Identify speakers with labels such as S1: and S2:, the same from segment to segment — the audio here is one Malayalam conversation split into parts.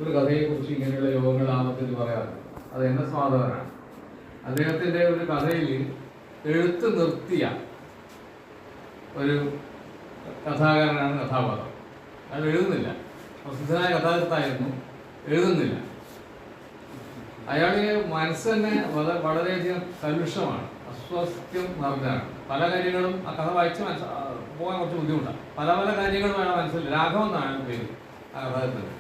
S1: ഒരു കഥയെക്കുറിച്ച് ഇങ്ങനെയുള്ള യോഗങ്ങൾ ആമത്തിൽ പറയാറുണ്ട്. അത് എന്നെ സ്വാതന്ത്ര്യമാണ്. അദ്ദേഹത്തിൻ്റെ ഒരു കഥയിൽ എഴുത്ത് നിർത്തിയ ഒരു കഥാകാരനാണ് കഥാപാത്രം. അയാൾ എഴുതുന്നില്ല, പ്രസിദ്ധനായ കഥാകൃത്തായിരുന്നു, എഴുതുന്നില്ല. അയാളുടെ മനസ്സ് തന്നെ വളരെയധികം കലുഷമാണ്, അസ്വാസ്ഥ്യം നിറഞ്ഞാണ്. പല കാര്യങ്ങളും ആ കഥ വായിച്ച് പോകാൻ കുറച്ച് ബുദ്ധിമുട്ടാണ്. പല പല കാര്യങ്ങളും അയാൾ മനസ്സിൽ, രാഘവൻ എന്നാണ് പേര് ആ കഥാകൃത്തിന്.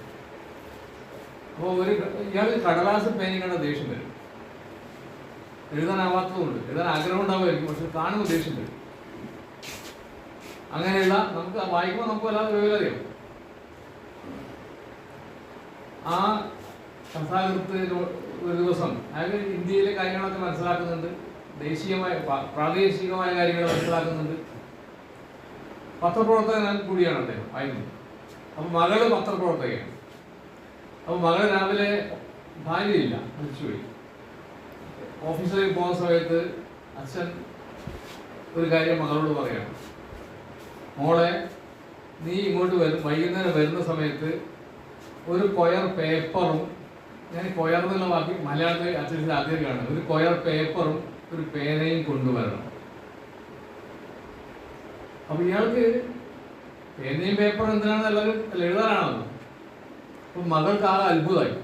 S1: അപ്പോൾ ഇയാൾ കടലാസ് പേനിങ്ങളുടെ ദേഷ്യം വരും. എഴുതാനാവാത്തതുകൊണ്ട്, എഴുതാൻ ആഗ്രഹം ഉണ്ടാവുമായിരിക്കും, പക്ഷെ കാണുമ്പോൾ ദേഷ്യം വരും. അങ്ങനെയുള്ള നമുക്ക് വായിക്കുമ്പോൾ നമുക്ക് വല്ലാതെ വിവരറിയാം. ആ കഥാകൃത്ത് ഒരു ദിവസം അയാൾ ഇന്ത്യയിലെ കാര്യങ്ങളൊക്കെ മനസ്സിലാക്കുന്നുണ്ട്, ദേശീയമായ പ്രാദേശികമായ കാര്യങ്ങൾ മനസ്സിലാക്കുന്നുണ്ട്. പത്രപ്രവർത്തകൻ കൂടിയാണ് അദ്ദേഹം ആയിരുന്നു. അപ്പോൾ മകള് പത്രപ്രവർത്തകയാണ്. അപ്പോൾ മകൾ രാവിലെ ഭാര്യയില്ല, മരിച്ചുപോയി. ഓഫീസിലേക്ക് പോകുന്ന സമയത്ത് അച്ഛൻ ഒരു കാര്യം മകളോട് പറയാണ്: മോളെ, നീ ഇങ്ങോട്ട് വൈകുന്നേരം വരുന്ന സമയത്ത് ഒരു കൊയർ പേപ്പറും, ഞാൻ കൊയർ എന്നുള്ള വാക്കി മലയാളത്തിൽ അച്ഛൻ ആദ്യം കാണുന്നത്, ഒരു കൊയർ പേപ്പറും ഒരു പേനയും കൊണ്ടുവരണം. അപ്പൊ ഇയാൾക്ക് പേനയും പേപ്പറും എന്തിനാണെന്ന് എല്ലാവരും എഴുതാനാണെന്ന്. അപ്പൊ മകൾക്ക് ആ അത്ഭുതമായി.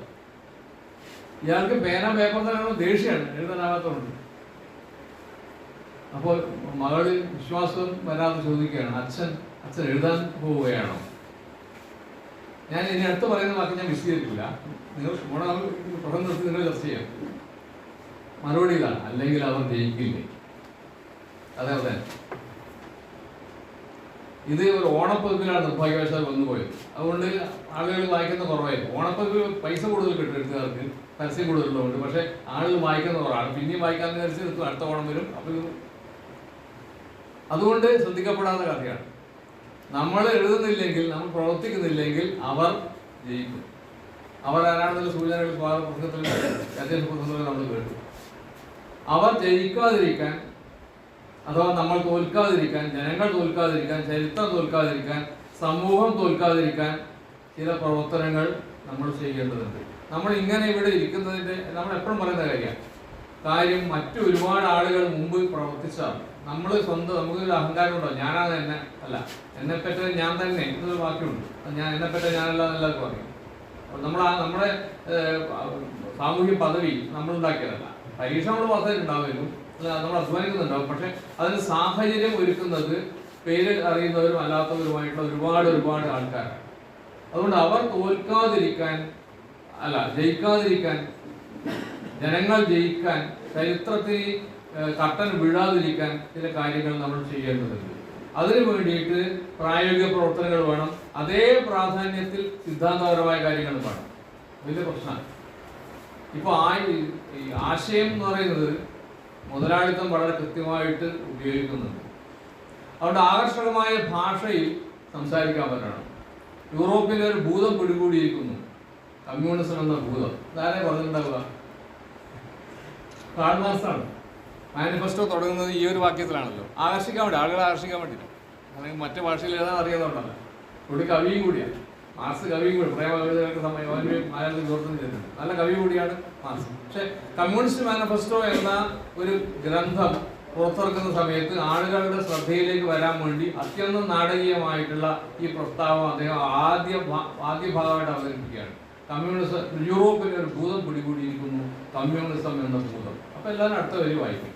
S1: ഇയാൾക്ക് പേന പേപ്പർ തന്നെയാണോ ദേഷ്യമാണ്, എഴുതാനാവാത്തതുകൊണ്ട്. അപ്പോൾ മകള് വിശ്വാസം വരാതെ ചോദിക്കുകയാണ്: അച്ഛൻ എഴുതാൻ പോവുകയാണോ? ഞാൻ ഇനി അടുത്ത് പറയുന്ന വാക്ക് ഞാൻ വിശദീകരിക്കില്ല, നിങ്ങൾ തുടർന്ന് നിർത്തി നിങ്ങൾ ചർച്ച ചെയ്യാം. മറുപടി ഇതാണ്: അല്ലെങ്കിൽ അവർ ജയിക്കില്ലേ. അതേപോലെ ഇത് ഒരു ഓണപ്പതിപ്പിലാണ് നിർഭാഗ്യവശാൽ വന്നുപോയത്. അതുകൊണ്ട് ആളുകൾ വായിക്കുന്ന കുറവായിരുന്നു. ഓണപ്പതിപ്പ് പൈസ കൂടുതൽ കിട്ടും എഴുത്തുകാർക്ക്, പരസ്യം കൂടുതലുള്ളതുകൊണ്ട്. പക്ഷെ ആളുകൾ വായിക്കുന്ന കുറവാണ്. പിന്നെയും വായിക്കാൻ വിചാരിച്ച് നിൽക്കും, അടുത്ത ഓണം വരും. അപ്പോൾ അതുകൊണ്ട് ശ്രദ്ധിക്കപ്പെടാത്ത കഥയാണ്. നമ്മൾ എഴുതുന്നില്ലെങ്കിൽ, നമ്മൾ പ്രവർത്തിക്കുന്നില്ലെങ്കിൽ അവർ ജയിക്കും. അവർ ആരാണെന്നുള്ള സൂചനകൾ പ്രസംഗത്തിൽ നമ്മൾ കേട്ടു. അവർ ജയിക്കാതിരിക്കാൻ, അഥവാ നമ്മൾ തോൽക്കാതിരിക്കാൻ, ജനങ്ങൾ തോൽക്കാതിരിക്കാൻ, ചരിത്രം തോൽക്കാതിരിക്കാൻ, സമൂഹം തോൽക്കാതിരിക്കാൻ ചില പ്രവർത്തനങ്ങൾ നമ്മൾ ചെയ്യേണ്ടതുണ്ട്. നമ്മൾ ഇങ്ങനെ ഇവിടെ ഇരിക്കുന്നതിൻ്റെ നമ്മൾ എപ്പോഴും പറയുന്ന കാര്യം മറ്റു ഒരുപാട് ആളുകൾ മുമ്പ് പ്രവർത്തിച്ചതാണ്. നമ്മൾ സ്വന്തം, നമുക്കൊരു അഹങ്കാരം ഉണ്ടോ, ഞാനാണ് എന്നെ അല്ല, എന്നെപ്പറ്റ ഞാൻ തന്നെ എന്നൊരു വാക്യമുണ്ട്. ഞാൻ എന്നെപ്പറ്റ ഞാനല്ല എന്നെല്ലാവർക്കും അറിയാം. നമ്മുടെ സാമൂഹ്യ പദവി നമ്മളുണ്ടാക്കിയതല്ല. പരീക്ഷ നമ്മൾ പാസ്സായിട്ടുണ്ടാവുമായിരുന്നു, അല്ല നമ്മൾ അധ്വാനിക്കുന്നുണ്ടാവും. പക്ഷെ അതിന് സാഹചര്യം ഒരുക്കുന്നത് പേര് അറിയുന്നവരും അല്ലാത്തവരുമായിട്ടുള്ള ഒരുപാട് ആൾക്കാരാണ്. അതുകൊണ്ട് അവർ തോൽക്കാതിരിക്കാൻ, അല്ല ജയിക്കാതിരിക്കാൻ, ജനങ്ങൾ ജയിക്കാൻ, ചരിത്രത്തിൽ കട്ടൻ വീഴാതിരിക്കാൻ ചില കാര്യങ്ങൾ നമ്മൾ ചെയ്യേണ്ടതുണ്ട്. അതിനു വേണ്ടിയിട്ട് പ്രായോഗിക പ്രവർത്തനങ്ങൾ വേണം. അതേ പ്രാധാന്യത്തിൽ സിദ്ധാന്തപരമായ കാര്യങ്ങൾ വേണം. വലിയ പ്രശ്നമാണ്. ഇപ്പോൾ ആശയം എന്ന് പറയുന്നത് മുതലാളിത്തം വളരെ കൃത്യമായിട്ട് ഉപയോഗിക്കുന്നുണ്ട്. അതുകൊണ്ട് ആകർഷകമായ ഭാഷയിൽ സംസാരിക്കാൻ പറ്റണം. യൂറോപ്പിലെ ഒരു ഭൂതം പിടികൂടിയിരിക്കുന്നു, കമ്മ്യൂണിസം എന്ന ഭൂതം. ഇതാരെ പറഞ്ഞിട്ടുണ്ടാവുക? കാൾ മാർക്സാണ്. മാനിഫെസ്റ്റോ തുടങ്ങുന്നത് ഈ ഒരു വാക്യത്തിലാണല്ലോ. ആകർഷിക്കാൻ വേണ്ടി, ആളുകളെ ആകർഷിക്കാൻ വേണ്ടിയിട്ട്. അല്ലെങ്കിൽ മറ്റു ഭാഷയിൽ എഴുതാൻ അറിയാവുന്നതുകൊണ്ടല്ല. ഇവിടെ കവിയും കൂടിയാണ് മാർക്സ്. കവിയും കൂടി പ്രേമ കവിതകൾക്ക് മലയാളത്തിൽ വിവർത്തനം ചെയ്തിട്ടുണ്ട്. നല്ല കവി കൂടിയാണ് മാർക്സ്. പക്ഷെ കമ്മ്യൂണിസ്റ്റ് മാനിഫെസ്റ്റോ എന്ന ഒരു ഗ്രന്ഥം പുറത്തിറക്കുന്ന സമയത്ത് ആളുകളുടെ ശ്രദ്ധയിലേക്ക് വരാൻ വേണ്ടി അത്യന്തം നാടകീയമായിട്ടുള്ള ഈ പ്രസ്താവം അദ്ദേഹം ആദ്യ ഭാഗമായിട്ട് അവതരിപ്പിക്കുകയാണ്. കമ്മ്യൂണിസം, യൂറോപ്പിലെ ഒരു ഭൂതം പിടികൂടിയിരിക്കുന്നു, കമ്മ്യൂണിസം എന്ന ഭൂതം. അപ്പോൾ എല്ലാവരും അടുത്ത വരി വായിക്കും.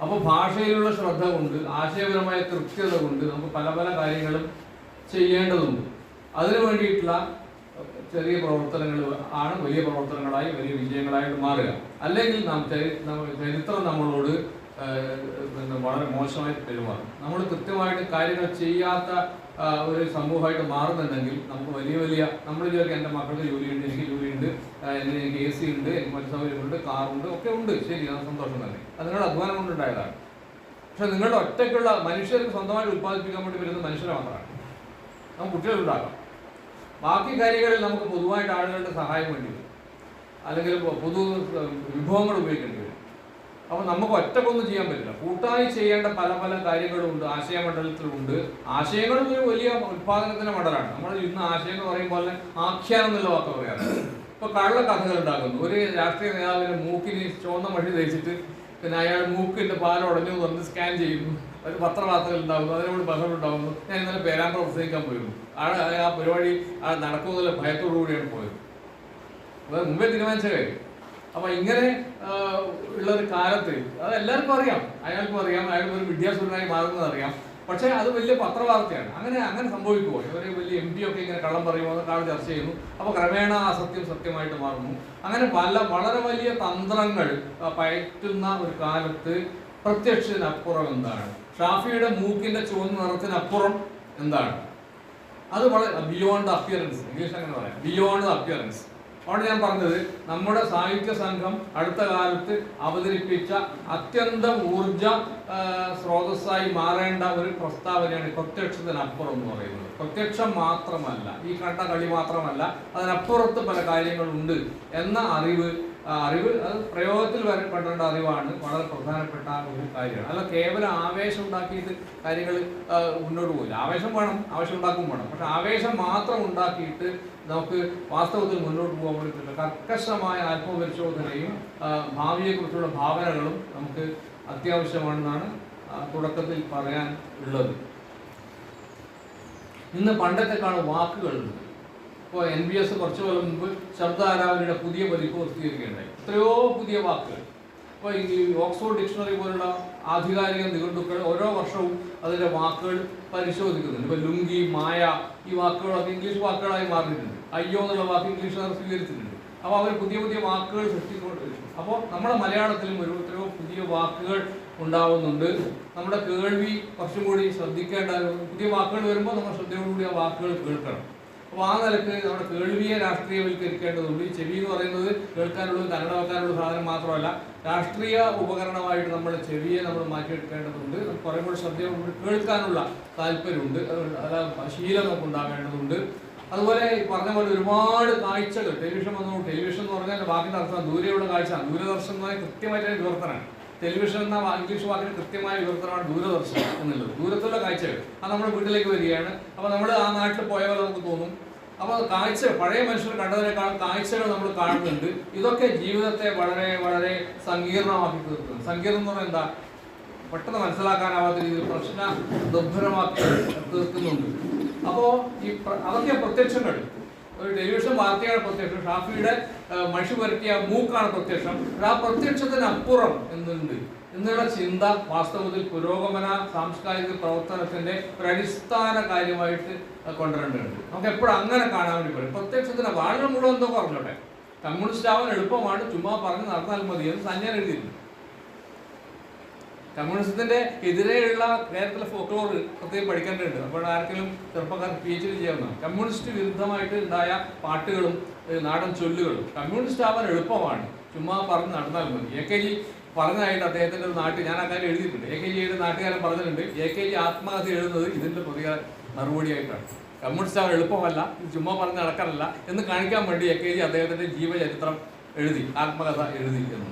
S1: അപ്പോൾ ഭാഷയിലുള്ള ശ്രദ്ധ കൊണ്ട്, ആശയപരമായ കൃത്യത കൊണ്ട് നമുക്ക് പല പല കാര്യങ്ങളും ചെയ്യേണ്ടതുണ്ട്. അതിനു വേണ്ടിയിട്ടുള്ള ചെറിയ പ്രവർത്തനങ്ങൾ ആണ് വലിയ പ്രവർത്തനങ്ങളായി, വലിയ വിജയങ്ങളായിട്ട് മാറുക. അല്ലെങ്കിൽ ചരിത്രം നമ്മളോട് വളരെ മോശമായി പെരുമാറും. നമ്മൾ കൃത്യമായിട്ട് കാര്യങ്ങൾ ചെയ്യാത്ത ഒരു സമൂഹമായിട്ട് മാറുന്നുണ്ടെങ്കിൽ നമുക്ക് വലിയ നമ്മൾ വിചാരിക്കും എൻ്റെ മക്കൾക്ക് ജോലിയുണ്ട്, എനിക്ക് ജോലിയുണ്ട്, എനിക്ക് AC ഉണ്ട്, എനിക്ക് മറ്റു സൗകര്യമുണ്ട്, കാറുണ്ട്, ഒക്കെ ഉണ്ട്. ശരി, അത് സന്തോഷം തന്നെ. അത് നിങ്ങളുടെ അധ്വാനം കൊണ്ടുണ്ടായതാണ്. പക്ഷെ നിങ്ങളുടെ ഒറ്റയ്ക്കുള്ള മനുഷ്യർക്ക് സ്വന്തമായിട്ട് ഉത്പാദിപ്പിക്കാൻ വേണ്ടി വരുന്ന മനുഷ്യരെ മാത്രമാണ്. നമുക്ക് കുട്ടികളുണ്ടാകാം. ബാക്കി കാര്യങ്ങളിൽ നമുക്ക് പൊതുവായിട്ട് ആളുകളുടെ സഹായം വേണ്ടി വരും, അല്ലെങ്കിൽ പൊതു വിഭവങ്ങൾ ഉപയോഗിക്കേണ്ടി വരും. അപ്പോൾ നമുക്ക് ഒറ്റക്കൊന്നും ചെയ്യാൻ പറ്റില്ല. കൂട്ടായി ചെയ്യേണ്ട പല പല കാര്യങ്ങളുണ്ട്. ആശയമണ്ഡലത്തിലുണ്ട്. ആശയങ്ങളും ഒരു വലിയ ഉത്പാദനത്തിന്റെ മണ്ഡലമാണ്. നമ്മൾ ഇന്ന് ആശയം എന്ന് പറയുമ്പോൾ തന്നെ ആഖ്യാനം എന്നുള്ള വാക്ക് പറയാറ്. ഇപ്പൊ കള്ള കഥകൾ ഉണ്ടാക്കുന്നു. ഒരു രാഷ്ട്രീയ നേതാവിന്റെ മൂക്കിന് ചുവന്ന മഷി തേച്ചിട്ട് പിന്നെ അയാൾ മൂക്കിന്റെ പാൽ ഉടഞ്ഞു വന്ന് സ്കാൻ ചെയ്യുന്നു. ഒരു പത്രവാർത്തകൾ ഉണ്ടാകുന്നു, അതിനോട് ബഹളം ഉണ്ടാകുന്നു. ഞാൻ ഇന്നലെ പേരാമ്പ്ര പ്രസംഗിക്കാൻ പോയിരുന്നു. ആ പരിപാടി നടക്കുന്നതിലെ ഭയത്തോടു കൂടിയാണ് പോയത്. അത് മുമ്പേ തീരുമാനിച്ച കാര്യം. അപ്പൊ ഇങ്ങനെ ഉള്ളൊരു കാലത്ത് അത് എല്ലാവർക്കും അറിയാം, അയാൾക്കും അറിയാം, അയാൾ ഒരു വിദ്യാസൂരനായി മാറുന്നത് അറിയാം. പക്ഷെ അത് വലിയ പത്രവാർത്തയാണ്. അങ്ങനെ സംഭവിക്കുമോ? ഇവര് വലിയ MP ഒക്കെ ഇങ്ങനെ കള്ളം പറയുമോ എന്നൊക്കെ ആൾ ചർച്ച ചെയ്യുന്നു. അപ്പൊ ക്രമേണ ആ സത്യം സത്യമായിട്ട് മാറുന്നു. അങ്ങനെ വളരെ വലിയ തന്ത്രങ്ങൾ പയറ്റുന്ന ഒരു കാലത്ത് പ്രത്യക്ഷത്തിനപ്പുറം എന്താണ്? ഷാഫിയുടെ മൂക്കിന്റെ ചുവന്ന നിറത്തിനപ്പുറം എന്താണ്? അത് വളരെ ബിയോണ്ട് ദ അപ്പിയറൻസ്, ഇംഗ്ലീഷ് അങ്ങനെ പറയാം, ബിയോണ്ട് ദ അപ്പിയറൻസ്. അവിടെ ഞാൻ പറഞ്ഞത് നമ്മുടെ സാഹിത്യ സംഘം അടുത്ത കാലത്ത് അവതരിപ്പിച്ച അത്യന്തം ഊർജ സ്രോതസ്സായി മാറേണ്ട ഒരു പ്രസ്താവനയാണ് പ്രത്യക്ഷത്തിനപ്പുറം എന്ന് പറയുന്നത്. പ്രത്യക്ഷം മാത്രമല്ല, ഈ കണ്ട കളി മാത്രമല്ല, അതിനപ്പുറത്ത് പല കാര്യങ്ങളുണ്ട് എന്ന അറിവ് അത് പ്രയോഗത്തിൽ വരപ്പെടേണ്ട അറിവാണ്. വളരെ പ്രധാനപ്പെട്ട ഒരു കാര്യമാണ്. അല്ല കേവലം ആവേശം ഉണ്ടാക്കിയിട്ട് കാര്യങ്ങൾ മുന്നോട്ട് പോകില്ല. ആവേശം വേണം, ആവേശം ഉണ്ടാക്കും വേണം. പക്ഷെ ആവേശം മാത്രം ഉണ്ടാക്കിയിട്ട് നമുക്ക് വാസ്തവത്തിൽ മുന്നോട്ട് പോകാൻ വേണ്ടിയിട്ടില്ല. കർക്കശമായ ആത്മപരിശോധനയും ഭാവിയെക്കുറിച്ചുള്ള ഭാവനകളും നമുക്ക് അത്യാവശ്യമാണെന്നാണ് തുടക്കത്തിൽ പറയാൻ ഉള്ളത്. ഇന്ന് പണ്ടത്തെക്കാളും വാക്കുകളുണ്ട്. ഇപ്പോൾ NBS കുറച്ചു കൊല്ലം മുമ്പ് ശബ്ദാരാവലിയുടെ പുതിയ പതിപ്പ് പ്രസിദ്ധീകരിക്കുകയുണ്ടായി. എത്രയോ പുതിയ വാക്കുകൾ. ഇപ്പോൾ ഈ ഓക്സ്ഫോർഡ് ഡിക്ഷണറി പോലുള്ള ആധികാരിക നിഘണ്ടുക്കൾ ഓരോ വർഷവും അതിൻ്റെ വാക്കുകൾ പരിശോധിക്കുന്നുണ്ട്. ഇപ്പോൾ ലുങ്കി, മായ, ഈ വാക്കുകളൊക്കെ ഇംഗ്ലീഷ് വാക്കുകളായി മാറിയിട്ടുണ്ട്. അയ്യോ എന്നുള്ള വാക്ക് ഇംഗ്ലീഷുകാർ സ്വീകരിച്ചിട്ടുണ്ട്. അപ്പോൾ അവർ പുതിയ പുതിയ വാക്കുകൾ സൃഷ്ടിച്ചുകൊണ്ടിരിക്കും. അപ്പോൾ നമ്മുടെ മലയാളത്തിലും എത്രയോ പുതിയ വാക്കുകൾ ഉണ്ടാവുന്നുണ്ട്. നമ്മുടെ കേൾവി കുറച്ചും കൂടി ശ്രദ്ധിക്കേണ്ട, പുതിയ വാക്കുകൾ വരുമ്പോൾ നമ്മൾ ശ്രദ്ധയോടുകൂടി ആ വാക്കുകൾ കേൾക്കണം. അപ്പോൾ ആ നിലക്ക് നമ്മുടെ കേൾവിയെ രാഷ്ട്രീയവൽക്കരിക്കേണ്ടതുണ്ട്. ഈ ചെവി എന്ന് പറയുന്നത് കേൾക്കാനുള്ളത് കന്നഡ വെക്കാനുള്ള സാധനം മാത്രമല്ല, രാഷ്ട്രീയ ഉപകരണമായിട്ട് നമ്മൾ ചെവിയെ നമ്മൾ മാറ്റിയെടുക്കേണ്ടതുണ്ട്. കുറേ കൂടി ശ്രദ്ധയോടുകൂടി കേൾക്കാനുള്ള താല്പര്യമുണ്ട്, ശീലം നമുക്ക് ഉണ്ടാകേണ്ടതുണ്ട്. അതുപോലെ പറഞ്ഞ പോലെ ഒരുപാട് കാഴ്ചകൾ ടെലിവിഷൻ വന്നു. ടെലിവിഷൻ എന്ന് പറഞ്ഞാൽ വാക്കിൻ്റെ അർത്ഥം ദൂരെയുള്ള കാഴ്ച. ദൂരദർശൻ എന്ന് പറഞ്ഞാൽ കൃത്യമായിട്ട് വിവർത്തനമാണ്. ടെലിവിഷൻ എന്ന ഇംഗ്ലീഷ് വാക്കിന് കൃത്യമായ വിവർത്തനമാണ് ദൂരദർശൻ എന്നുള്ളത്. ദൂരത്തുള്ള കാഴ്ചകൾ അത് നമ്മുടെ വീട്ടിലേക്ക് വരികയാണ്. അപ്പോൾ നമ്മൾ ആ നാട്ടിൽ പോയ പോലെ നമുക്ക് തോന്നും. അപ്പോൾ കാഴ്ച പഴയ മനുഷ്യർ കണ്ടതിനേക്കാൾ കാഴ്ചകൾ നമ്മൾ കാണുന്നുണ്ട്. ഇതൊക്കെ ജീവിതത്തെ വളരെ വളരെ സങ്കീർണമാക്കി തീർക്കുന്നു. സങ്കീർണം എന്ന് പറഞ്ഞാൽ എന്താ? പെട്ടെന്ന് മനസ്സിലാക്കാനാവാത്ത രീതിയിൽ പ്രശ്ന ദുർഭരമാക്കി തീർക്കുന്നുണ്ട്. അപ്പോൾ അതൊക്കെ പ്രത്യക്ഷങ്ങൾ. ഒരു ടെലിവിഷൻ വാർത്തയാണ് പ്രത്യക്ഷം. ഷാഫിയുടെ മഷി പരത്തിയ മൂക്കാണ് പ്രത്യക്ഷം. ആ പ്രത്യക്ഷത്തിനപ്പുറം എന്തുണ്ട് എന്നുള്ള ചിന്ത വാസ്തവത്തിൽ പുരോഗമന സാംസ്കാരിക പ്രവർത്തനത്തിന്റെ ഒരു അടിസ്ഥാന കാര്യമായിട്ട് കൊണ്ടുവരേണ്ടതുണ്ട്. നമുക്ക് എപ്പോഴും അങ്ങനെ കാണാൻ വേണ്ടി പറയും. പ്രത്യക്ഷത്തിന് വളരെ മുഴുവൻ എന്തോ പറഞ്ഞോട്ടെ, കമ്മ്യൂണിസ്റ്റ് ആവാൻ എളുപ്പമാണ്, ചുമ്മാ പറഞ്ഞ് നടന്നാൽ മതി എന്ന് സഞ്ജയൻ എഴുതിയിട്ടുണ്ട്. കമ്മ്യൂണിസത്തിന്റെ എതിരെയുള്ള കേരളത്തിലെ ഫോക്ലോർ പ്രത്യേകം പഠിക്കേണ്ടതുണ്ട്. അപ്പോൾ ആർക്കെങ്കിലും ചെറുപ്പക്കാർ PhD ചെയ്യാവുന്നതാണ്. കമ്മ്യൂണിസ്റ്റ് വിരുദ്ധമായിട്ട് ഉണ്ടായ പാട്ടുകളും നാടൻ ചൊല്ലുകളും. കമ്മ്യൂണിസ്റ്റ് ആവാൻ എളുപ്പമാണ്, ചുമ്മാ പറഞ്ഞ് നടന്നാൽ മതി. AKG പറഞ്ഞതായിട്ട് അദ്ദേഹത്തിൻ്റെ നാട്ടിൽ ഞാൻ ആ കാര്യം എഴുതിയിട്ടുണ്ട്. AKGയുടെ നാട്ടുകാരൻ പറഞ്ഞിട്ടുണ്ട്, AKG ആത്മഹത്യ എഴുതുന്നത് ഇതിൻ്റെ മറുപടിയായിട്ടാണ്. കമ്മ്യൂണിസ്റ്റ് ആവാൻ എളുപ്പമല്ല, ഇത് ചുമ്മാ പറഞ്ഞ് നടക്കാനല്ല എന്ന് കാണിക്കാൻ വേണ്ടി AKG അദ്ദേഹത്തിൻ്റെ ജീവചരിത്രം എഴുതി, ആത്മകഥ എഴുതി എന്ന്.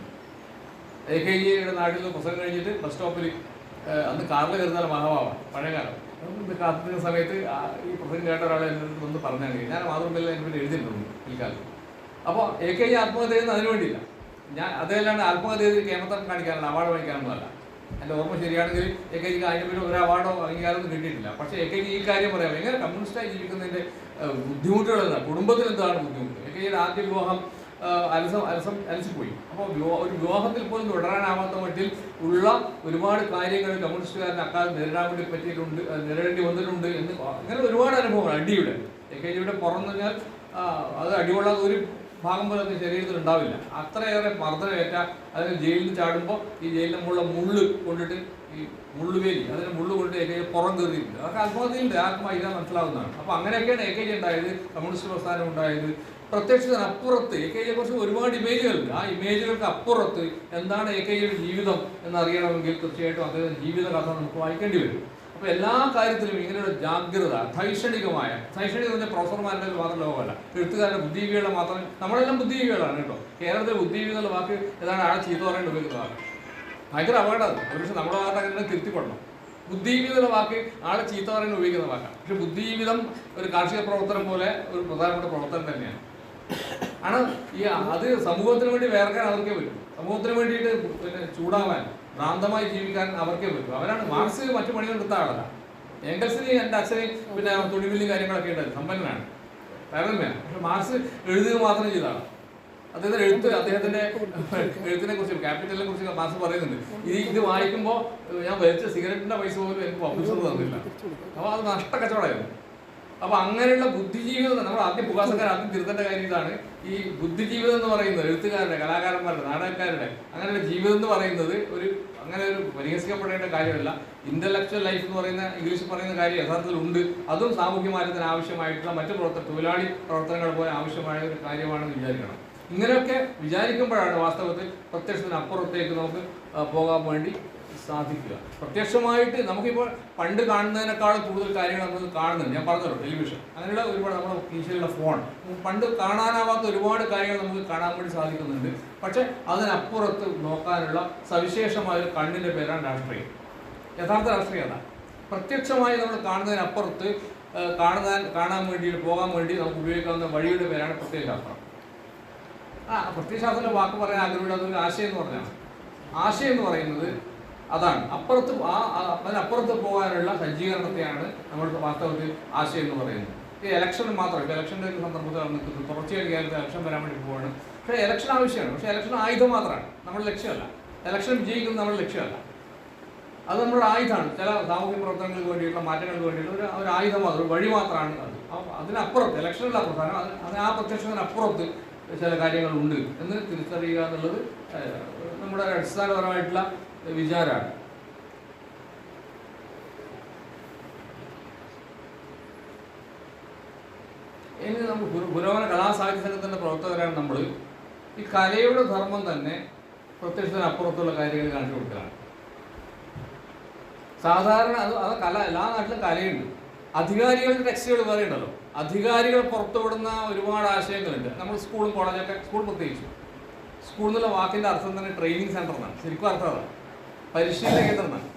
S1: AKGയുടെ നാട്ടിൽ നിന്ന് പ്രസംഗം കഴിഞ്ഞിട്ട് ബസ് സ്റ്റോപ്പിൽ അന്ന് കാറിൽ കയറുന്ന മഹാഭാവം, പഴയകാലം കാത്തിരിക്കുന്ന സമയത്ത് ഈ പ്രസംഗം കേട്ട ഒരാളെ എന്നോട് വന്ന് പറഞ്ഞാൽ ഞാൻ മാതൃഭൂമിയിൽ എനിക്ക് എഴുതിയിട്ടുണ്ട് പിൽക്കാലത്ത്. അപ്പോൾ AKG ആത്മഹത്യ ചെയ്യുന്നത് അതിനു വേണ്ടിയില്ല. ഞാൻ അതല്ലാണ്ട് ആത്മഹത്യ ചെയ്ത് കേരളത്തിൽ കാണിക്കാനല്ല, അവാർഡ് വാങ്ങിക്കാനൊന്നുമല്ല. എൻ്റെ ഓർമ്മ ശരിയാണെങ്കിൽ AKGക്ക് അതിൻ്റെ പേര് ഒരു അവാർഡോ അംഗീകാരമൊന്നും കിട്ടിയിട്ടില്ല. പക്ഷേ AKG ഈ കാര്യം പറയാം, എങ്ങനെ കമ്മ്യൂണിസ്റ്റായി ജീവിക്കുന്നതിൻ്റെ ബുദ്ധിമുട്ടുകൾ എന്താണ്, കുടുംബത്തിൽ എന്താണ് ബുദ്ധിമുട്ട്. AKGയുടെ ആദ്യ വിവാഹം അലസിപ്പോയി. അപ്പോൾ ഒരു വിവാഹത്തിൽ പോലും തുടരാനാവാത്ത മട്ടിൽ ഉള്ള ഒരുപാട് കാര്യങ്ങൾ കമ്മ്യൂണിസ്റ്റുകാരൻ അക്കാലത്ത് നേരിടേണ്ടി വന്നിട്ടുണ്ട് എന്ന് അങ്ങനെ ഒരുപാട് അനുഭവങ്ങൾ. അടിയുടെ AKGയുടെ പുറം പറഞ്ഞാൽ അത് അടികൊള്ളാത്ത ഒരു ഭാഗം പോലെ അത് ശരീരത്തിൽ ഉണ്ടാവില്ല. അത്രയേറെ മർദ്ദനമേറ്റ, അതിന് ജയിലിൽ നിന്ന് ചാടുമ്പോൾ ഈ ജയിലിൻ്റെ മുകളിലെ മുള്ള് കൊണ്ടിട്ട്, ഈ മുള്ളുവേലി അതിന് മുള്ളു കൊണ്ട് AKG പുറം കയറിയിട്ടുണ്ട്. അതൊക്കെ ആത്മഹത്യയുണ്ട്, ആർക്കും അതിനാ മനസ്സിലാവുന്നതാണ്. അപ്പോൾ അങ്ങനെയൊക്കെയാണ് AKG ഉണ്ടായത്, കമ്മ്യൂണിസ്റ്റ് പ്രസ്ഥാനം ഉണ്ടായത്. പ്രത്യക്ഷത്തിനപ്പുറത്ത് AKGയെ കുറിച്ച് ഒരുപാട് ഇമേജുകളുണ്ട്. ആ ഇമേജുകൾക്ക് അപ്പുറത്ത് എന്താണ് AKGയുടെ ജീവിതം എന്നറിയണമെങ്കിൽ തീർച്ചയായിട്ടും അദ്ദേഹം ജീവിത കഥ നമുക്ക് വായിക്കേണ്ടി വരും. അപ്പോൾ എല്ലാ കാര്യത്തിലും ഇങ്ങനെയുള്ള ജാഗ്രത, ശൈക്ഷണികം പറഞ്ഞ പ്രൊഫസർമാരുടെ മാത്രം ലോകമല്ല, എഴുത്തുകാരുടെ ബുദ്ധിജീവികളുടെ മാത്രം. നമ്മളെല്ലാം ബുദ്ധിജീവികളാണ് കേട്ടോ. കേരളത്തിലെ ബുദ്ധിജീവി എന്നുള്ള വാക്ക് ഏതാണ് ആളെ ചീത്ത പറയേണ്ടി ഉപയോഗിക്കുന്ന വാക്ക്. ഭയങ്കര അപകടമാണ്. ഒരു പക്ഷെ നമ്മുടെ ഭാഗത്ത് അങ്ങനെ തിരുത്തിപ്പെടണം. ബുദ്ധിജീവിതം എന്ന വാക്ക് ആളെ ചീത്ത പറയാൻ ഉപയോഗിക്കുന്ന വാക്കാണ്. പക്ഷെ ബുദ്ധിജീവിതം ഒരു കാർഷിക പ്രവർത്തനം പോലെ ഒരു പ്രധാനപ്പെട്ട പ്രവർത്തനം തന്നെയാണ്. അത് സമൂഹത്തിന് വേണ്ടി വേർക്കാൻ അവർക്കേ പറ്റും. സമൂഹത്തിന് വേണ്ടിയിട്ട് പിന്നെ ചൂടാവാൻ, ഭ്രാന്തമായി ജീവിക്കാൻ അവർക്കേ പറ്റും. അവരാണ്. മാർക്സ് മറ്റു പണികൾ എടുത്ത ആളല്ല. എംഗൽസിന് എൻ്റെ അച്ഛന് പിന്നെ തുണിമില്ലും കാര്യങ്ങളൊക്കെ ഉണ്ടായിരുന്നു, സമ്പന്നനാണ്, വേറൊന്നുമില്ല. പക്ഷെ മാർക്സ് എഴുതുക മാത്രം ചെയ്തതാണ്. അദ്ദേഹത്തിന്റെ എഴുത്തിനെ കുറിച്ച്, ക്യാപിറ്റലിനെ കുറിച്ച് മാർക്സ് പറയുന്നുണ്ട്. ഇത് വായിക്കുമ്പോൾ ഞാൻ വലിച്ച സിഗരറ്റിന്റെ പൈസ പോലും എനിക്ക് പബ്ലിഷർ തന്നില്ല. അപ്പോൾ അത് നഷ്ടക്കച്ചവടമായിരുന്നു. അപ്പൊ അങ്ങനെയുള്ള ബുദ്ധിജീവിതം നമ്മൾ ആദ്യം ആദ്യം തിരുത്തേണ്ട കാര്യം ഇതാണ്. ഈ ബുദ്ധിജീവിതം എന്ന് പറയുന്നത് എഴുത്തുകാരുടെ, കലാകാരന്മാരുടെ, നാടകക്കാരുടെ അങ്ങനെയുള്ള ജീവിതം എന്ന് പറയുന്നത് അങ്ങനെ ഒരു പരിഹസിക്കപ്പെടേണ്ട കാര്യമല്ല. ഇന്റലക്ച്വൽ ലൈഫ് എന്ന് പറയുന്ന ഇംഗ്ലീഷിൽ പറയുന്ന കാര്യം യഥാർത്ഥത്തിൽ ഉണ്ട്. അതും സാമൂഹ്യ മാറ്റത്തിന് ആവശ്യമായിട്ടുള്ള മറ്റു തൊഴിലാളി പ്രവർത്തനങ്ങൾ പോലെ ആവശ്യമായ ഒരു കാര്യമാണെന്ന് വിചാരിക്കണം. ഇങ്ങനെയൊക്കെ വിചാരിക്കുമ്പോഴാണ് വാസ്തവത്തിൽ പ്രത്യക്ഷത്തിന് അപ്പുറത്തേക്ക് നമുക്ക് പോകാൻ വേണ്ടി സാധിക്കുക. പ്രത്യക്ഷമായിട്ട് നമുക്കിപ്പോൾ പണ്ട് കാണുന്നതിനേക്കാളും കൂടുതൽ കാര്യങ്ങൾ നമുക്ക് കാണുന്നുണ്ട്. ഞാൻ പറഞ്ഞല്ലോ, ടെലിവിഷൻ, അങ്ങനെയുള്ള ഒരുപാട്, നമ്മുടെ കീശയിലുള്ള ഫോൺ, പണ്ട് കാണാനാവാത്ത ഒരുപാട് കാര്യങ്ങൾ നമുക്ക് കാണാൻ വേണ്ടി സാധിക്കുന്നുണ്ട്. പക്ഷെ അതിനപ്പുറത്ത് നോക്കാനുള്ള സവിശേഷമായ ഒരു കണ്ണിൻ്റെ പേരാണ് രാഷ്ട്രീയം. യഥാർത്ഥ രാഷ്ട്രീയം അതാണ്. പ്രത്യക്ഷമായി നമ്മൾ കാണുന്നതിനപ്പുറത്ത് കാണാൻ വേണ്ടി, പോകാൻ വേണ്ടി നമുക്ക് ഉപയോഗിക്കാവുന്ന വഴിയുടെ പേരാണ് പ്രത്യയശാസ്ത്രം. പ്രത്യയശാസ്ത്രത്തിൻ്റെ വാക്ക് പറയാൻ ആഗ്രഹമില്ലാത്ത ഒരു ആശയം എന്ന് പറഞ്ഞാൽ, ആശയം എന്ന് പറയുന്നത് അതാണ്. അതിനപ്പുറത്ത് പോകാനുള്ള സജ്ജീകരണത്തെയാണ് നമ്മൾ വാസ്തവത്തിൽ ആശയം എന്ന് പറയുന്നത്. ഈ ഇലക്ഷൻ മാത്രം, ഇപ്പോൾ ഇലക്ഷൻ്റെ ഒരു സന്ദർഭത്തിൽ നിൽക്കുന്നു, തുടർച്ചയായിട്ട് കാലത്ത് ഇലക്ഷൻ വരാൻ വേണ്ടി പോവാണ്. പക്ഷേ ഇലക്ഷൻ ആവശ്യമാണ്. പക്ഷേ ഇലക്ഷൻ ആയുധം മാത്രമാണ്, നമ്മുടെ ലക്ഷ്യമല്ല. ഇലക്ഷൻ വിജയിക്കുന്നത് നമ്മുടെ ലക്ഷ്യമല്ല. അത് നമ്മുടെ ആയുധമാണ്. ചില സാമൂഹ്യ പ്രവർത്തനങ്ങൾക്ക് വേണ്ടിയിട്ടുള്ള, മാറ്റങ്ങൾക്ക് വേണ്ടിയിട്ടുള്ള ഒരു ആയുധം മാത്രം, ഒരു വഴി മാത്രമാണ് അത്. അതിനപ്പുറത്ത്, ഇലക്ഷനല്ല പ്രധാനം, ആ പ്രത്യക്ഷത്തിനപ്പുറത്ത് ചില കാര്യങ്ങളുണ്ട് എന്ന് തിരിച്ചറിയുക എന്നുള്ളത് നമ്മുടെ അടിസ്ഥാനപരമായിട്ടുള്ള വിചാരമാണ്. ഇനി നമുക്ക് പുരോഗമന കലാസാഹിത്യ സംഘത്തിൻ്റെ പ്രവർത്തകരാണ് നമ്മൾ. ഈ കലയുടെ ധർമ്മം തന്നെ പ്രത്യക്ഷത്തിനപ്പുറത്തുള്ള കാര്യങ്ങൾ കാണിച്ചു കൊടുക്കലാണ്. സാധാരണ അത് കല, എല്ലാ നാട്ടിലും കലയുണ്ട്. അധികാരികളുടെ ടെക്സ്റ്റുകൾ വേറെ ഉണ്ടല്ലോ. അധികാരികൾ പുറത്തുവിടുന്ന ഒരുപാട് ആശയങ്ങളുണ്ട്. നമ്മൾ സ്കൂളും കോളേജൊക്കെ, സ്കൂൾ പ്രത്യേകിച്ചു, സ്കൂൾ എന്നുള്ള വാക്കിൻ്റെ അർത്ഥം തന്നെ ട്രെയിനിങ് സെൻ്റർ എന്നാണ്. ശരിക്കും അർത്ഥം അതാണ്, പരിശീലന കേന്ദ്രം എന്നാണ്.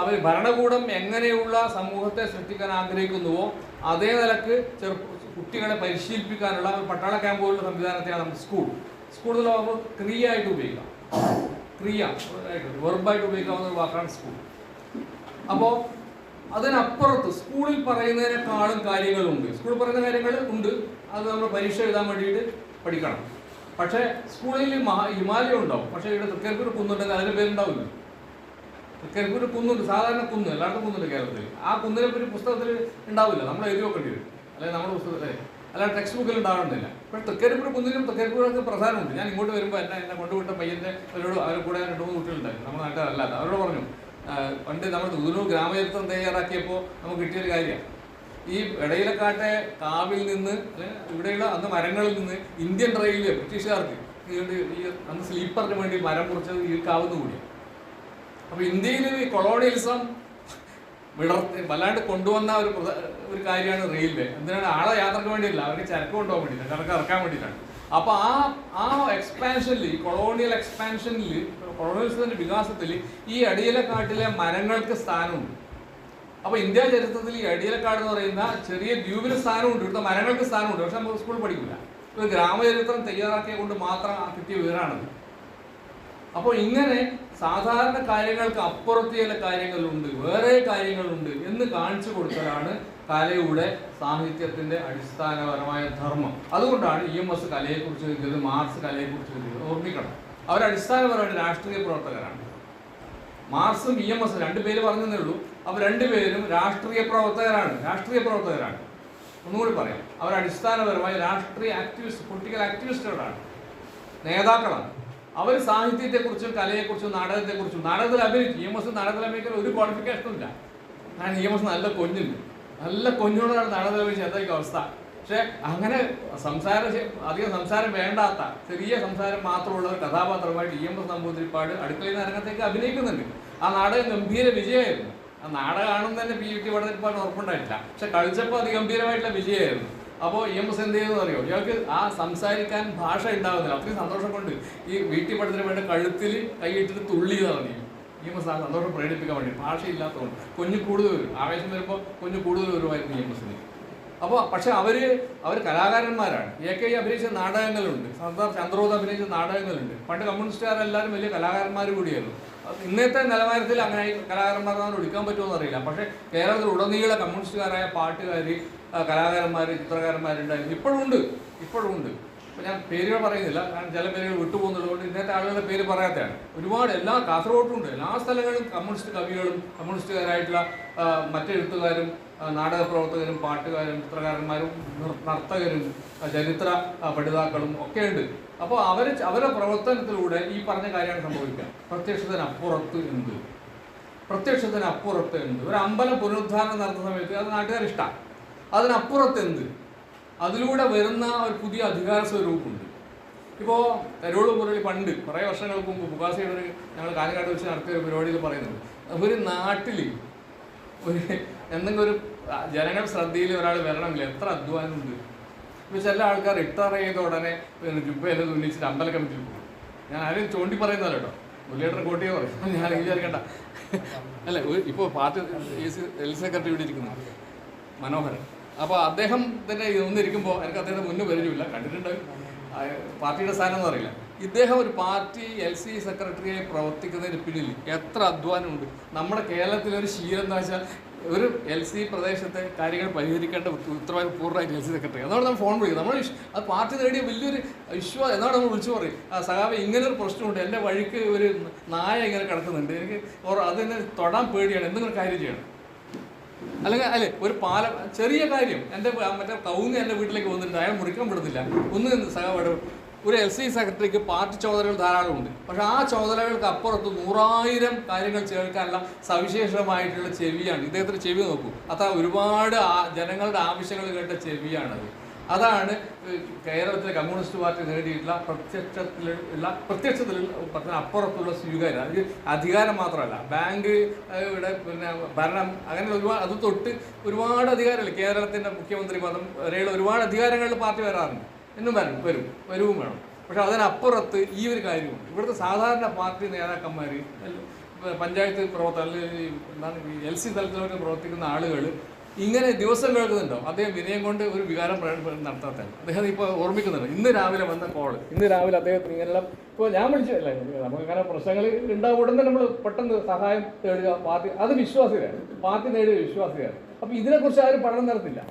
S1: അവർ ഭരണകൂടം എങ്ങനെയുള്ള സമൂഹത്തെ സൃഷ്ടിക്കാൻ ആഗ്രഹിക്കുന്നുവോ അതേ നിലക്ക് കുട്ടികളെ പരിശീലിപ്പിക്കാനുള്ള ഒരു പട്ടാള ക്യാമ്പ് പോലുള്ള സംവിധാനത്തെയാണ് നമുക്ക് സ്കൂൾ എന്നുള്ള വാക്ക് ക്രിയ ആയിട്ട് ഉപയോഗിക്കാം. ക്രിയ ആയിട്ട്, വെർബായിട്ട് ഉപയോഗിക്കാവുന്ന ഒരു വാക്കാണ് സ്കൂൾ. അപ്പോൾ അതിനപ്പുറത്ത് സ്കൂളിൽ പറയുന്നതിനേക്കാളും കാര്യങ്ങളുണ്ട്. സ്കൂളിൽ പറയുന്ന കാര്യങ്ങൾ ഉണ്ട്, അത് നമ്മൾ പരീക്ഷ എഴുതാൻ വേണ്ടിയിട്ട് പഠിക്കണം. പക്ഷേ സ്കൂളിൽ ഹിമാലയം ഉണ്ടാവും, പക്ഷേ ഇവിടെ തൃക്കരിപ്പൂർ കുന്നുണ്ടെങ്കിൽ അതിൻ്റെ പേരുണ്ടാവില്ല. തൃക്കരിപ്പൂർ കുന്നുണ്ട്, സാധാരണ കുന്ന് എല്ലായിടത്തും കുന്നുണ്ട് കേരളത്തിൽ. ആ കുന്നിനെ പറ്റി പുസ്തകത്തിൽ ഉണ്ടാവില്ല, നമ്മൾ എഴുതി വെക്കേണ്ടി വരും. അല്ലെങ്കിൽ നമ്മുടെ പുസ്തകത്തിൽ അല്ലാതെ ടെക്സ്റ്റ് ബുക്കിൽ ഉണ്ടാവുന്നില്ല. പക്ഷേ തൃക്കരിപ്പൂർ കുന്നിലും തൃക്കരിപ്പൂരൊക്കെ പ്രധാനമുണ്ട്. ഞാൻ ഇങ്ങോട്ട് വരുമ്പോൾ എന്നെ കൊണ്ടുവിട്ട പയ്യൻ്റെ അവരുടെ കൂടെ 2-3 കുട്ടികളുണ്ടായിരുന്നു, നമ്മുടെ നാട്ടുകാരല്ലാത്ത. അവരോട് പറഞ്ഞു, പണ്ട് നമ്മൾ ദൂരൂർ ഗ്രാമചരിത്രം തയ്യാറാക്കിയപ്പോൾ നമുക്ക് കിട്ടിയൊരു കാര്യമാണ്. ഈ ഇടയിലക്കാട്ടെ കാവിൽ നിന്ന്, ഇവിടെയുള്ള അന്ന് മരങ്ങളിൽ നിന്ന് ഇന്ത്യൻ റെയിൽവേ ബ്രിട്ടീഷുകാർക്ക് ഈ അന്ന് സ്ലീപ്പറിന് വേണ്ടി മരം മുറിച്ചത് ഈ കാവുന്ന് കൂടിയാണ്. അപ്പോൾ ഇന്ത്യയിൽ ഈ കൊളോണിയലിസം വല്ലാണ്ട് കൊണ്ടുവന്ന ഒരു കാര്യമാണ് റെയിൽവേ. എന്തിനാണ്? ആളെ യാത്രക്ക് വേണ്ടിയില്ല, അവർക്ക് ചരക്ക് കൊണ്ടുപോകാൻ വേണ്ടിയിട്ടാണ്, ചരക്ക് ഇറക്കാൻ വേണ്ടിയിട്ടാണ്. അപ്പോൾ ആ എക്സ്പാൻഷനിൽ, ഈ കൊളോണിയൽ എക്സ്പാൻഷനിൽ, കൊളോണിയലിസത്തിൻ്റെ വികാസത്തിൽ ഈ അടിയിലക്കാട്ടിലെ മരങ്ങൾക്ക് സ്ഥാനമുണ്ട്. അപ്പോൾ ഇന്ത്യ ചരിത്രത്തിൽ ഈ അടിയിലക്കാട് എന്ന് പറയുന്ന ചെറിയ ദ്വീപിന് സ്ഥാനമുണ്ട്, ഇവിടുത്തെ മരങ്ങൾക്ക് സ്ഥാനമുണ്ട്. പക്ഷെ നമുക്ക് സ്കൂളിൽ പഠിക്കില്ല. ഒരു ഗ്രാമചരിത്രം തയ്യാറാക്കിയ കൊണ്ട് മാത്രം കിട്ടിയ വിവരമാണത്. അപ്പോൾ ഇങ്ങനെ സാധാരണ കാര്യങ്ങൾക്ക് അപ്പുറത്ത് ചില കാര്യങ്ങളുണ്ട്, വേറെ കാര്യങ്ങളുണ്ട് എന്ന് കാണിച്ചു കൊടുക്കലാണ് കലയുടെ, സാഹിത്യത്തിൻ്റെ അടിസ്ഥാനപരമായ ധർമ്മം. അതുകൊണ്ടാണ് EMS കലയെക്കുറിച്ച് എഴുതിയത്, മാർക്സ് കലയെക്കുറിച്ച് എഴുതിയത്. ഓർമ്മിക്കണം, അവർ അടിസ്ഥാനപരമായിട്ട് രാഷ്ട്രീയ പ്രവർത്തകരാണ്. മാർക്സും EMS രണ്ട് പേര് പറഞ്ഞതേ ഉള്ളൂ. അവർ രണ്ടുപേരും രാഷ്ട്രീയ പ്രവർത്തകരാണ്. ഒന്നുകൂടി പറയാം, അവർ അടിസ്ഥാനപരമായി രാഷ്ട്രീയ ആക്ടിവിസ്റ്റ്, പൊളിറ്റിക്കൽ ആക്ടിവിസ്റ്റുകളാണ്, നേതാക്കളാണ്. അവർ സാഹിത്യത്തെക്കുറിച്ചും കലയെക്കുറിച്ചും നാടകത്തെക്കുറിച്ചും, നാടകത്തിൽ അഭിനയിച്ചു. EMS നാടകത്തിൽ അഭിനയിക്കാൻ ഒരു ക്വാളിഫിക്കേഷനും ഇല്ല. ഞാൻ EMS നല്ല കൊഞ്ഞോടാണ് നാടകത്തിൽ അഭിനയിച്ചത്, എന്തായിരിക്കും അവസ്ഥ. പക്ഷെ അങ്ങനെ അധികം സംസാരം വേണ്ടാത്ത, ചെറിയ സംസാരം മാത്രമുള്ള ഒരു കഥാപാത്രമായിട്ട് EMS നമ്പൂതിരിപ്പാട് അടുക്കളയിൽ രംഗത്തേക്ക് അഭിനയിക്കുന്നുണ്ട്. ആ നാടകം ഗംഭീര വിജയമായിരുന്നു. ആ നാടകം ആണെന്ന് തന്നെ PVT വടതിരിപ്പാട് ഉറപ്പുണ്ടായിട്ടില്ല. പക്ഷെ കളിച്ചപ്പോൾ അതിഗംഭീരമായിട്ടുള്ള വിജയമായിരുന്നു. അപ്പോൾ EMS എന്ത് ചെയ്യുന്നത് അറിയോ? ഇയാൾക്ക് ആ സംസാരിക്കാൻ ഭാഷ ഉണ്ടാകുന്നില്ല. അത്രയും സന്തോഷം കൊണ്ട് ഈ വീട്ടിൽ പഠിത്തത്തിന് വേണ്ടി കഴുത്തിൽ കൈയിട്ടിട്ട് തുള്ളിയതാണ് EMS. ആ സന്തോഷം പ്രകടിപ്പിക്കാൻ വേണ്ടി ഭാഷയില്ലാത്തതുകൊണ്ട് കുഞ്ഞു കൂടുതൽ വരും, ആവേശം വരുമ്പോൾ കുഞ്ഞു കൂടുതൽ വരുമായിരുന്നു EMSന്. അപ്പോൾ പക്ഷെ അവർ കലാകാരന്മാരാണ്. AKE അഭിനയിച്ച നാടകങ്ങളുണ്ട്, സർദാർ ചന്ദ്രോദ് അഭിനയിച്ച നാടകങ്ങളുണ്ട്. പണ്ട് കമ്മ്യൂണിസ്റ്റുകാരെല്ലാവരും വലിയ കലാകാരന്മാർ കൂടിയായിരുന്നു. ഇന്നത്തെ നിലവാരത്തിൽ അങ്ങനെ കലാകാരന്മാരെ വിളിക്കാൻ പറ്റുമെന്ന് അറിയില്ല. പക്ഷേ കേരളത്തിൽ ഉടനീളം കമ്മ്യൂണിസ്റ്റുകാരായ പാട്ടുകാർ, കലാകാരന്മാർ, ചിത്രകാരന്മാരുണ്ടായിരുന്നു. ഇപ്പോഴും ഉണ്ട്. ഇപ്പോൾ ഞാൻ പേരുകൾ പറയുന്നില്ല, കാരണം ചില പേരുകൾ വിട്ടുപോകുന്നത് കൊണ്ട് ഇന്നത്തെ ആളുകളുടെ പേര് പറയാത്തതാണ്. ഒരുപാട് എല്ലാ കാസർഗോട്ടുമുണ്ട്, എല്ലാ സ്ഥലങ്ങളിലും കമ്മ്യൂണിസ്റ്റ് കവികളും കമ്മ്യൂണിസ്റ്റുകാരായിട്ടുള്ള മറ്റെഴുത്തുകാരും നാടക പ്രവർത്തകരും പാട്ടുകാരും ചിത്രകാരന്മാരും നർത്തകരും ചരിത്ര പഠിതാക്കളും ഒക്കെ ഉണ്ട്. അപ്പോൾ അവരുടെ പ്രവർത്തനത്തിലൂടെ ഈ പറഞ്ഞ കാര്യമാണ് സംഭവിക്കുക. പ്രത്യക്ഷത്തിനപ്പുറത്ത് എന്ത്? ഒരു അമ്പലം പുനരുദ്ധാരണം നടത്തുന്ന സമയത്ത് അത് നാട്ടുകാരിഷ്ടമാണ്. അതിനപ്പുറത്ത് എന്ത്? അതിലൂടെ വരുന്ന ഒരു പുതിയ അധികാര സ്വരൂപമുണ്ട്. ഇപ്പോൾ കരോള് മുരളി പണ്ട് കുറേ വർഷങ്ങൾക്ക് മുമ്പ് ബുക്കാസിയുടെ ഞങ്ങൾ കാഞ്ഞങ്ങാട് വെച്ച് നടത്തിയ ഒരു പരിപാടിയിൽ പറയുന്നുണ്ട്, ഒരു നാട്ടിൽ എന്തെങ്കിലും ഒരു ജനങ്ങൾ ശ്രദ്ധയിൽ ഒരാൾ വരണമെങ്കിൽ എത്ര അധ്വാനമുണ്ട്. ഇപ്പോൾ ചില ആൾക്കാർ റിട്ടയർ ചെയ്ത ഉടനെ ജുബയെല്ലാം തുന്നിച്ചിട്ട് അമ്പല കമ്മിറ്റിയിൽ പോകും. ഞാൻ ആരും ചോണ്ടി പറയുന്നല്ലോ കേട്ടോ, മുല്ലേട്ടർ കോട്ടിയെ പറയും, ഞാൻ വിചാരിക്കണ്ട. അല്ലേ, ഇപ്പോൾ പാർട്ടി സെക്രട്ടറി ഇവിടെ ഇരിക്കുന്നു മനോഹരൻ. അപ്പോൾ അദ്ദേഹം തന്നെ ഒന്നിരിക്കുമ്പോൾ എനിക്ക് അദ്ദേഹത്തെ മുന്നേ പരിചയമില്ല, കണ്ടിട്ടുണ്ട്, പാർട്ടിയുടെ സ്ഥാനം എന്ന് അറിയില്ല. ഇദ്ദേഹം ഒരു പാർട്ടി LC സെക്രട്ടറിയായി പ്രവർത്തിക്കുന്നതിന് പിന്നിൽ എത്ര അധ്വാനമുണ്ട്. നമ്മുടെ കേരളത്തിലൊരു ശീലം എന്താ വെച്ചാൽ ഒരു LC പ്രദേശത്തെ കാര്യങ്ങൾ പരിഹരിക്കേണ്ട ഉത്തരവാദിത്വം പൂർണ്ണമായിട്ട് LC സെക്രട്ടറി. അതുകൊണ്ട് നമ്മൾ ഫോൺ വിളിക്കും. നമ്മൾ അത് പാർട്ടി നേടിയ വലിയൊരു വിശ്വാസം. എന്നാണ് നമ്മൾ വിളിച്ചു പറയും, സഖാവേ ഇങ്ങനൊരു പ്രശ്നമുണ്ട്, എൻ്റെ വഴിക്ക് ഒരു നായ ഇങ്ങനെ കിടക്കുന്നുണ്ട്, എനിക്ക് അതിനെ തൊടാൻ പേടിയാണ്, എന്തെങ്കിലും കാര്യം ചെയ്യണം. അല്ലേ ഒരു ചെറിയ കാര്യം, എൻ്റെ മറ്റേ കവുങ്ങ് എൻ്റെ വീട്ടിലേക്ക് വന്നിട്ട് അയാൾ മുറിക്കാൻ വിടുന്നില്ല, ഒന്ന് സഖാവ്. ഒരു LC സെക്രട്ടറിക്ക് പാർട്ടി ചുമതലകൾ ധാരാളമുണ്ട്. പക്ഷെ ആ ചുമതലകൾക്ക് അപ്പുറത്ത് 100,000 കാര്യങ്ങൾ ചേർക്കാനുള്ള സവിശേഷമായിട്ടുള്ള ചെവിയാണ് ഇദ്ദേഹത്തിൻ്റെ. ചെവി നോക്കൂ, അതാ ഒരുപാട് ജനങ്ങളുടെ ആവശ്യങ്ങൾ കേട്ട ചെവിയാണത്. അതാണ് കേരളത്തിലെ കമ്മ്യൂണിസ്റ്റ് പാർട്ടി നേടിയിട്ടുള്ള പ്രത്യക്ഷത്തിൽ അപ്പുറത്തുള്ള സ്വീകാര്യം. അത് അധികാരം മാത്രമല്ല, ബാങ്ക് ഇവിടെ പിന്നെ ഭരണം, അങ്ങനെ ഒരുപാട് അത് തൊട്ട് ഒരുപാട് അധികാരമില്ല. കേരളത്തിൻ്റെ മുഖ്യമന്ത്രി പദം വരെയുള്ള ഒരുപാട് അധികാരങ്ങളിൽ പാർട്ടി വരാറുണ്ട്, എന്നും വരവും വേണം. പക്ഷെ അതിനപ്പുറത്ത് ഈ ഒരു കാര്യമുണ്ട്. ഇവിടുത്തെ സാധാരണ പാർട്ടി നേതാക്കന്മാർ, പഞ്ചായത്ത് പ്രവർത്തകർ, എന്താണ് LC തലത്തിലൊക്കെ പ്രവർത്തിക്കുന്ന ആളുകൾ ഇങ്ങനെ ദിവസം കേൾക്കുന്നുണ്ടോ? അദ്ദേഹം വിനയം കൊണ്ട് ഒരു വികാരം നടത്താത്ത അദ്ദേഹം ഇപ്പോൾ ഓർമ്മിക്കുന്നുണ്ട്. ഇന്ന് രാവിലെ വന്ന കോള്, ഇന്ന് രാവിലെ അദ്ദേഹത്തിന് ഇങ്ങനെയുള്ള ഇപ്പോൾ ഞാൻ വിളിച്ചതല്ല, നമുക്ക് അങ്ങനെ പ്രശ്നങ്ങൾ ഉണ്ടാകും ഉടനെ നമ്മൾ പെട്ടെന്ന് സഹായം തേടുക. പാർട്ടി അത് വിശ്വാസിയാണ്, പാർട്ടി നേടിയ വിശ്വാസിയാണ്. അപ്പോൾ ഇതിനെക്കുറിച്ച് ആരും പഠനം നടത്തില്ല.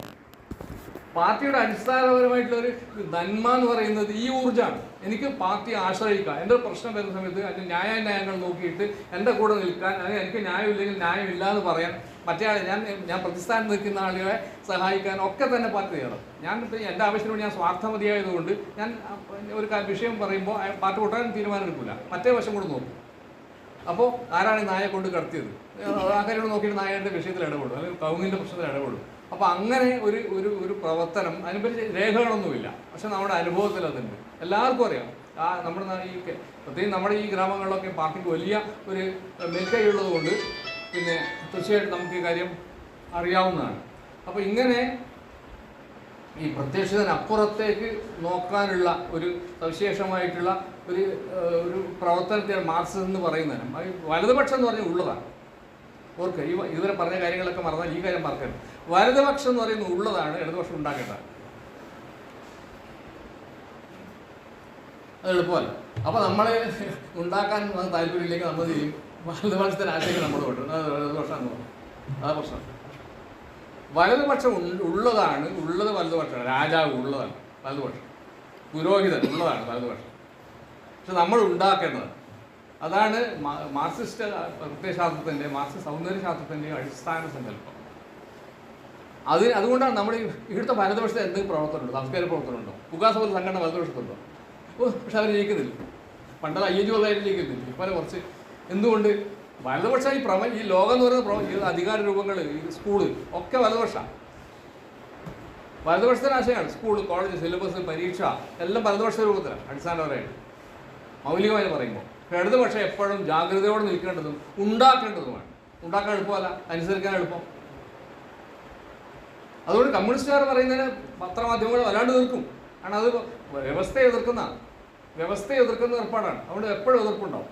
S1: പാർട്ടിയുടെ അടിസ്ഥാനപരമായിട്ടുള്ളൊരു നന്മ എന്ന് പറയുന്നത് ഈ ഊർജ്ജമാണ്. എനിക്ക് പാർട്ടിയെ ആശ്രയിക്കാം. എൻ്റെ പ്രശ്നം വരുന്ന സമയത്ത് അതിന് ന്യായങ്ങൾ നോക്കിയിട്ട് എൻ്റെ കൂടെ നിൽക്കാൻ, അല്ലെങ്കിൽ എനിക്ക് ന്യായമില്ലെങ്കിൽ ന്യായമില്ല എന്ന് പറയാൻ മറ്റേ ആളെ ഞാൻ പ്രതിസ്ഥാനത്ത് നിൽക്കുന്ന ആളുകളെ സഹായിക്കാൻ ഒക്കെ തന്നെ പാർട്ടി ചെയ്യണം. ഞാനിപ്പോൾ എൻ്റെ ആവശ്യത്തിനോട് ഞാൻ സ്വാർത്ഥമതിയായതുകൊണ്ട് ഞാൻ ഒരു വിഷയം പറയുമ്പോൾ പാർട്ടി കൂട്ടാൻ തീരുമാനം എടുക്കില്ല, മറ്റേ വശം കൂടെ നോക്കും. അപ്പോൾ ആരാണ് ഈ നായെ കൊണ്ട് കടത്തിയത്, ആ കാര്യം നോക്കിയിട്ട് നായയുടെ വിഷയത്തിൽ ഇടപെടും, അല്ലെങ്കിൽ കവുങ്ങിൻ്റെ പ്രശ്നത്തിൽ ഇടപെടും. അപ്പോൾ അങ്ങനെ ഒരു പ്രവർത്തനം അതിനെപ്പറ്റി രേഖകളൊന്നുമില്ല, പക്ഷെ നമ്മുടെ അനുഭവത്തിൽ അതുണ്ട്. എല്ലാവർക്കും അറിയാം. പ്രത്യേകിച്ച് നമ്മുടെ ഈ ഗ്രാമങ്ങളിലൊക്കെ പാർട്ടിക്ക് വലിയ ഒരു മേൽക്കൈയുള്ളത് കൊണ്ട് പിന്നെ തീർച്ചയായിട്ടും നമുക്ക് ഈ കാര്യം അറിയാവുന്നതാണ്. അപ്പോൾ ഇങ്ങനെ ഈ പ്രത്യക്ഷത്തിനപ്പുറത്തേക്ക് നോക്കാനുള്ള ഒരു സവിശേഷമായിട്ടുള്ള ഒരു പ്രവർത്തനത്തെയാണ് മാർക്സിസം എന്ന് പറയുന്നതിനും വലതുപക്ഷം എന്ന് പറഞ്ഞാൽ ഉള്ളതാണ്. ഓർക്കുക, ഇതുവരെ പറഞ്ഞ കാര്യങ്ങളൊക്കെ മറന്നാൽ ഈ കാര്യം മറക്കരുത്. വലതുപക്ഷം എന്ന് പറയുന്നത് ഉള്ളതാണ്, ഇടതുപക്ഷം ഉണ്ടാക്കേണ്ടതാണ്. അത് എളുപ്പമല്ല. അപ്പോൾ നമ്മൾ ഉണ്ടാക്കാൻ താല്പര്യമില്ലെങ്കിൽ നമ്മൾ ചെയ്യും വലതുപക്ഷത്തിന് ആശയങ്ങൾ നമ്മൾ കൊണ്ടുവരും. അത് ഇടതുപക്ഷം എന്ന് പറയും. അതാ പ്രശ്നം. വലതുപക്ഷം ഉള്ളത് വലതുപക്ഷമാണ്. രാജാവ് ഉള്ളതാണ് വലതുപക്ഷം, പുരോഹിതൻ ഉള്ളതാണ് വലതുപക്ഷം. പക്ഷെ നമ്മൾ ഉണ്ടാക്കേണ്ടതാണ്. അതാണ് മാർക്സിസ്റ്റ് പ്രത്യയശാസ്ത്രത്തിൻ്റെ, മാർക്സിസ്റ്റ് സൗന്ദര്യശാസ്ത്രത്തിൻ്റെ അടിസ്ഥാന സങ്കല്പം. അതുകൊണ്ടാണ് നമ്മൾ ഇവിടുത്തെ വലതുപക്ഷത്തെ എന്തെങ്കിലും പ്രവർത്തനമുണ്ടോ, സാംസ്കാരിക പ്രവർത്തനമുണ്ടോ? പുകാസ് പോലെ സംഘടന വലതുപക്ഷത്തുണ്ടോ? പക്ഷെ അവർ ജയിക്കുന്നില്ല. പണ്ടത് 5 കൊല്ലമായിട്ട് ജയിക്കുന്നില്ല. ഇപ്പോൾ കുറച്ച് എന്തുകൊണ്ട്? വലതുപക്ഷം ഈ ലോകം എന്ന് പറയുന്ന അധികാര രൂപങ്ങൾ, ഈ സ്കൂള് ഒക്കെ വലതുപക്ഷമാണ്. വലതുപക്ഷത്തിന് ആശയമാണ്. സ്കൂൾ, കോളേജ്, സിലബസ്, പരീക്ഷ എല്ലാം വലതുപക്ഷ രൂപത്തിലാണ് അടിസ്ഥാനപരമായിട്ട്, മൗലികമായി പറയുമ്പോൾ. ഇടതുപക്ഷം എപ്പോഴും ജാഗ്രതയോടെ നിൽക്കേണ്ടതും ഉണ്ടാക്കേണ്ടതുമാണ്. ഉണ്ടാക്കാൻ എളുപ്പമല്ല, അനുസരിക്കാൻ എളുപ്പം. അതുകൊണ്ട് കമ്മ്യൂണിസ്റ്റുകാർ പറയുന്നതിന് പത്രമാധ്യമങ്ങൾ വല്ലാണ്ട് എതിർക്കും. കാരണം അത് വ്യവസ്ഥയെ എതിർക്കുന്ന ഏർപ്പാടാണ്. അതുകൊണ്ട് എപ്പോഴും എതിർപ്പുണ്ടാവും.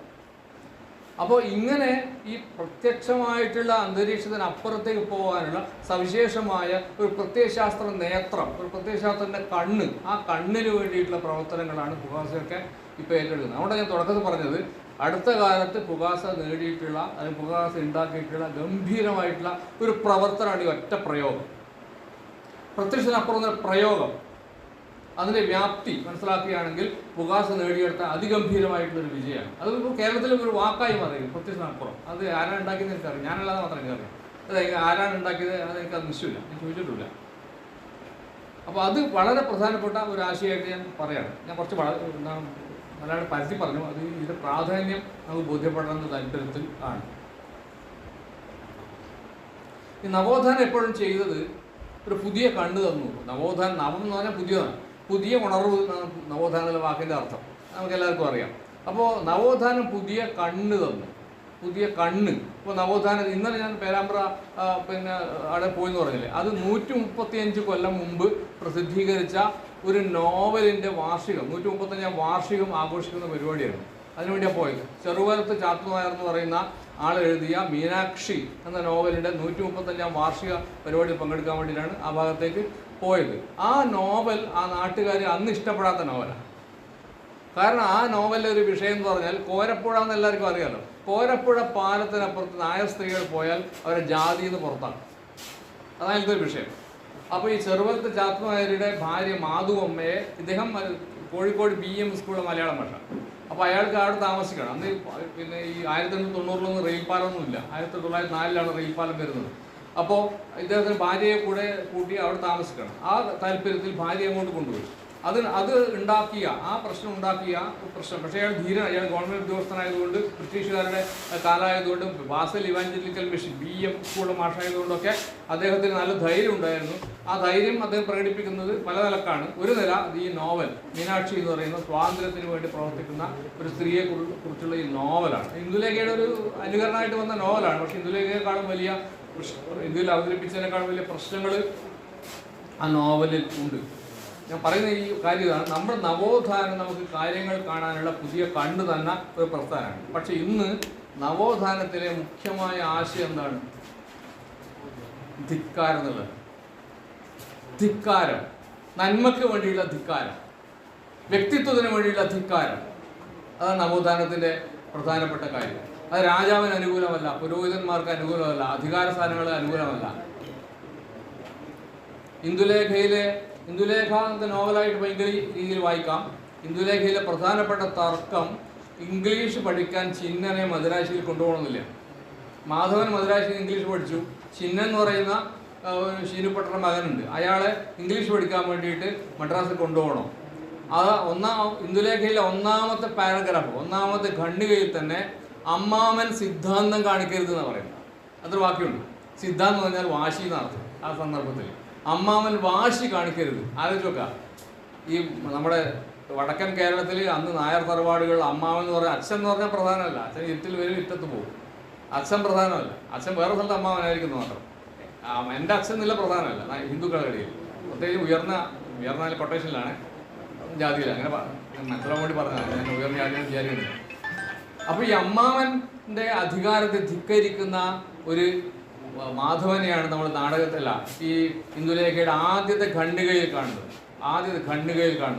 S1: അപ്പോൾ ഇങ്ങനെ ഈ പ്രത്യക്ഷമായിട്ടുള്ള അന്തരീക്ഷത്തിനപ്പുറത്തേക്ക് പോകാനുള്ള സവിശേഷമായ ഒരു പ്രത്യയശാസ്ത്ര നേത്രം, ഒരു പ്രത്യയശാസ്ത്രത്തിൻ്റെ കണ്ണ്, ആ കണ്ണിന് വേണ്ടിയിട്ടുള്ള പ്രവർത്തനങ്ങളാണ് ഫുകാസയൊക്കെ ഇപ്പോൾ ഏറ്റെടുക്കുന്നത്. അതുകൊണ്ട് ഞാൻ തുടക്കത്തിൽ പറഞ്ഞത്, അടുത്ത കാലത്ത് ഫുകാസ നേടിയിട്ടുള്ള അല്ലെങ്കിൽ ഫുകാസ ഉണ്ടാക്കിയിട്ടുള്ള ഗംഭീരമായിട്ടുള്ള ഒരു പ്രവർത്തനമാണ് ഈ ഒറ്റ പ്രയോഗം. പ്രത്യക്ഷത്തിനപ്പുറം പ്രയോഗം, അതിൻ്റെ വ്യാപ്തി മനസ്സിലാക്കുകയാണെങ്കിൽ ഫുകാസ നേടിയെടുത്ത അതിഗംഭീരമായിട്ടുള്ളൊരു വിജയമാണ്. അത് കേരളത്തിൽ ഒരു വാക്കായി മാറി പ്രത്യക്ഷത്തിനപ്പുറം. അത് ആരാണ് ഉണ്ടാക്കിയത് എനിക്കറിയാം, ഞാനല്ലാതെ മാത്രം എനിക്കറിയാം. അതായത് ആരാണ് ഉണ്ടാക്കിയത് അത് എനിക്കത് നിശ്ചയമില്ല, ഞാൻ ചോദിച്ചിട്ടില്ല. അപ്പോൾ അത് വളരെ പ്രധാനപ്പെട്ട ഒരു ആശയമായിട്ട് ഞാൻ പറയാണ്. ഞാൻ കുറച്ച് നല്ലതാണ് പരത്തി പറഞ്ഞു. അത് ഇതിൻ്റെ പ്രാധാന്യം നമുക്ക് ബോധ്യപ്പെടണമെന്ന താല്പര്യത്തിൽ ആണ്. ഈ നവോത്ഥാനം എപ്പോഴും ചെയ്തത് ഒരു പുതിയ കണ്ണ് തന്നു. നവോത്ഥാനം, നവം എന്ന് പറഞ്ഞാൽ പുതിയതാണ്, പുതിയ ഉണർവ് നവോത്ഥാനം എന്നുള്ള വാക്കിൻ്റെ അർത്ഥം നമുക്ക് എല്ലാവർക്കും അറിയാം. അപ്പോൾ നവോത്ഥാനം പുതിയ കണ്ണ് തന്നു, പുതിയ കണ്ണ്. ഇപ്പോൾ നവോത്ഥാനം ഇന്നലെ ഞാൻ പേരാമ്പ്ര അവിടെ പോയെന്ന് പറഞ്ഞില്ലേ, അത് 135 കൊല്ലം മുമ്പ് പ്രസിദ്ധീകരിച്ച ഒരു നോവലിൻ്റെ വാർഷികം, 135 വാർഷികം ആഘോഷിക്കുന്ന പരിപാടിയായിരുന്നു. അതിനുവേണ്ടിയാണ് പോയത്. ചെറുവരത്ത് ചാത്തുനായർ എന്ന് പറയുന്ന ആൾ എഴുതിയ മീനാക്ഷി എന്ന നോവലിൻ്റെ 135 വാർഷിക പരിപാടിയിൽ പങ്കെടുക്കാൻ വേണ്ടിയിട്ടാണ് ആ ഭാഗത്തേക്ക് പോയത്. ആ നോവൽ ആ നാട്ടുകാർ അന്ന് ഇഷ്ടപ്പെടാത്ത നോവലാണ്. കാരണം ആ നോവലിലെ ഒരു വിഷയം എന്ന് പറഞ്ഞാൽ കോരപ്പുഴ എന്ന് എല്ലാവർക്കും അറിയാമല്ലോ. കോരപ്പുഴ പാലത്തിനപ്പുറത്ത് നായർ സ്ത്രീകൾ പോയാൽ അവരെ ജാതിയിൽ നിന്ന് പുറത്താണ്. അതായത് ഒരു വിഷയം. അപ്പോൾ ഈ ചെറുവരത്ത് ചാത്തുനായരുടെ ഭാര്യ മാധുവമ്മയെ ഇദ്ദേഹം കോഴിക്കോട് BM സ്കൂളിലെ മലയാളം ഭാഷ. അപ്പോൾ അയാൾക്ക് അവിടെ താമസിക്കണം. അന്ന് ഈ 1890 റെയിൽപാലമൊന്നുമില്ല, 1904 റെയിൽപാലം വരുന്നത്. അപ്പോൾ ഇദ്ദേഹത്തിന് ഭാര്യയെ കൂടെ കൂട്ടി അവിടെ താമസിക്കണം. ആ താല്പര്യത്തിൽ ഭാര്യ അങ്ങോട്ട് കൊണ്ടുപോയി. അത് ഉണ്ടാക്കിയ ആ പ്രശ്നം പക്ഷേ അയാൾ ധീരൻ, അയാൾ ഗവൺമെൻറ് ഉദ്യോഗസ്ഥനായതുകൊണ്ട്, ബ്രിട്ടീഷുകാരുടെ കാലമായതുകൊണ്ട്, ബാസൽ ഇവാഞ്ചലിക്കൽ മിഷൻ BM സ്കൂളിലെ മാഷായതുകൊണ്ടൊക്കെ അദ്ദേഹത്തിന് നല്ല ധൈര്യം ഉണ്ടായിരുന്നു. ആ ധൈര്യം അദ്ദേഹം പ്രകടിപ്പിക്കുന്നത് പല നിലക്കാണ്. ഒരു നില ഈ നോവൽ മീനാക്ഷി എന്ന് പറയുന്ന സ്വാതന്ത്ര്യത്തിന് വേണ്ടി പ്രവർത്തിക്കുന്ന ഒരു സ്ത്രീയെ കുറിച്ചുള്ള ഈ നോവലാണ്. ഇന്ദുലേഖയുടെ ഒരു അനുകരണമായിട്ട് വന്ന നോവലാണ്. പക്ഷേ ഇന്ദുലേഖയെക്കാളും വലിയ, ഇന്ത്യയിൽ അവതരിപ്പിച്ചതിനേക്കാളും വലിയ പ്രശ്നങ്ങൾ ആ നോവലിൽ ഉണ്ട്. ഞാൻ പറയുന്ന ഈ കാര്യം ഇതാണ്, നമ്മുടെ നവോത്ഥാനം നമുക്ക് കാര്യങ്ങൾ കാണാനുള്ള പുതിയ കണ്ണ് തന്നെ ഒരു പ്രസ്ഥാനമാണ്. പക്ഷെ ഇന്ന് നവോത്ഥാനത്തിലെ മുഖ്യമായ ആശയം എന്താണ്? ധിക്കാരം എന്നുള്ളത്. ധിക്കാരം, നന്മയ്ക്ക് വേണ്ടിയുള്ള ധിക്കാരം, വ്യക്തിത്വത്തിന് വേണ്ടിയുള്ള ധിക്കാരം. അതാണ് നവോത്ഥാനത്തിൻ്റെ പ്രധാനപ്പെട്ട കാര്യം. അത് രാജാവിന് അനുകൂലമല്ല, പുരോഹിതന്മാർക്ക് അനുകൂലമല്ല, അധികാര സ്ഥാനങ്ങൾക്ക് അനുകൂലമല്ല. ഇന്ദുലേഖ എന്ന നോവലായിട്ട് ഭയങ്കര രീതിയിൽ വായിക്കാം. ഇന്ദുലേഖയിലെ പ്രധാനപ്പെട്ട തർക്കം ഇംഗ്ലീഷ് പഠിക്കാൻ ചിന്നനെ മദ്രാശിയിൽ കൊണ്ടുപോകണമെന്നില്ല. മാധവൻ മദ്രാശിയിൽ ഇംഗ്ലീഷ് പഠിച്ചു. ചിന്നൻ എന്ന് പറയുന്ന ഒരു ശീനുപട്ടണ മകനുണ്ട്, അയാളെ ഇംഗ്ലീഷ് പഠിക്കാൻ വേണ്ടിയിട്ട് മദ്രാസിൽ കൊണ്ടുപോകണം. അത് ഇന്ദുലേഖയിലെ ഒന്നാമത്തെ പാരഗ്രാഫ്, ഒന്നാമത്തെ ഖണ്ഡികയിൽ തന്നെ അമ്മാമൻ സിദ്ധാന്തം കാണിക്കരുത് എന്ന് പറയുന്നത്. അതൊരു വാക്യമുണ്ട്. സിദ്ധാന്തം എന്ന് പറഞ്ഞാൽ വാശി എന്നർത്ഥം. ആ സന്ദർഭത്തിൽ അമ്മാമൻ വാശി കാണിക്കരുത്. ആലോചിച്ച് നോക്കുക, ഈ നമ്മുടെ വടക്കൻ കേരളത്തിൽ അന്ന് നായർ തറവാടുകൾ അമ്മാവൻ എന്ന് പറഞ്ഞാൽ, അച്ഛൻ എന്ന് പറഞ്ഞാൽ പ്രധാനമല്ല. അച്ഛൻ ഇരുട്ടിൽ വരും, ഇറ്റത്ത് പോകും. അച്ഛൻ പ്രധാനമല്ല. അച്ഛൻ വേറെ സ്ഥലത്ത് അമ്മാവനായിരിക്കുന്നു മാത്രം. എൻ്റെ അച്ഛൻ നില പ്രധാനമല്ല ഹിന്ദുക്കളുടെ ഇടയിൽ. പ്രത്യേകിച്ച് ഉയർന്ന കൊട്ടേഷനിലാണ്, ജാതിയിൽ. അങ്ങനെ മനസ്സിലാൻ വേണ്ടി പറഞ്ഞതാണ്, ഞാൻ ഉയർന്ന ജാതിയാണ് വിചാരിക്കുന്നത്. അപ്പോൾ ഈ അമ്മാവൻ്റെ അധികാരത്തെ ധിക്കരിക്കുന്ന ഒരു മാധവനെയാണ് നമ്മൾ നാടകത്തിലല്ല ഈ ഇന്ദുലേഖയുടെ ആദ്യത്തെ ഖണ്ഡികയിൽ കാണുന്നത്.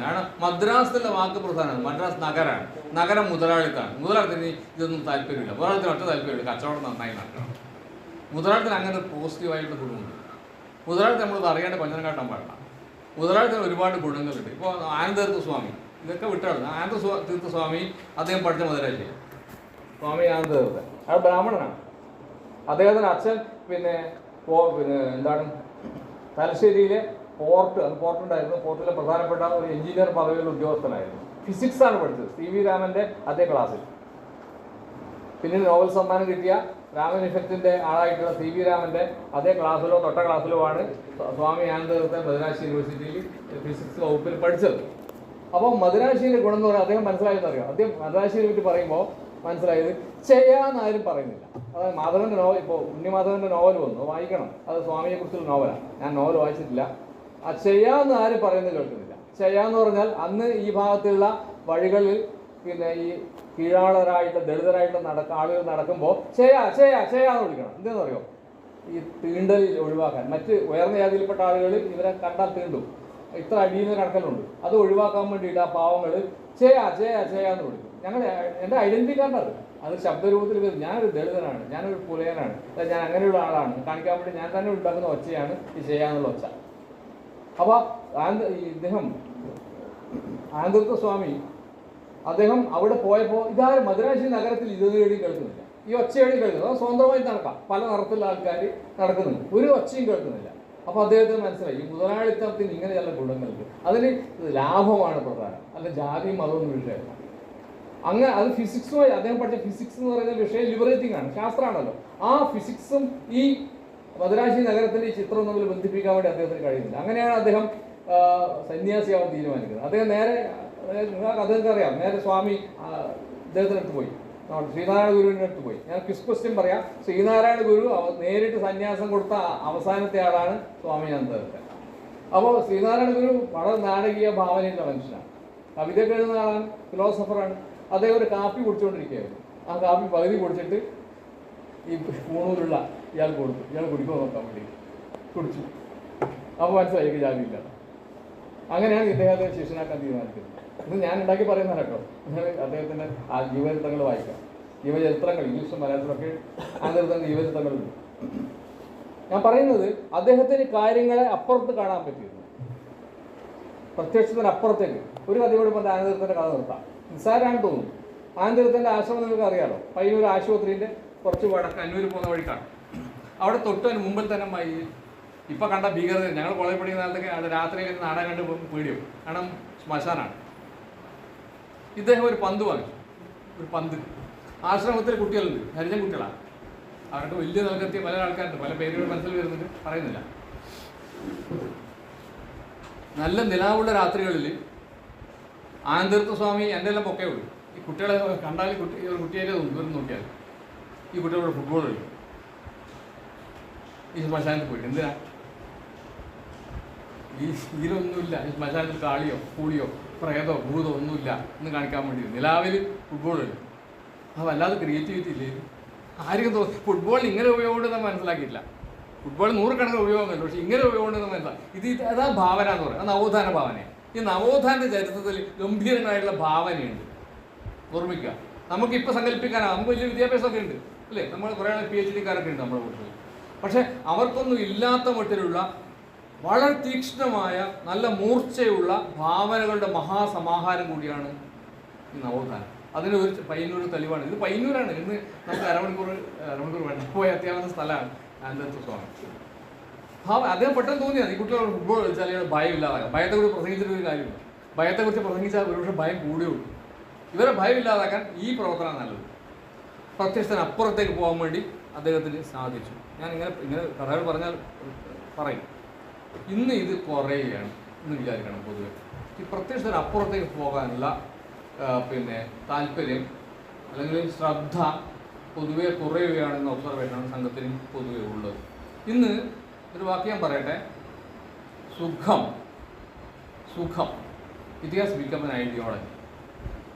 S1: കാരണം മദ്രാസിലെ വാക്ക് പ്രധാനമാണ്. മദ്രാസ് നഗരമാണ്. നഗരം മുതലാളിത്താണ്. മുതലാളിത്തിന് ഇതൊന്നും താല്പര്യമില്ല. മുതലാളിത്തിന് ഒറ്റ താല്പര്യമില്ല, കച്ചവടം നന്നായി നടക്കണം. മുതലാളിത്തിന് അങ്ങനെ പോസിറ്റീവായിട്ടുള്ള ഗുണമുണ്ട്. മുതലാളിത്ത് നമ്മളിത് അറിയാണ്ട് കൊഞ്ഞനം കാട്ടാൻ പാടില്ല. മുതലാളിത്തിന് ഒരുപാട് ഗുണങ്ങളുണ്ട്. ഇപ്പോൾ ആനന്ദതീർത്ഥ സ്വാമി ഇതൊക്കെ വിട്ടാണ്. ആനന്ദതീർത്ഥ സ്വാമി അദ്ദേഹം പഠിച്ച മദ്രാശി സ്വാമി ആനന്ദതീർത്ഥൻ. അയാൾ ബ്രാഹ്മണനാണ്. അദ്ദേഹത്തിന് അച്ഛൻ എന്താണ് തലശ്ശേരിയിലെ പോർട്ടുണ്ടായിരുന്നു. പോർട്ടിലെ പ്രധാനപ്പെട്ട ഒരു എഞ്ചിനീയർ പദവിയുള്ള ഉദ്യോഗസ്ഥനായിരുന്നു. ഫിസിക്സാണ് പഠിച്ചത് CV രാമൻ്റെ അതേ ക്ലാസ്സിൽ. പിന്നീട് നോബൽ സമ്മാനം കിട്ടിയ രാമൻ ഇഫക്റ്റിൻ്റെ ആളായിട്ടുള്ള CV രാമൻ്റെ അതേ ക്ലാസ്സിലോ തൊട്ട ക്ലാസ്സിലോ ആണ് സ്വാമി ആനന്ദതീർത്ഥൻ മദ്രാസ് യൂണിവേഴ്സിറ്റിയിൽ ഫിസിക്സ് വകുപ്പിൽ പഠിച്ചത്. അപ്പോൾ മദ്രാശിയുടെ ഗുണം എന്ന് പറഞ്ഞാൽ അദ്ദേഹം മനസ്സിലായെന്ന് അറിയാം. അദ്ദേഹം മദ്രാശിയെ പറ്റി പറയുമ്പോൾ
S2: മനസ്സിലായത്? ചെയ്യാന്ന് ആരും പറയുന്നില്ല. അതായത് മാധവന്റെ നോവൽ, ഇപ്പോൾ ഉണ്ണിമാധവന്റെ നോവൽ വന്നു, വായിക്കണം. അത് സ്വാമിയെ കുറിച്ചുള്ള നോവലാണ്. ഞാൻ നോവൽ വായിച്ചിട്ടില്ല. ആ ചെയ്യാന്ന് ആരും പറയുന്നത് കേൾക്കുന്നില്ല. ചെയ്യാന്ന് പറഞ്ഞാൽ അന്ന് ഈ ഭാഗത്തുള്ള വഴികളിൽ പിന്നെ ഈ കീഴാളരായിട്ട് ദളിതരായിട്ട് ആളുകൾ നടക്കുമ്പോൾ ചെയ്യാന്ന് വിളിക്കണം. എന്തെന്ന് അറിയോ? ഈ തീണ്ടൽ ഒഴിവാക്കാൻ. മറ്റ് ഉയർന്ന ജാതിയിൽപ്പെട്ട ആളുകൾ ഇവരെ കണ്ടാൽ തീണ്ടും, ഇത്ര അടിയിൽ നടക്കലുണ്ട്. അത് ഒഴിവാക്കാൻ വേണ്ടിയിട്ട് ആ പാവങ്ങൾ ചെയ്യാന്ന് വിളിക്കും. എൻ്റെ ഐഡന്റിറ്റി കാർഡാണ് അത് ശബ്ദരൂപത്തിൽ വരും. ഞാനൊരു ദളിതനാണ്, ഞാനൊരു പുലയനാണ്, ഞാൻ അങ്ങനെയുള്ള ആളാണ് കാണിക്കാൻ വേണ്ടി ഞാൻ തന്നെ ഉണ്ടാക്കുന്ന ഒച്ചയാണ് ഈ ചെയ്യാന്നുള്ള ഒച്ച. അപ്പോൾ ഇദ്ദേഹം ആനന്ദതീർത്ഥ സ്വാമി അദ്ദേഹം അവിടെ പോയപ്പോൾ ഇതാരും മദുരാശി നഗരത്തിൽ ഇതേടി കേൾക്കുന്നില്ല, ഈ ഒച്ചയേടി കേൾക്കുന്നത്. അത് സ്വന്തമായി നടക്കാം, പല നിറത്തിലുള്ള ആൾക്കാർ നടക്കുന്നുണ്ട്, ഒരു ഒച്ചയും കേൾക്കുന്നില്ല. അപ്പോൾ അദ്ദേഹത്തിന് മനസ്സിലായി ഈ മുതലാളിത്തത്തിന് ഇങ്ങനെ ചില ഗുണങ്ങളുണ്ട്, അതിന് ലാഭമാണ് പ്രധാനം, അല്ല ജാതിയും മതമൊന്നും വിഷയമല്ല. അങ്ങനെ അത് ഫിസിക്സുമായി അദ്ദേഹം പഠിച്ച ഫിസിക്സ് എന്ന് പറയുന്ന വിഷയം ലിബറേറ്റിംഗ് ആണ്, ശാസ്ത്രമാണല്ലോ. ആ ഫിസിക്സും ഈ മദുരാശി നഗരത്തിൻ്റെ ഈ ചിത്രം തമ്മിൽ ബന്ധിപ്പിക്കാൻ വേണ്ടി അദ്ദേഹത്തിന് കഴിയുന്നില്ല. അങ്ങനെയാണ് അദ്ദേഹം സന്യാസിയാവാൻ തീരുമാനിക്കുന്നത്. അദ്ദേഹം നേരെ അദ്ദേഹത്തിന് അറിയാം, നേരെ സ്വാമി അദ്ദേഹത്തിനടുത്ത് പോയി, ശ്രീനാരായണ ഗുരുവിൻ്റെ അടുത്ത് പോയി. ഞാൻ ക്വസ്റ്റ്യൻ പറയാം. ശ്രീനാരായണ ഗുരു നേരിട്ട് സന്യാസം കൊടുത്ത അവസാനത്തെ ആളാണ് സ്വാമി അനന്തതീർത്ഥൻ. അപ്പോൾ ശ്രീനാരായണ ഗുരു വളരെ നാടകീയ ഭാവനയുള്ള മനുഷ്യനാണ്, കവിതയൊക്കെ എഴുതുന്ന ആളാണ്, ഫിലോസഫറാണ്. അദ്ദേഹം ഒരു കാപ്പി കുടിച്ചുകൊണ്ടിരിക്കുകയായിരുന്നു. ആ കാപ്പി പകുതി കുടിച്ചിട്ട് ഈ പൂണൂലുള്ള ഇയാൾ കൊടുത്തു. ഇയാൾ കുടിക്കുമോ നോക്കാൻ വേണ്ടി കുടിച്ചു. അപ്പോൾ മനസ്സിലായി ജാതിയില്ല. അങ്ങനെയാണ് ഇദ്ദേഹത്തെ ശിഷ്യനാക്കാൻ തീരുമാനിക്കുന്നത്. ഇത് ഞാൻ ഉണ്ടാക്കി പറയുന്നതാണ് കേട്ടോ. അദ്ദേഹത്തിൻ്റെ ആ ജീവചരിത്രങ്ങൾ വായിക്കാം. ജീവചരിത്രങ്ങൾ ഇംഗ്ലീഷും മലയാളത്തിലൊക്കെ ആനന്ദതീർത്ഥൻ്റെ ജീവചരിത്രങ്ങളുണ്ട്. ഞാൻ പറയുന്നത് അദ്ദേഹത്തിന് കാര്യങ്ങളെ അപ്പുറത്ത് കാണാൻ പറ്റിയിരുന്നു, പ്രത്യക്ഷത്തിന് അപ്പുറത്തേക്ക്. ഒരു കഥ കൂടി പറഞ്ഞ ആനന്ദതീർത്ഥൻ്റെ കഥ നിർത്താം. നിസ്സാരാണെന്ന് തോന്നുന്നു. ആനന്ദതീർത്ഥൻ്റെ ആശ്രമം നിങ്ങൾക്ക് അറിയാലോ, പയ്യന്നൂർ ആശുപത്രിൻ്റെ കുറച്ച് വടക്ക് അന്നൂർ പോകുന്ന വഴിക്കാണ്. അവിടെ തൊട്ടതിന് മുമ്പിൽ തന്നെ ഇപ്പം കണ്ട ഭീകരത, ഞങ്ങൾ കോളേജ് പഠിക്കുന്ന കാലത്തൊക്കെ അത് രാത്രിയിൽ നാടകം കണ്ട് പേടിയും, കാരണം ശ്മശാനാണ്. ഇദ്ദേഹം ഒരു പന്ത് വാങ്ങിച്ചു, ഒരു പന്ത്. ആശ്രമത്തിൽ കുട്ടികളുണ്ട്, ഹരിജൻ കുട്ടികളാണ്. അവരുടെ വലിയ നിലക്കെത്തിയ പല ആൾക്കാരുണ്ട്, പല പേരുകൾ മനസ്സിൽ വരുന്നുണ്ട്, പറയുന്നില്ല. നല്ല നിലാവുള്ള രാത്രികളിൽ ആനന്ദതീർത്ഥ സ്വാമി എൻ്റെ എല്ലാം പൊക്കേ ഉള്ളൂ. ഈ കുട്ടികളെ കണ്ടാൽ കുട്ടിയെ ദൂരം നോക്കിയാൽ ഈ കുട്ടികളോട് ഫുട്ബോൾ കളിക്കും. ഈ ശ്മശാനത്തിൽ പോയിട്ട് എന്തിനാ? ഇതിലൊന്നുമില്ല. ഈ ശ്മശാനത്തിൽ കാളിയോ കൂളിയോ പ്രേതോ ഭൂതോ ഒന്നുമില്ല എന്ന് കാണിക്കാൻ വേണ്ടി നിലാവിൽ ഫുട്ബോൾ കളിക്കും. അത് വല്ലാതെ ക്രിയേറ്റിവിറ്റി ഇല്ലേ ആർക്കും തോന്നി. ഫുട്ബോളിൽ ഇങ്ങനെ ഉപയോഗമുണ്ടെന്ന് മനസ്സിലാക്കിയിട്ടില്ല. ഫുട്ബോൾ നൂറുകണക്കിന് ഉപയോഗമുണ്ട്, പക്ഷേ ഇങ്ങനെ ഉപയോഗമുണ്ടെന്ന് മനസ്സിലാക്കി. അതാ ഭാവന എന്ന് പറയുന്നത്, നവോത്ഥാന ഭാവന. ഈ നവോത്ഥാന ചരിത്രത്തിൽ ഗംഭീരമായിട്ടുള്ള ഭാവനയുണ്ട്, ഓർമ്മിക്കുക. നമുക്കിപ്പോൾ സങ്കല്പിക്കാനാണ്, നമുക്ക് വലിയ വിദ്യാഭ്യാസമൊക്കെ ഉണ്ട് അല്ലേ, നമ്മൾ കുറേ PhD കാരൊക്കെ ഉണ്ട് നമ്മുടെ കൂട്ടത്തിൽ. പക്ഷെ അവർക്കൊന്നും ഇല്ലാത്ത മട്ടിലുള്ള വളരെ തീക്ഷ്ണമായ നല്ല മൂർച്ചയുള്ള ഭാവനകളുടെ മഹാസമാഹാരം കൂടിയാണ് ഈ നവോത്ഥാനം. അതിന് ഒരു പയ്യന്നൂർ തെളിവാണ്. ഇത് പയ്യന്നൂരാണ്. ഇന്ന് നമുക്ക് അരമണിക്കൂർ വേണ്ട പോയി അത്യാവശ്യ സ്ഥലമാണ് ആനന്ദതീർത്ഥ സ്വാമി. അദ്ദേഹം പെട്ടെന്ന് തോന്നിയാണ് ഈ കുട്ടികൾ ഫുട്ബോൾ കളിച്ചാൽ ഭയം ഇല്ലാതാക്കാം. ഭയത്തെക്കുറിച്ച് പ്രസംഗിച്ചിട്ടൊരു കാര്യമില്ല. ഭയത്തെക്കുറിച്ച് പ്രസംഗിച്ചാൽ ഒരുപക്ഷെ ഭയം കൂടുകയുള്ളൂ. ഇവരെ ഭയം ഇല്ലാതാക്കാൻ ഈ പ്രവർത്തനം നല്ലത്. പ്രത്യക്ഷത്തിന് അപ്പുറത്തേക്ക് പോകാൻ വേണ്ടി അദ്ദേഹത്തിന് സാധിച്ചു. ഞാൻ ഇങ്ങനെ കഥകൾ പറഞ്ഞാൽ പറയും. ഇന്ന് ഇത് കുറയുകയാണ് എന്ന് വിചാരിക്കണം. പൊതുവെ ഈ പ്രത്യക്ഷത്തിന് അപ്പുറത്തേക്ക് പോകാനുള്ള താല്പര്യം അല്ലെങ്കിൽ ശ്രദ്ധ പൊതുവെ കുറയുകയാണെന്ന ഒബ്സർവേഷനാണ് സംഘത്തിന് പൊതുവെ ഉള്ളത്. ഇന്ന് ഒരു വാക്യം പറയട്ടെ, സുഖം it has become an ideology.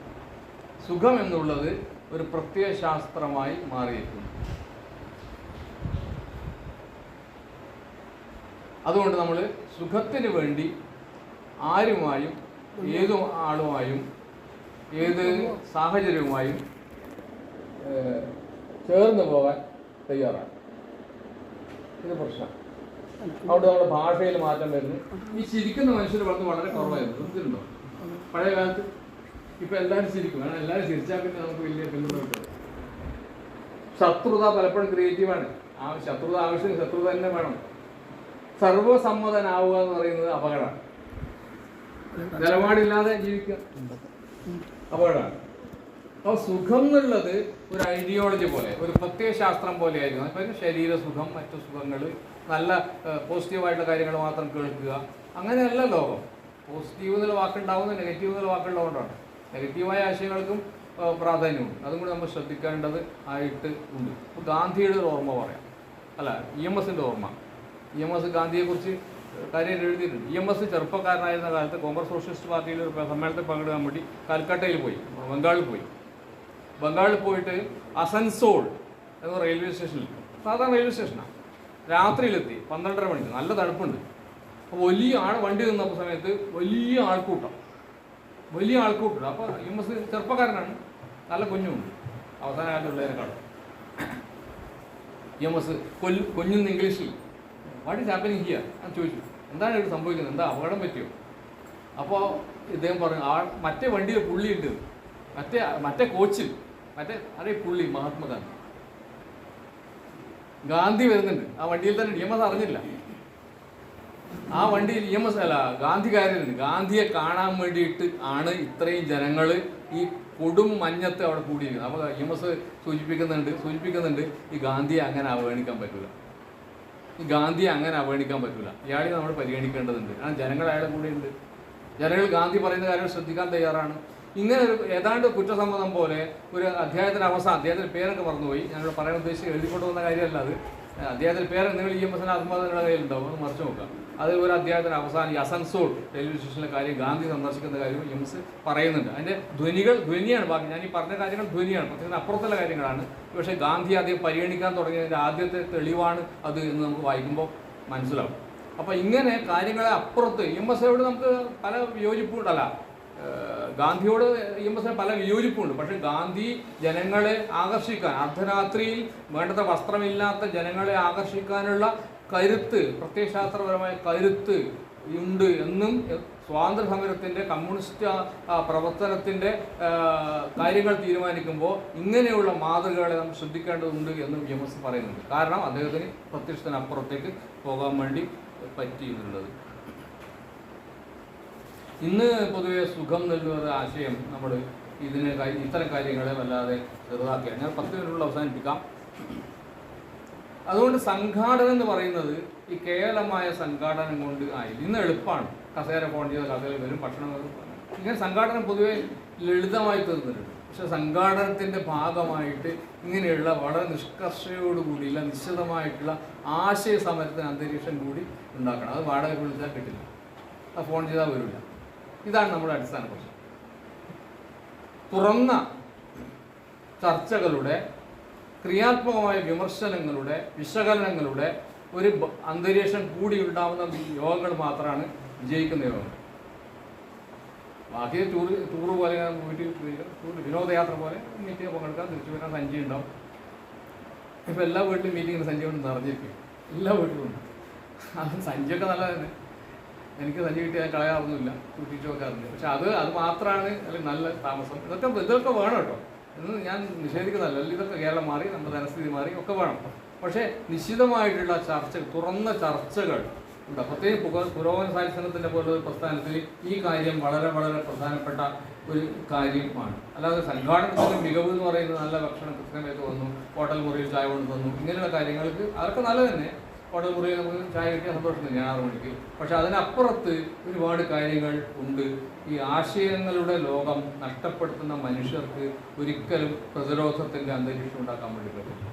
S2: സുഖം എന്നുള്ളത് ഒരു പ്രത്യയശാസ്ത്രമായി മാറിയിരിക്കുന്നു. അതുകൊണ്ട് നമ്മൾ സുഖത്തിന് വേണ്ടി ആരുമായും ഏത് ആളുമായും ഏത് സാഹചര്യവുമായും ചേർന്ന് പോകാൻ തയ്യാറാണ്. ഇത് പ്രശ്നം. അവിടെ നമ്മുടെ ഭാഷയിൽ മാറ്റം വരുന്നു. ഈ ചിരിക്കുന്ന മനുഷ്യർ വളരെ കുറവായിരുന്നു. ശ്രദ്ധിച്ചിട്ടുണ്ടോ? പഴയ കാലത്ത്. ഇപ്പം എല്ലാവരും ചിരിക്കും. കാരണം എല്ലാവരും ചിരിച്ചാൽ പിന്നെ നമുക്ക് വലിയ പിന്തുണ കിട്ടും. ശത്രുത പലപ്പോഴും ക്രിയേറ്റീവാണ്. ശത്രുത ആവശ്യം ശത്രുത തന്നെ വേണം. സർവസമ്മതനാവുക എന്ന് പറയുന്നത് അപകടമാണ്. നിലപാടില്ലാതെ ജീവിക്കുക അപകടമാണ്. അപ്പോൾ സുഖം എന്നുള്ളത് ഒരു ഐഡിയോളജി പോലെ, ഒരു പ്രത്യയശാസ്ത്രം പോലെ ആയിരുന്നു. അപ്പം ശരീരസുഖം, മറ്റു സുഖങ്ങൾ, നല്ല പോസിറ്റീവായിട്ടുള്ള കാര്യങ്ങൾ മാത്രം കേൾക്കുക, അങ്ങനെയല്ല ലോകം. പോസിറ്റീവ് എന്നുള്ള വാക്കുണ്ടാവുന്നത് നെഗറ്റീവ് എന്നുള്ള വാക്കുള്ളതുകൊണ്ടാണ്. നെഗറ്റീവായ ആശയങ്ങൾക്കും പ്രാധാന്യമുണ്ട്. അതും കൂടി നമ്മൾ ശ്രദ്ധിക്കേണ്ടത് ആയിട്ട് ഉണ്ട്. ഇപ്പോൾ ഗാന്ധിയുടെ ഒരു ഓർമ്മ പറയാം, അല്ല EMS ഓർമ്മ. EMS ഗാന്ധിയെക്കുറിച്ച് കാര്യമായിട്ട് എഴുതിയിട്ടുണ്ട്. EMS ചെറുപ്പക്കാരനായിരുന്ന കാലത്ത് കോൺഗ്രസ് സോഷ്യലിസ്റ്റ് പാർട്ടിയിൽ ഒരു സമ്മേളനത്തിൽ പങ്കെടുക്കാൻ വേണ്ടി കൽക്കട്ടയിൽ പോയി, ബംഗാളിൽ പോയിട്ട് അസൻസോൾ എന്ന റെയിൽവേ സ്റ്റേഷനിൽ, സാധാരണ റെയിൽവേ സ്റ്റേഷനാണ്, രാത്രിയിലെത്തി 12:30 മണിക്ക്, നല്ല തണുപ്പുണ്ട്. അപ്പോൾ വലിയ വണ്ടി നിന്നപ്പോൾ സമയത്ത് വലിയ ആൾക്കൂട്ടം. അപ്പോൾ EMS ചെറുപ്പക്കാരനാണ്, നല്ല കുഞ്ഞുമുണ്ട്, അവസാന കാലത്തുള്ളതിനേക്കാളും. EMS കുഞ്ഞുന്ന് ഇംഗ്ലീഷിൽ വാട്ട് ഈസ് ഹാപ്പനിങ് ഹിയർ ഞാൻ ചോദിച്ചു, എന്താണ് ഇവിടെ സംഭവിക്കുന്നത്, എന്താ അപകടം പറ്റിയോ? അപ്പോൾ ഇദ്ദേഹം പറഞ്ഞു, മറ്റേ വണ്ടിയിൽ പുള്ളിയുണ്ട്, മറ്റേ കോച്ചിൽ അതേ പുള്ളി ഗാന്ധി വരുന്നുണ്ട് ആ വണ്ടിയിൽ തന്നെ. EMS അറിഞ്ഞില്ല, ആ വണ്ടിയിൽ EMS അല്ല ഗാന്ധിക്കാരുണ്ട്. ഗാന്ധിയെ കാണാൻ വേണ്ടിയിട്ട് ആണ് ഇത്രയും ജനങ്ങൾ ഈ കൊടും മഞ്ഞത്ത് അവിടെ കൂടിയിരിക്കുന്നത്. അപ്പോൾ EMS സൂചിപ്പിക്കുന്നുണ്ട് ഈ ഗാന്ധിയെ അങ്ങനെ അവഗണിക്കാൻ പറ്റില്ല, ഇയാളെ നമ്മൾ പരിഗണിക്കേണ്ടതുണ്ട്. കാരണം ജനങ്ങൾ അയാളെ കൂടെയുണ്ട്, ജനങ്ങൾ ഗാന്ധി പറയുന്ന കാര്യങ്ങൾ ശ്രദ്ധിക്കാൻ തയ്യാറാണ്. ഇങ്ങനെ ഒരു ഏതാണ്ട് കുറ്റസമ്മതം പോലെ ഒരു അധ്യായത്തിൻ്റെ അവസാനം, അദ്ദേഹത്തിൻ്റെ പേരൊക്കെ മറന്നുപോയി, ഞങ്ങൾ പറയാൻ ഉദ്ദേശിച്ച് എഴുതിക്കൊണ്ട് വന്ന കാര്യമല്ല അത്. അദ്ദേഹത്തിൻ്റെ പേര് നിങ്ങൾ EMS ആത്മഹത്യയുടെ കയ്യിലുണ്ടാവും, അത് മറിച്ച് നോക്കാം. അത് ഒരു അധ്യായത്തിന് അവസാനം ഈ അസൻസോൾ റെയിൽവേ സ്റ്റേഷനിലെ കാര്യം, ഗാന്ധി സന്ദർശിക്കുന്ന കാര്യം EMS പറയുന്നുണ്ട്. അതിൻ്റെ ധ്വനിയാണ് ബാക്കി. ഞാൻ ഈ പറഞ്ഞ കാര്യങ്ങൾ ധ്വനിയാണ്, പക്ഷേ അപ്പുറത്തുള്ള കാര്യങ്ങളാണ്. പക്ഷേ ഗാന്ധി അദ്ദേഹം പരിഗണിക്കാൻ തുടങ്ങിയതിൻ്റെ ആദ്യത്തെ തെളിവാണ് അത് എന്ന് നമുക്ക് വായിക്കുമ്പോൾ മനസ്സിലാവും. അപ്പോൾ ഇങ്ങനെ കാര്യങ്ങളെ അപ്പുറത്ത് EMSയോട് നമുക്ക് പല വിയോജിപ്പുണ്ടല്ല, ഗാന്ധിയോട് EMS പല വിയോജിപ്പുണ്ട്. പക്ഷേ ഗാന്ധി ജനങ്ങളെ ആകർഷിക്കാൻ, അർദ്ധരാത്രിയിൽ വേണ്ടത്ര വസ്ത്രമില്ലാത്ത ജനങ്ങളെ ആകർഷിക്കാനുള്ള കരുത്ത്, പ്രത്യയശാസ്ത്രപരമായ കരുത്ത് ഉണ്ട് എന്നും സ്വാതന്ത്ര്യ സമരത്തിൻ്റെ കമ്മ്യൂണിസ്റ്റ് പ്രവർത്തനത്തിൻ്റെ കാര്യങ്ങൾ തീരുമാനിക്കുമ്പോൾ ഇങ്ങനെയുള്ള മാതൃകകളെ നമ്മൾ ശ്രദ്ധിക്കേണ്ടതുണ്ട് എന്നും EMS പറയുന്നുണ്ട്. കാരണം അദ്ദേഹത്തിന് പ്രത്യക്ഷത്തിനപ്പുറത്തേക്ക് പോകാൻ വേണ്ടി പറ്റിയെന്നുള്ളത്. ഇന്ന് പൊതുവെ സുഖം നൽകുന്ന ആശയം നമ്മൾ ഇത്തരം കാര്യങ്ങളെ വല്ലാതെ ചെറുതാക്കിയാണ്. ഞാൻ 10 മിനിറ്റുള്ള അവസാനിപ്പിക്കാം. അതുകൊണ്ട് സംഘാടനം എന്ന് പറയുന്നത് ഈ കേവലമായ സംഘാടനം കൊണ്ട് ആയില്ല. ഇന്ന് എളുപ്പമാണ്, കസേര ഫോൺ ചെയ്ത കഥകൾ വരും, ഭക്ഷണം വരും, ഇങ്ങനെ സംഘാടനം പൊതുവെ ലളിതമായി തീർന്നിട്ടുണ്ട്. പക്ഷെ സംഘാടനത്തിൻ്റെ ഭാഗമായിട്ട് ഇങ്ങനെയുള്ള വളരെ നിഷ്കർഷയോടുകൂടിയുള്ള നിശ്ചിതമായിട്ടുള്ള ആശയ സമരത്തിന് അന്തരീക്ഷം കൂടി ഉണ്ടാക്കണം. അത് വാടക വിളിച്ചാൽ കിട്ടില്ല, അത് ഫോൺ ചെയ്താൽ വരില്ല. ഇതാണ് നമ്മുടെ അടിസ്ഥാന പ്രശ്നം. തുറന്ന ചർച്ചകളുടെ, ക്രിയാത്മകമായ വിമർശനങ്ങളുടെ, വിശകലനങ്ങളുടെ ഒരു അന്തരീക്ഷം കൂടി ഉണ്ടാകുന്ന യോഗങ്ങൾ മാത്രമാണ് വിജയിക്കുന്ന യോഗങ്ങൾ. ബാക്കി ടൂറ് പോലെ വിനോദയാത്ര പോലെ മീറ്റിംഗ് പങ്കെടുക്കാൻ തിരിച്ചു വരാൻ സഞ്ചി ഉണ്ടാവും. ഇപ്പം എല്ലാ വീട്ടിലും മീറ്റിങ്ങിന് സഞ്ചി കൊണ്ട് നിറഞ്ഞിരിക്കും, എല്ലാ വീട്ടിലും ഉണ്ട്. അത് സഞ്ചിയൊക്കെ നല്ലതന്നെ, എനിക്ക് സഞ്ചി കിട്ടിയാൽ കളയാറൊന്നുമില്ല, കൂട്ടിച്ചു വെക്കാറുണ്ട്. പക്ഷെ അത് മാത്രമാണ് അല്ലെങ്കിൽ നല്ല താമസം. ഇതൊക്കെ വേണം കേട്ടോ, എന്ന് ഞാൻ നിഷേധിക്കുന്നതല്ല. ഇതൊക്കെ കേരളം മാറി, നമ്മുടെ ധനസ്ഥിതി മാറി, ഒക്കെ വേണം. പക്ഷേ നിശ്ചിതമായിട്ടുള്ള തുറന്ന ചർച്ചകൾ ഉണ്ട്. പ്രത്യേകിച്ച് പുരോഗമന സാഹിത്യ സംഘത്തിൻ്റെ പോലുള്ള ഒരു പ്രസ്ഥാനത്തിൽ ഈ കാര്യം വളരെ വളരെ പ്രധാനപ്പെട്ട ഒരു കാര്യമാണ്. അല്ലാതെ സംഘാടനത്തിൻ്റെ മികവ് എന്ന് പറയുന്നത് നല്ല ഭക്ഷണം കൃത്യമായിട്ട് വന്നു, ഹോട്ടൽ മുറിയിൽ ചായ കൊണ്ട് തന്നു, ഇങ്ങനെയുള്ള കാര്യങ്ങൾക്ക് അതൊക്കെ നല്ല തന്നെ. ഹോട്ടൽ മുറിയിൽ നമുക്ക് ചായ കിട്ടിയ സന്തോഷം തന്നെ 6 മണിക്ക്. പക്ഷെ അതിനപ്പുറത്ത് ഒരുപാട് കാര്യങ്ങൾ ഉണ്ട്. ഈ ആശയങ്ങളുടെ ലോകം നഷ്ടപ്പെടുത്തുന്ന മനുഷ്യർക്ക് ഒരിക്കലും പ്രതിരോധത്തിൻ്റെ അന്തരീക്ഷം ഉണ്ടാക്കാൻ വേണ്ടി പറ്റില്ല.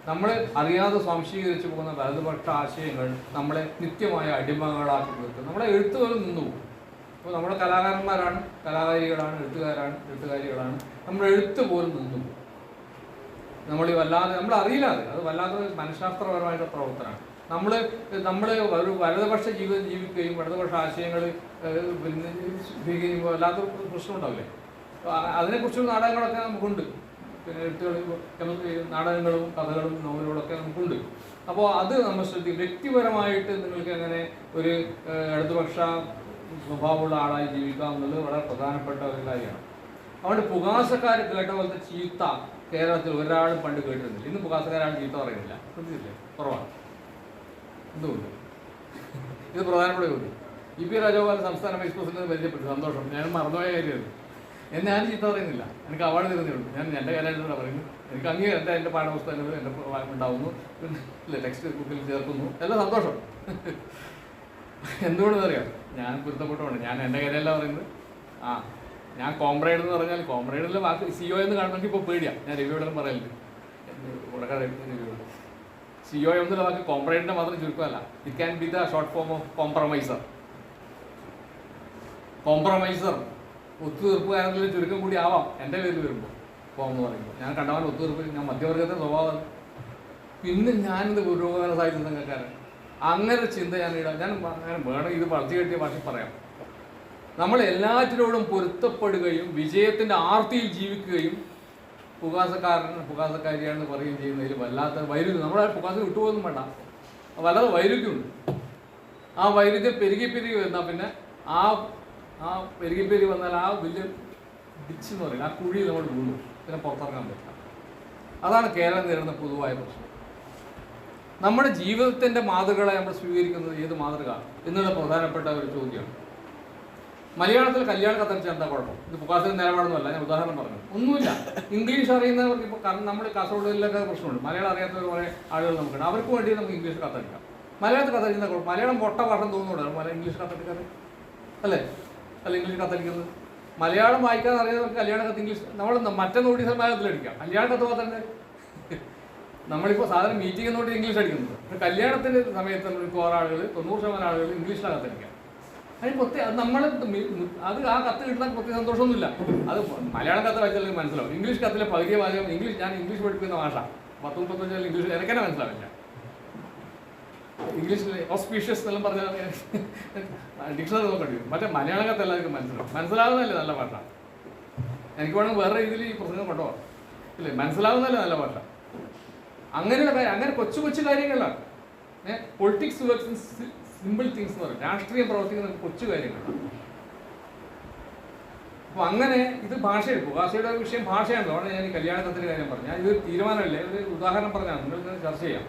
S2: നമ്മൾ അറിയാതെ സ്വാംശീകരിച്ചു പോകുന്ന വലതുപക്ഷ ആശയങ്ങൾ നമ്മളെ നിത്യമായ അടിമകളാക്കി തീർക്കും. നമ്മളെ എഴുത്തുകൾ നിന്നു പോകും. അപ്പോൾ നമ്മുടെ കലാകാരന്മാരാണ്, കലാകാരികളാണ്, എഴുത്തുകാരികളാണ്. നമ്മുടെ എഴുത്ത് പോലും നിന്നു പോകും. നമ്മൾ അറിയില്ലാതെ, അത് വല്ലാത്ത മനഃശാസ്ത്രപരമായിട്ടുള്ള പ്രവർത്തനമാണ്. നമ്മൾ ഒരു വലതുപക്ഷ ജീവിതം ജീവിക്കുകയും വലതുപക്ഷ ആശയങ്ങൾ പിന്നെ സ്വീകരിക്കുമ്പോൾ വല്ലാത്തൊരു പ്രശ്നം ഉണ്ടാവില്ലേ. അതിനെക്കുറിച്ചുള്ള നാടകങ്ങളൊക്കെ നമുക്കുണ്ട്, പിന്നെ നാടകങ്ങളും കഥകളും നോവലുകളൊക്കെ നമുക്കുണ്ട്. അപ്പോൾ അത് നമ്മൾ ശ്രദ്ധിക്കും. വ്യക്തിപരമായിട്ട് നിങ്ങൾക്ക് എങ്ങനെ ഒരു ഇടതുപക്ഷ സ്വഭാവമുള്ള ആളായി ജീവിക്കാം എന്നുള്ളത് വളരെ പ്രധാനപ്പെട്ട ഒരു കാര്യമാണ്. അതുകൊണ്ട് പുകാസക്കാർ കേട്ട പോലത്തെ ചീത്ത കേരളത്തിൽ ഒരാളും പണ്ട് കേട്ടിരുന്നില്ല. ഇന്ന് പുകാസക്കാരാണ് ചീത്ത പറയുന്നില്ല, ശ്രദ്ധിച്ചില്ലേ, കുറവാണ്. എന്തുകൊണ്ട്? ഇത് പ്രധാനപ്പെട്ട ചോദ്യം. EP രാജഗോപാൽ സംസ്ഥാന വൈസ് പ്രസിഡന്റ് പരിചയപ്പെട്ടു, സന്തോഷം. ഞാൻ മറന്നുപോയ കാര്യമാണ്. എന്നെ ഞാൻ ചീത്ത പറയുന്നില്ല, എനിക്ക് അവാർഡ് തരുന്നേ ഉള്ളൂ. ഞാൻ എൻ്റെ കാര്യമായിട്ടാണ് പറയുന്നത്. എനിക്ക് എൻ്റെ പാഠപുസ്തകങ്ങൾ എൻ്റെ ഉണ്ടാവുന്നു, പിന്നെ ടെക്സ്റ്റ് ബുക്കിൽ ചേർക്കുന്നു, എല്ലാം സന്തോഷം. എന്തുകൊണ്ടെന്ന് അറിയാം, ഞാൻ പൊരുത്തപ്പെട്ടുകൊണ്ട് ഞാൻ എൻ്റെ കാര്യമല്ല പറയുന്നത്.
S1: ഞാൻ കോംറേഡ് എന്ന് പറഞ്ഞാൽ കോംറേഡിലെ വാക്ക് സിഒ എന്ന് കാണണമെങ്കിൽ ഇപ്പോൾ പേടിയാണ്. ഞാൻ റിവ്യൂടെല്ലാം പറയലുണ്ട്, സിഒ എന്നുള്ള വാക്ക് കോംറേഡിന്റെ മാത്രം ചുരുക്കമല്ല. It can be the short form of compromiser. Compromiser ഒത്തുതീർപ്പുകാരൻ്റെ ചുരുക്കം കൂടി ആവാം എൻ്റെ പേരിൽ വരുമ്പോൾ കോം എന്ന് പറയുമ്പോൾ. ഞാൻ കണ്ടവൻ ഒത്തുതീർപ്പ്, ഞാൻ മധ്യവർഗത്തെ സ്വഭാവം. പിന്നെ ഞാനിത് പുരോഗമന സാഹിത്യ സംഘക്കാരൻ, അങ്ങനെ ഒരു ചിന്ത ഞാൻ ഇടാം. ഞാൻ വേണം ഇത് വളർത്തി കെട്ടിയ ഭാഷയിൽ പറയാം. നമ്മൾ എല്ലാറ്റിനോടും പൊരുത്തപ്പെടുകയും വിജയത്തിൻ്റെ ആർത്തിയിൽ ജീവിക്കുകയും പുകാസക്കാരിയാണെന്ന് പറയുകയും ചെയ്യുന്നതിൽ വല്ലാത്ത വൈരുദ്ധ്യം. നമ്മളെ പുകാസ വിട്ടുപോകുന്നും വേണ്ട, വല്ലാതെ വൈരുദ്ധ്യമുണ്ട്. ആ വൈരുദ്ധ്യം പെരുകി വന്നാൽ പിന്നെ ആ പെരുകി വന്നാൽ ആ വലിയ ഡിച്ച് എന്ന് പറയും, ആ കുഴിയിൽ നമ്മൾ വീണു, പിന്നെ പുറത്തിറങ്ങാൻ പറ്റില്ല. അതാണ് കേരളം നേരിടുന്ന പൊതുവായ പ്രശ്നം. നമ്മുടെ ജീവിതത്തിൻ്റെ മാതൃകകളെ നമ്മൾ സ്വീകരിക്കുന്നത് ഏത് മാതൃക എന്നുള്ള പ്രധാനപ്പെട്ട ഒരു ചോദ്യമാണ്. മലയാളത്തിൽ കല്യാണം കത്തടിച്ചാൽ എന്താ കുഴപ്പം? ഇത് പുകാസിന്റെ നിലപാടൊന്നുമല്ല, ഞാൻ ഉദാഹരണം പറഞ്ഞു. ഒന്നുമില്ല. ഇംഗ്ലീഷ് അറിയുന്നവർക്ക് ഇപ്പോൾ കാരണം നമ്മൾ കാസർഗോഡിലൊക്കെ പ്രശ്നമുണ്ട്. മലയാളം അറിയാത്തവർ കുറേ ആളുകൾ നമുക്കുണ്ട്. അവർക്ക് വേണ്ടി നമുക്ക് ഇംഗ്ലീഷ് കത്തടിക്കാം. മലയാളത്തിൽ കത്തടിക്കുന്ന കുഴപ്പം, മലയാളം പൊട്ട പാഠം തോന്നുന്നുണ്ട് ഇംഗ്ലീഷ് കത്തടിക്കാറ് അല്ലേ? അല്ല, ഇംഗ്ലീഷ് കത്തടിക്കുന്നത്. മലയാളം വായിക്കാൻ അറിയാത്തവർക്ക് കല്യാണം കത്ത് ഇംഗ്ലീഷ് നമ്മൾ മറ്റേ നോട്ടീസ് മലയാളത്തിൽ അടിക്കാം. കല്യാണം കത്ത് മാത്രമേ നമ്മളിപ്പോൾ സാധാരണ മീറ്റിംഗ് നോട്ട് ഇംഗ്ലീഷ് അടിക്കുന്നത്. പക്ഷേ കല്യാണത്തിൻ്റെ സമയത്ത് നമുക്ക് ഓരോ ആളുകൾ 90% ആളുകൾ ഇംഗ്ലീഷിലാണ് കത്തടിക്കാം. അതിന് പ്രത്യേക നമ്മൾ അത് ആ കത്ത് കിട്ടുന്ന പ്രത്യേക സന്തോഷമൊന്നുമില്ല. അത് മലയാളം കത്ത് വായിച്ചാൽ മനസ്സിലാവും. ഇംഗ്ലീഷ് കത്തിലെ പകുതിയെ വാചകം ഇംഗ്ലീഷ്. ഞാൻ ഇംഗ്ലീഷ് പഠിക്കുന്ന ഭാഷ 10-35 ഇംഗ്ലീഷ് എനിക്കെന്നെ മനസ്സിലാവില്ല. ഇംഗ്ലീഷിൽ ഓസ്പീഷ്യസ് എന്നെല്ലാം പറഞ്ഞാൽ ഡിക്ഷണറി നോക്കേണ്ടി വരും. മറ്റേ മലയാളം കത്ത് എല്ലാവർക്കും മനസ്സിലാവുന്നതല്ലേ നല്ല ഭാഷ. എനിക്ക് വേണമെങ്കിൽ വേറെ രീതിയിൽ ഈ പ്രസംഗം കൊണ്ടുപോകാം ഇല്ലേ? മനസ്സിലാവുന്നതല്ലേ നല്ല ഭാഷ. അങ്ങനെയുള്ള കാര്യം, അങ്ങനെ കൊച്ചു കൊച്ചു കാര്യങ്ങളാണ്. പൊളിറ്റിക്സ് വർക്ക്സ് സിമ്പിൾ തിങ്സ് എന്ന് പറയും. രാഷ്ട്രീയം പ്രവർത്തിക്കുന്ന കൊച്ചു കാര്യങ്ങളാണ്. അപ്പോൾ അങ്ങനെ ഇത് ഭാഷയിൽ ഭാഷയുടെ വിഷയം ഭാഷയാണ്. അതുകൊണ്ട് ഞാൻ ഈ കല്യാണ കത്തിൻ്റെ കാര്യം പറഞ്ഞു. ഞാൻ ഇത് തീരുമാനമല്ലേ, ഒരു ഉദാഹരണം പറഞ്ഞാൽ നിങ്ങൾക്ക് ചർച്ച ചെയ്യാം.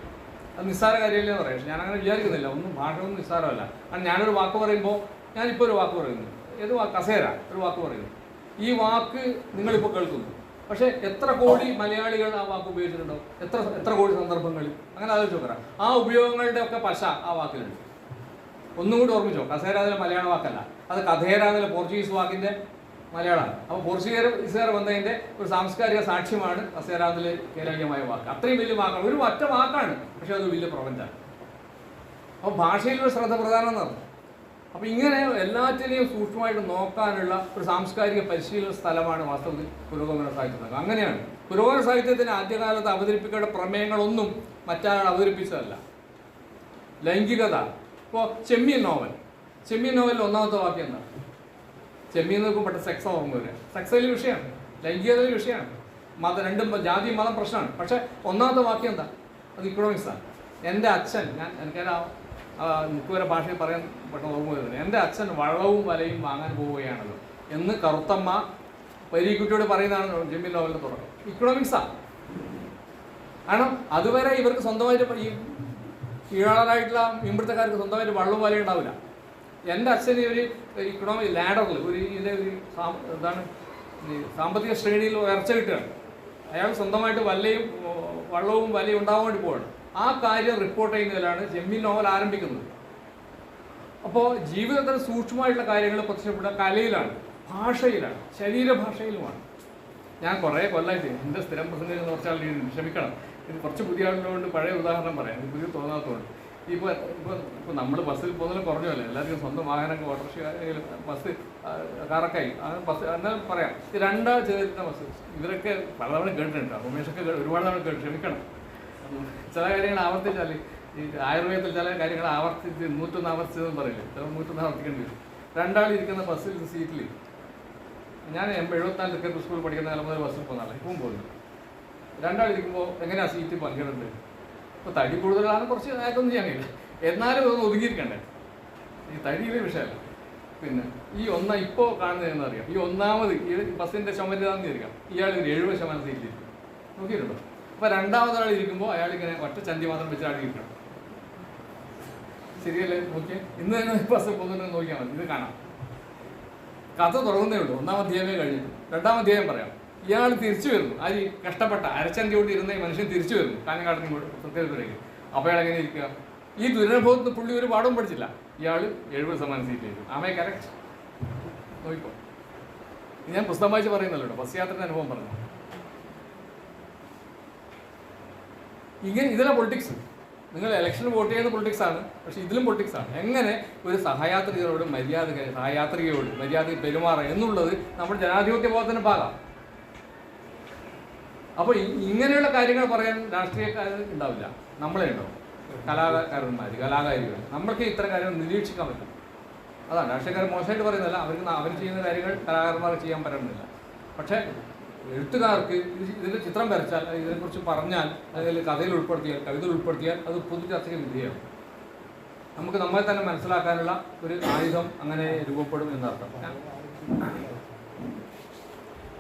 S1: അത് നിസ്സാര കാര്യമല്ലേ എന്ന് പറയാം. പക്ഷേ ഞാൻ അങ്ങനെ വിചാരിക്കുന്നില്ല. ഭാഷ ഒന്നും നിസ്സാരമല്ല. കാരണം ഞാനൊരു വാക്ക് പറയുമ്പോൾ, ഞാനിപ്പോൾ ഒരു വാക്ക് പറയുന്നു, ഏത് വാക്ക്? കസേര ഒരു വാക്ക് പറയുന്നു. ഈ വാക്ക് നിങ്ങളിപ്പോൾ കേൾക്കുന്നു. പക്ഷേ എത്ര കോടി മലയാളികൾ ആ വാക്ക് ഉപയോഗിച്ചിട്ടുണ്ടോ? എത്ര കോടി സന്ദർഭങ്ങളിൽ? അങ്ങനെ ആലോചിച്ച് നോക്കാം. ആ ഉപയോഗങ്ങളുടെ ഒക്കെ പശ ആ വാക്കിലുണ്ട്. ഒന്നും കൂടി ഓർമ്മിച്ചോ, കസേര അതിലെ മലയാള വാക്കല്ല, അത് കഥേര അതിലെ പോർച്ചുഗീസ് വാക്കിൻ്റെ മലയാളമാണ്. അപ്പോൾ പോർച്ചുഗീസുകാർ വന്നതിൻ്റെ ഒരു സാംസ്കാരിക സാക്ഷ്യമാണ് കസേര അതിലെ കേരളീയമായ വാക്ക്. അത്രയും വലിയ വാക്കാണ്, ഒരു ഒറ്റ വാക്കാണ്, പക്ഷെ അത് വലിയ പ്രപഞ്ചമാണ്. അപ്പോൾ ഭാഷയിലൊരു ശ്രദ്ധ പ്രധാനം എന്നാണ്. അപ്പോൾ ഇങ്ങനെ എല്ലാറ്റിനെയും സൂക്ഷ്മമായിട്ട് നോക്കാനുള്ള ഒരു സാംസ്കാരിക പരിശീലന സ്ഥലമാണ് വാസ്തവത്തിൽ പുരോഗമന സാഹിത്യം. അങ്ങനെയാണ് പുരോഗമന സാഹിത്യത്തിന് ആദ്യകാലത്ത് അവതരിപ്പിക്കേണ്ട പ്രമേയങ്ങളൊന്നും മറ്റാൾ അവതരിപ്പിച്ചതല്ല. ലൈംഗികത. ഇപ്പോൾ ചെമ്മീൻ നോവലിൽ ഒന്നാമത്തെ വാക്യം എന്താ? ചെമ്മീൻ നോക്കുമ്പോൾ പെട്ടെന്ന് സെക്സ് ഓർമ്മ വരിക. സെക്സിലെ വിഷയമാണ്, ലൈംഗികതയിലെ വിഷയമാണ്. രണ്ടും ജാതി മതം പ്രശ്നമാണ്. പക്ഷേ ഒന്നാമത്തെ വാക്യം എന്താ? അത് ഇക്കണോമിക്സാണ്. എൻ്റെ അച്ഛൻ, എനിക്കതിന് മുക്കുവരെ ഭാഷയിൽ പറയാൻ പെട്ടെന്ന് ഓർമ്മ വരുന്നത്, എൻ്റെ അച്ഛൻ വള്ളവും വലയും വാങ്ങാൻ പോവുകയാണല്ലോ എന്ന് കറുത്തമ്മ പരീക്കുട്ടിയോട് പറയുന്നതാണ് ചെമ്മീൻ നോവലിൻ്റെ തുടക്കം. ഇക്കണോമിക്സാണ്. കാരണം അതുവരെ ഇവർക്ക് സ്വന്തമായിട്ട് ഈ കീഴാളരായിട്ടുള്ള മീൻപിടുത്തക്കാർക്ക് സ്വന്തമായിട്ട് വള്ളവും വലയും ഉണ്ടാവില്ല. എൻ്റെ അച്ഛന് ഒരു ഇക്കണോമിക് ലാഡറിൽ ഇതിൻ്റെ എന്താണ് സാമ്പത്തിക ശ്രേണിയിൽ ഉയർച്ച കിട്ടുകയാണ്. അയാൾ സ്വന്തമായിട്ട് വള്ളവും വലയും ഉണ്ടാവാൻ വേണ്ടി പോവാണ്. ആ കാര്യം റിപ്പോർട്ട് ചെയ്യുന്നതിലാണ് ചെമ്മീൻ നോവൽ ആരംഭിക്കുന്നത്. അപ്പോൾ ജീവിതത്തിൽ സൂക്ഷ്മമായിട്ടുള്ള കാര്യങ്ങൾ പ്രത്യക്ഷപ്പെടുക കലയിലാണ്, ഭാഷയിലാണ്, ശരീരഭാഷയിലുമാണ്. ഞാൻ കുറേ കൊല്ലമായിട്ട് എൻ്റെ സ്ഥിരം പ്രസംഗം കുറച്ചാൾ ക്ഷമിക്കണം, ഇത് കുറച്ച് പുതിയ ആളുകളോട് പഴയ ഉദാഹരണം പറയാം, ഇത് പുതിയ തോന്നാത്തതുകൊണ്ട്. ഇപ്പോൾ നമ്മൾ ബസ്സിൽ പോകുന്നതിലും കുറഞ്ഞല്ലേ, എല്ലാവർക്കും സ്വന്തം വാഹനമൊക്കെ ഓട്ടോറിക്ഷ ബസ് കാറൊക്കെയായി. ബസ് എന്നാൽ പറയാം, ഈ രണ്ടാൾ ചേർന്ന ബസ് ഇവരൊക്കെ പലതവണ കേട്ടിട്ടുണ്ട്. ഉമേഷൊക്കെ ഒരുപാട് തവണ കേട്ടു, ക്ഷമിക്കണം. ചില കാര്യങ്ങൾ ആവർത്തിച്ചാൽ ഈ ആയുർവേദത്തിൽ ചില കാര്യങ്ങൾ ആവർത്തിച്ച് 101 ആവർത്തിച്ചതെന്ന് പറയില്ല, ചില 101 ആവർത്തിക്കേണ്ടി വരും. രണ്ടാൾ ഇരിക്കുന്ന ബസ്സിൽ സീറ്റിൽ ഞാൻ 74 ക്രിക്കറ്റ് സ്കൂളിൽ പഠിക്കുന്ന കാലം മുതൽ ബസ്സിൽ പോകുന്നതാണ്, ഇപ്പം പോകുന്നു. രണ്ടാൾ ഇരിക്കുമ്പോൾ എങ്ങനെയാണ് സീറ്റ് പങ്കിടുന്നത്? ഇപ്പോൾ തടി കൂടുതലാണ്, കുറച്ച് നേരത്തൊന്നും ചെയ്യാൻ കഴിയില്ല, എന്നാലും അതൊന്ന് ഒതുങ്ങിയിരിക്കണ്ടേ. ഈ തടിയിലെ വിഷയമല്ല. പിന്നെ ഈ ഇപ്പോൾ കാണുന്നതെന്ന് അറിയാം, ഈ ഒന്നാമത് ഈ ബസ്സിൻ്റെ ചുമരിതാന്ന് ഇരിക്കാം, ഇയാൾ ഒരു 70% സീറ്റിലിരിക്കും, നോക്കിയിട്ടുണ്ടോ? അപ്പോൾ രണ്ടാമതൊരാൾ ഇരിക്കുമ്പോൾ അയാളിങ്ങനെ ഒറ്റ ചന്തി മാത്രം വെച്ച് ആടിയിരിക്കണം. ശരിയല്ലേ? നോക്കിയേ, ഇന്ന് തന്നെ ബസ് പോകുന്നുണ്ടെന്ന് നോക്കിയാൽ മതി, ഇത് കാണാം. കഥ തുടങ്ങുന്നേ ഉള്ളൂ, 1-ാം അധ്യായമേ കഴിഞ്ഞിട്ട്. 2-ാം അധ്യായം പറയാം. ഇയാൾ തിരിച്ചു വരുന്നു, ആര് കഷ്ടപ്പെട്ട അരച്ചന്തി കൊണ്ട് ഇരുന്ന ഈ മനുഷ്യൻ തിരിച്ചു വരുന്നു കാഞ്ഞങ്ങാട്ടിന് പ്രത്യേകത്തിലേക്ക്. അപ്പോൾ അയാൾ എങ്ങനെ ഇരിക്കുക? ഈ ദുരനുഭവത്തിന് പുള്ളി ഒരു പാഠവും പഠിച്ചില്ല. ഇയാൾ 70% സീറ്റിലേക്ക്. ആമേ കറക്റ്റ്? നോക്കിക്കോ. ഞാൻ പുസ്തകം വായിച്ച് പറയുന്നല്ലോ, ബസ് യാത്രയുടെ അനുഭവം പറഞ്ഞു. ഇങ്ങനെ ഇതിലെ പൊളിറ്റിക്സ്, നിങ്ങൾ ഇലക്ഷന് വോട്ട് ചെയ്യുന്ന പൊളിറ്റിക്സാണ്, പക്ഷെ ഇതിലും പൊളിറ്റിക്സാണ്. എങ്ങനെ ഒരു സഹയാത്രികരോട് സഹയാത്രികയോട് മര്യാദ പെരുമാറുക എന്നുള്ളത് നമ്മുടെ ജനാധിപത്യ ബോധത്തിന് ഭാഗം. അപ്പോൾ ഇങ്ങനെയുള്ള കാര്യങ്ങൾ പറയാൻ രാഷ്ട്രീയക്കാർ ഉണ്ടാവില്ല, നമ്മളെ ഉണ്ടാവും, കലാകാരികൾ. നമ്മൾക്ക് ഇത്തരം കാര്യങ്ങൾ നിരീക്ഷിക്കാൻ പറ്റും. അതാണ് രാഷ്ട്രീയക്കാർ മോശമായിട്ട് പറയുന്നതല്ല, അവർ ചെയ്യുന്ന കാര്യങ്ങൾ കലാകാരന്മാർക്ക് ചെയ്യാൻ പറ്റുന്നില്ല. പക്ഷേ എഴുത്തുകാർക്ക് ഇതിൻ്റെ ചിത്രം വരച്ചാൽ, ഇതിനെക്കുറിച്ച് പറഞ്ഞാൽ, അതിൽ കഥയിൽ ഉൾപ്പെടുത്തിയാൽ, കവിതയിൽ ഉൾപ്പെടുത്തിയാൽ അത് പൊതു ചർച്ചയ്ക്ക് വിധേയമാകും. നമുക്ക് നമ്മളെ തന്നെ മനസ്സിലാക്കാനുള്ള ഒരു ആയുധം അങ്ങനെ രൂപപ്പെടും എന്നർത്ഥം.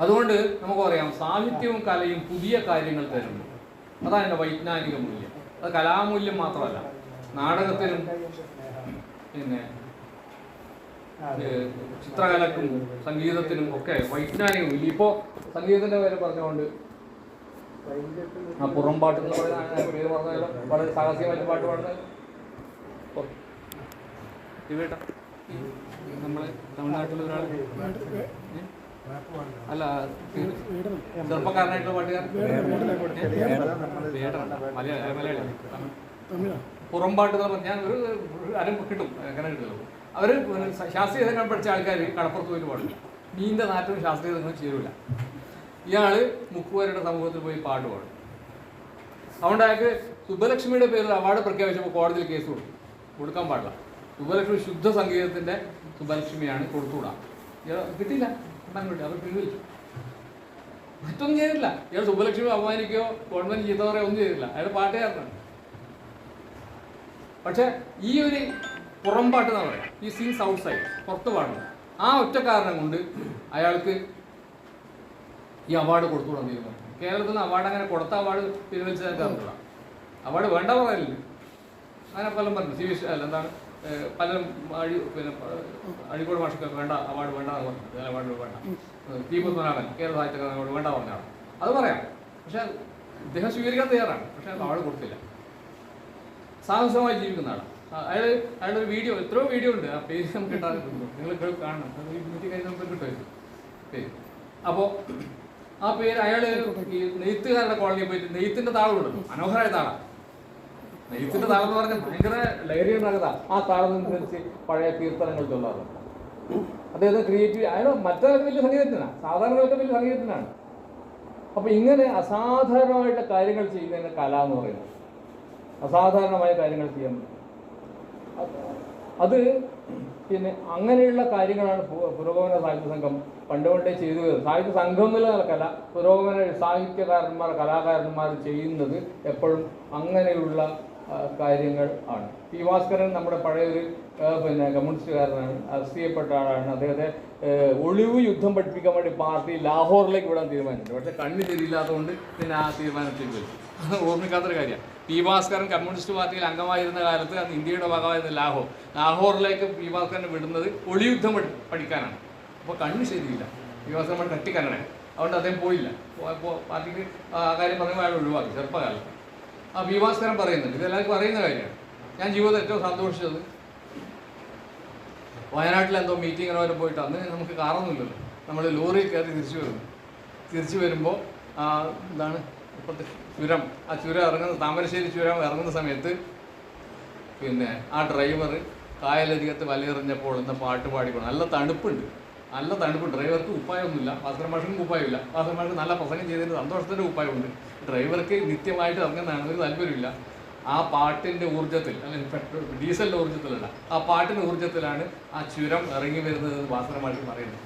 S1: അതുകൊണ്ട് നമുക്ക് പറയാം, സാഹിത്യവും കലയും പുതിയ കാര്യങ്ങൾ തരുന്നു. അതാണ് എൻ്റെ വൈജ്ഞാനിക മൂല്യം. അത് കലാമൂല്യം മാത്രമല്ല, നാടകത്തിനും പിന്നെ ചിത്രകലക്കും സംഗീതത്തിനും ഒക്കെ വൈജ്ഞാനിക മൂല്യം. ഇപ്പോൾ സംഗീതത്തിൻ്റെ പേര് പറഞ്ഞുകൊണ്ട് ആ പുറംപാട്ട് എന്ന് പറയുന്ന പേര് പറഞ്ഞാലോ, വളരെ സാഹസികമായിട്ട് പാട്ട് പാടുന്നത് ഇവേട്ട നമ്മളെ തമിഴ്നാട്ടിലൊരാൾ അല്ല, ചെറുപ്പക്കാരനായിട്ടുള്ള പാട്ടുകാരൻ മലയാളി പുറംപാട്ട് എന്ന് പറഞ്ഞാൽ ഒരു അരം കിട്ടും, അങ്ങനെ കിട്ടുമല്ലോ. അവർ ശാസ്ത്രീയ സംഗീതം പഠിച്ച ആൾക്കാർ കടപ്പുറത്ത് പോയിട്ട് പാടില്ല. മീനിൻ്റെ നാറ്റവും ശാസ്ത്രീയ സംഗീതം ചേരൂല. ഇയാൾ മുക്കുവരുടെ സമൂഹത്തിൽ പോയി പാട്ട് പാടും. അതുകൊണ്ട് അയാൾക്ക് സുബ്ബലക്ഷ്മിയുടെ പേരിൽ അവാർഡ് പ്രഖ്യാപിച്ചപ്പോൾ കോടതിയിൽ കേസ് കൊടുക്കാൻ പാടില്ല. സുബ്ബലക്ഷ്മി ശുദ്ധ സംഗീതത്തിൻ്റെ സുബ്ബലക്ഷ്മിയാണ്, കൊടുത്തുകൂടാ. ഇയാൾ കിട്ടിയില്ല, അവർ പിൻവലിച്ചു. മറ്റൊന്നും ചെയ്തില്ല. ഇയാൾ സുബ്ബലക്ഷ്മി അപമാനിക്കുകയോ ഗവൺമെന്റ് ചീത്ത പറയുകയോ ഒന്നും ചെയ്തില്ല. അയാൾ പാട്ടുകാരനാണ്. പക്ഷെ ഈ ഒരു പുറംപാട്ട് എന്ന് പറയാം, ഈ സീൻസ് ഔട്ട് സൈഡ്, പുറത്ത് പാടുന്നത്, ആ ഒറ്റ കാരണം കൊണ്ട് അയാൾക്ക് ഈ അവാർഡ് കൊടുത്തുകൂടാൻ തീരുമാനം. കേരളത്തിൽ നിന്ന് അവാർഡ് അങ്ങനെ കൊടുത്ത അവാർഡ് പിൻവലിച്ചാൽ അറിഞ്ഞൂടാ. അവാർഡ് വേണ്ട പറയല്ലേ, അങ്ങനെ പലരും പറഞ്ഞു. സി വി എന്താണ് പലരും പിന്നെ അഴീക്കോട് മാഷൊക്കെ വേണ്ട അവാർഡ് വേണ്ട അവാർഡ് വേണ്ട. ടി പത്മനാഭൻ കേരള സാഹിത്യ അവാർഡ് വേണ്ട പറഞ്ഞാണ്. അത് പറയാം, പക്ഷെ ഇദ്ദേഹം സ്വീകരിക്കാൻ തയ്യാറാണ്. പക്ഷെ അവാർഡ് കൊടുത്തില്ല. സാഹസമായി ജീവിക്കുന്ന ആളാണ് അയാളുടെ ഒരു വീഡിയോ, എത്രയോ വീഡിയോ ഉണ്ട്. ആ പേര് നമുക്ക് കിട്ടാറുണ്ട്, നിങ്ങൾ കാണണം. വീട്ടിൽ കഴിഞ്ഞ് നമുക്ക് കിട്ടുമായിരുന്നു പേര്. അപ്പോൾ ആ പേര് അയാൾ ഈ നെയ്ത്തുകാരുടെ കോളനിയിൽ പോയിട്ട് നെയ്ത്തിന്റെ താളം ഇടുന്നു. മനോഹരമായ താളം. നെയ്ത്തിന്റെ താളം എന്ന് പറഞ്ഞാൽ ഭയങ്കര ലഹരി ഉണ്ടാകുന്ന ആ താളത്തിനനുസരിച്ച് പഴയ കീർത്തനങ്ങൾ ചൊല്ലാറുണ്ട്. അദ്ദേഹത്തെ ക്രിയേറ്റീവ്, അയാൾ മറ്റൊരു വലിയ സംഗീതത്തിനാണ്, സാധാരണ വലിയ സംഗീതത്തിനാണ്. അപ്പൊ ഇങ്ങനെ അസാധാരണമായിട്ടുള്ള കാര്യങ്ങൾ ചെയ്യുന്നതിന് കല എന്ന് പറയുന്നത്. അസാധാരണമായ കാര്യങ്ങൾ ചെയ്യാൻ അത് പിന്നെ അങ്ങനെയുള്ള കാര്യങ്ങളാണ് പുരോഗമന സാഹിത്യ സംഘം പണ്ടുകൊണ്ടേ ചെയ്തു വരുന്നത്. സാഹിത്യ സംഘം എന്നുള്ള നിലക്കല്ല, പുരോഗമന സാഹിത്യകാരന്മാർ കലാകാരന്മാർ ചെയ്യുന്നത് എപ്പോഴും അങ്ങനെയുള്ള കാര്യങ്ങൾ ആണ്. പി ഭാസ്കരൻ നമ്മുടെ പഴയൊരു പിന്നെ കമ്മ്യൂണിസ്റ്റുകാരനാണ്, അറസ്റ്റ് ചെയ്യപ്പെട്ട ആളാണ്. അദ്ദേഹത്തെ ഒളിവ് യുദ്ധം പഠിപ്പിക്കാൻ വേണ്ടി പാർട്ടി ലാഹോറിലേക്ക് വിടാൻ തീരുമാനിച്ചിട്ടുണ്ട്. പക്ഷേ കണ്ണ് ശരിയില്ലാത്തതുകൊണ്ട് പിന്നെ ആ തീരുമാനത്തിലേക്ക് വരും. ഓർമ്മിക്കാത്തൊരു കാര്യമാണ്. പി ഭാസ്കരൻ കമ്മ്യൂണിസ്റ്റ് പാർട്ടിയിൽ അംഗമായിരുന്ന കാലത്ത് അന്ന് ഇന്ത്യയുടെ ഭാഗമായിരുന്ന ലാഹോറിലേക്ക് പി ഭാസ്കരനെ വിടുന്നത് ഒളിയുദ്ധം പഠിക്കാനാണ്. അപ്പോൾ കണ്ണ് ശരിയില്ല, പി ഭാസ്കരൻ കട്ടിക്കാനാണ്. അതുകൊണ്ട് അദ്ദേഹം പോയില്ല. പോയപ്പോൾ പാർട്ടിക്ക് ആ കാര്യം പറയുമ്പോൾ അയാൾ ഒഴിവാക്കി ചെറുപ്പകാലത്ത്. ആ പി ഭാസ്കരൻ പറയുന്നുണ്ട്, ഇതെല്ലാവർക്കും അറിയുന്ന കാര്യമാണ്. ഞാൻ ജീവിതത്തിൽ ഏറ്റവും സന്തോഷിച്ചത് വയനാട്ടിൽ എന്തോ മീറ്റിങ്ങിനോ വരെ പോയിട്ട്, അന്ന് നമുക്ക് കാറൊന്നുമില്ലല്ലോ, നമ്മൾ ലോറിയിൽ കയറി തിരിച്ചു വരുമ്പോൾ എന്താണ് ഇപ്പോഴത്തെ ചുരം, ആ ചുരം ഇറങ്ങുന്ന താമരശ്ശേരി ചുരം ഇറങ്ങുന്ന സമയത്ത് പിന്നെ ആ ഡ്രൈവർ കായലരികത്ത് വലയെറിഞ്ഞപ്പോൾ എന്ന പാട്ട് പാടിക്കണം. നല്ല തണുപ്പുണ്ട്. ഡ്രൈവർക്ക് കുപ്പായമൊന്നുമില്ല, ഭാസ്കരൻ മാഷിനും കുപ്പായമില്ല. ഭാസ്കരൻ മാഷ് നല്ല പ്രസംഗം ചെയ്തതിന് സന്തോഷത്തിൻ്റെ കുപ്പായമുണ്ട്. ഡ്രൈവർക്ക് നിത്യമായിട്ട് ഇറങ്ങുന്നതാണ്, ഒരു താല്പര്യമില്ല. ആ പാട്ടിൻ്റെ ഊർജ്ജത്തിൽ, അല്ലെങ്കിൽ പെട്രോൾ ഡീസലിൻ്റെ ഊർജ്ജത്തിലല്ല, ആ പാട്ടിൻ്റെ ഊർജ്ജത്തിലാണ് ആ ചുരം ഇറങ്ങി വരുന്നത് എന്ന് ഭാസ്കരൻ മാഷ് പറയുന്നത്.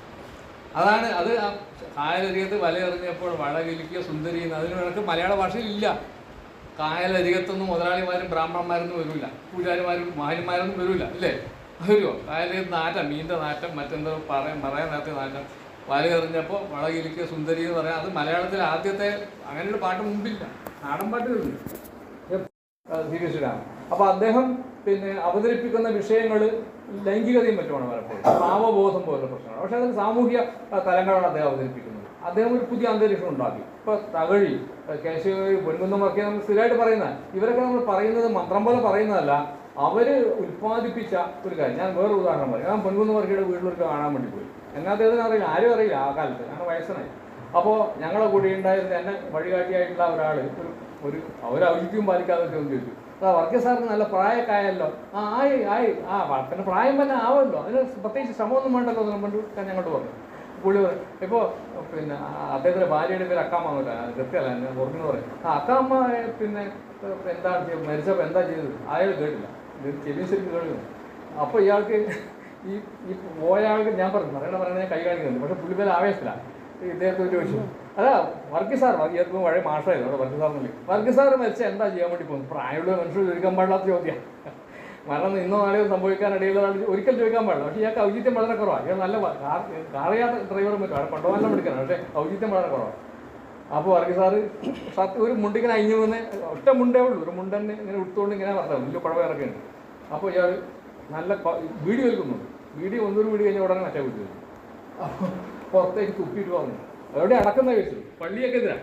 S1: അതാണ് അത്. ആ കായലരികത്ത് വലയെറിഞ്ഞപ്പോൾ വളകിലിക്കുക സുന്ദരി എന്ന് അതിന് കണക്ക് മലയാള ഭാഷയിൽ ഇല്ല. കായലരികത്തൊന്നും മുതലാളിമാരും ബ്രാഹ്മണന്മാരൊന്നും വരില്ല, പൂജാരിമാരും മാന്യന്മാരൊന്നും വരില്ല, ഇല്ലേ? വരുമോ? കായലരികത്ത് നാറ്റം, മീൻ്റെ നാറ്റം, മറ്റെന്തോ പറയാൻ നേരത്തെ നാറ്റം, വലയെറിഞ്ഞപ്പോൾ വളകിലിക്കുക സുന്ദരി എന്ന് പറയാം. അത് മലയാളത്തിലെ ആദ്യത്തെ അങ്ങനെയുള്ള പാട്ട് മുമ്പില്ല, നാടൻ പാട്ടുകളുണ്ട്. സീരിയസ്ഡാണ്. അപ്പോൾ അദ്ദേഹം പിന്നെ അവതരിപ്പിക്കുന്ന വിഷയങ്ങൾ ലൈംഗികതയും മറ്റുമാണ് പലപ്പോഴും, ഭാവബോധം പോലുള്ള പ്രശ്നമാണ്. പക്ഷേ അതിന് സാമൂഹ്യ തലങ്ങളാണ് അദ്ദേഹം അവതരിപ്പിക്കുന്നത്. അദ്ദേഹം ഒരു പുതിയ അന്തരീക്ഷം ഉണ്ടാക്കി. ഇപ്പോൾ തകഴി, കേശവ, പൊൻകുന്നമൊക്കെ നമ്മൾ സ്ഥിരമായിട്ട് പറയുന്ന, ഇവരൊക്കെ നമ്മൾ പറയുന്നത് മന്ത്രം പോലെ പറയുന്നതല്ല, അവർ ഉൽപ്പാദിപ്പിച്ച ഒരു കാര്യം. ഞാൻ വേറൊരു ഉദാഹരണം പറയാം. ഞാൻ പൊൻകുന്നമർക്കിയുടെ വീട്ടിലൊരു കാണാൻ വേണ്ടി പോയി.
S2: എന്നെ അദ്ദേഹത്തിന് അറിയില്ല, ആരും അറിയില്ല ആ കാലത്ത്, കാരണം വയസ്സനായി. അപ്പോൾ ഞങ്ങളെ കൂടി ഉണ്ടായിരുന്ന എന്നെ വഴികാട്ടിയായിട്ടുള്ള ഒരാൾ ഒരു ഔചിത്യം പാലിക്കാതെ ചോദ്യം ചോദിച്ചു, വർഗീസ് സാറിന് നല്ല പ്രായമൊക്കെ ആയല്ലോ. പിന്നെ പ്രായം തന്നെ ആവുമല്ലോ, അതിന് പ്രത്യേകിച്ച് ശ്രമമൊന്നും വേണ്ടല്ലോ എന്ന് പറഞ്ഞിട്ട് ഞങ്ങോട്ട് പറഞ്ഞു. പുള്ളി പറയും ഇപ്പോൾ പിന്നെ അദ്ദേഹത്തിൻ്റെ ഭാര്യയുടെ പേര് അക്കാമ്മ, കൃത്യമല്ല എന്നെ ഓർമ്മ പറയും. അക്കാമ്മ പിന്നെ എന്താ മരിച്ചപ്പോൾ എന്താ ചെയ്തത് അയാൾ കേട്ടില്ല, ചെവി ശരിക്കും കേൾക്കുന്നു. അപ്പോൾ ഇയാൾക്ക് ഈ പോയ ആൾക്ക് ഞാൻ പറയണ കൈ കാണിക്കുന്നുണ്ട്, പക്ഷെ പുള്ളി പേര് ആവേശത്തിലാണ്. ഇദ്ദേഹത്തെ ചോദിച്ചു, അതാ വർഗീസ് സാർ, ഇയാൾക്ക് പഴയ മാഷായിരുന്നു അവിടെ വർഗീസ് സാറിനില്ല. വർഗീസ് സാർ മരിച്ച എന്താ ചെയ്യാൻ വേണ്ടി പോകുന്നു? പ്രായമുള്ള മനുഷ്യർ ചോദിക്കാൻ പാടില്ലാത്ത ചോദ്യം. മരണം ഇന്നോ നാളെയോ സംഭവിക്കാനിടയിലാണ് ഒരിക്കലും ചോദിക്കാൻ പാടില്ല. പക്ഷേ ഇയാൾക്ക് ഔചിത്യം വളരെ കുറവാണ്. ഇയാൾ നല്ല കാറിയാത്ത ഡ്രൈവറും പറ്റും, അവിടെ കൊണ്ടുപോകാൻ എടുക്കണം, പക്ഷേ ഔചിത്യം വളരെ കുറവാണ്. അപ്പോൾ വർഗീസ് സാറ് ഒരു മുണ്ടിങ്ങനെ അഴിഞ്ഞു വന്ന് ഒറ്റ മുണ്ടേ ഉള്ളൂ, ഒരു മുണ്ടന്നെ ഇങ്ങനെ ഇട്ടുകൊണ്ട് ഇങ്ങനെ പറഞ്ഞത് വലിയ കുഴപ്പം ഇറക്കുന്നുണ്ട്. അപ്പോൾ ഇയാൾ നല്ല വീഡിയോ എടുക്കുന്നുണ്ട്. വീഡിയോ ഒന്നൊരു വീഡിയോ കഴിഞ്ഞാൽ ഉടനെ മറ്റേ വീഡിയോ. അപ്പോൾ പുറത്തേക്ക് തുപ്പിയിട്ട് പറഞ്ഞു, എവിടെ അടക്കുന്ന ചോദിച്ചു. പള്ളിയൊക്കെ എതിരാ,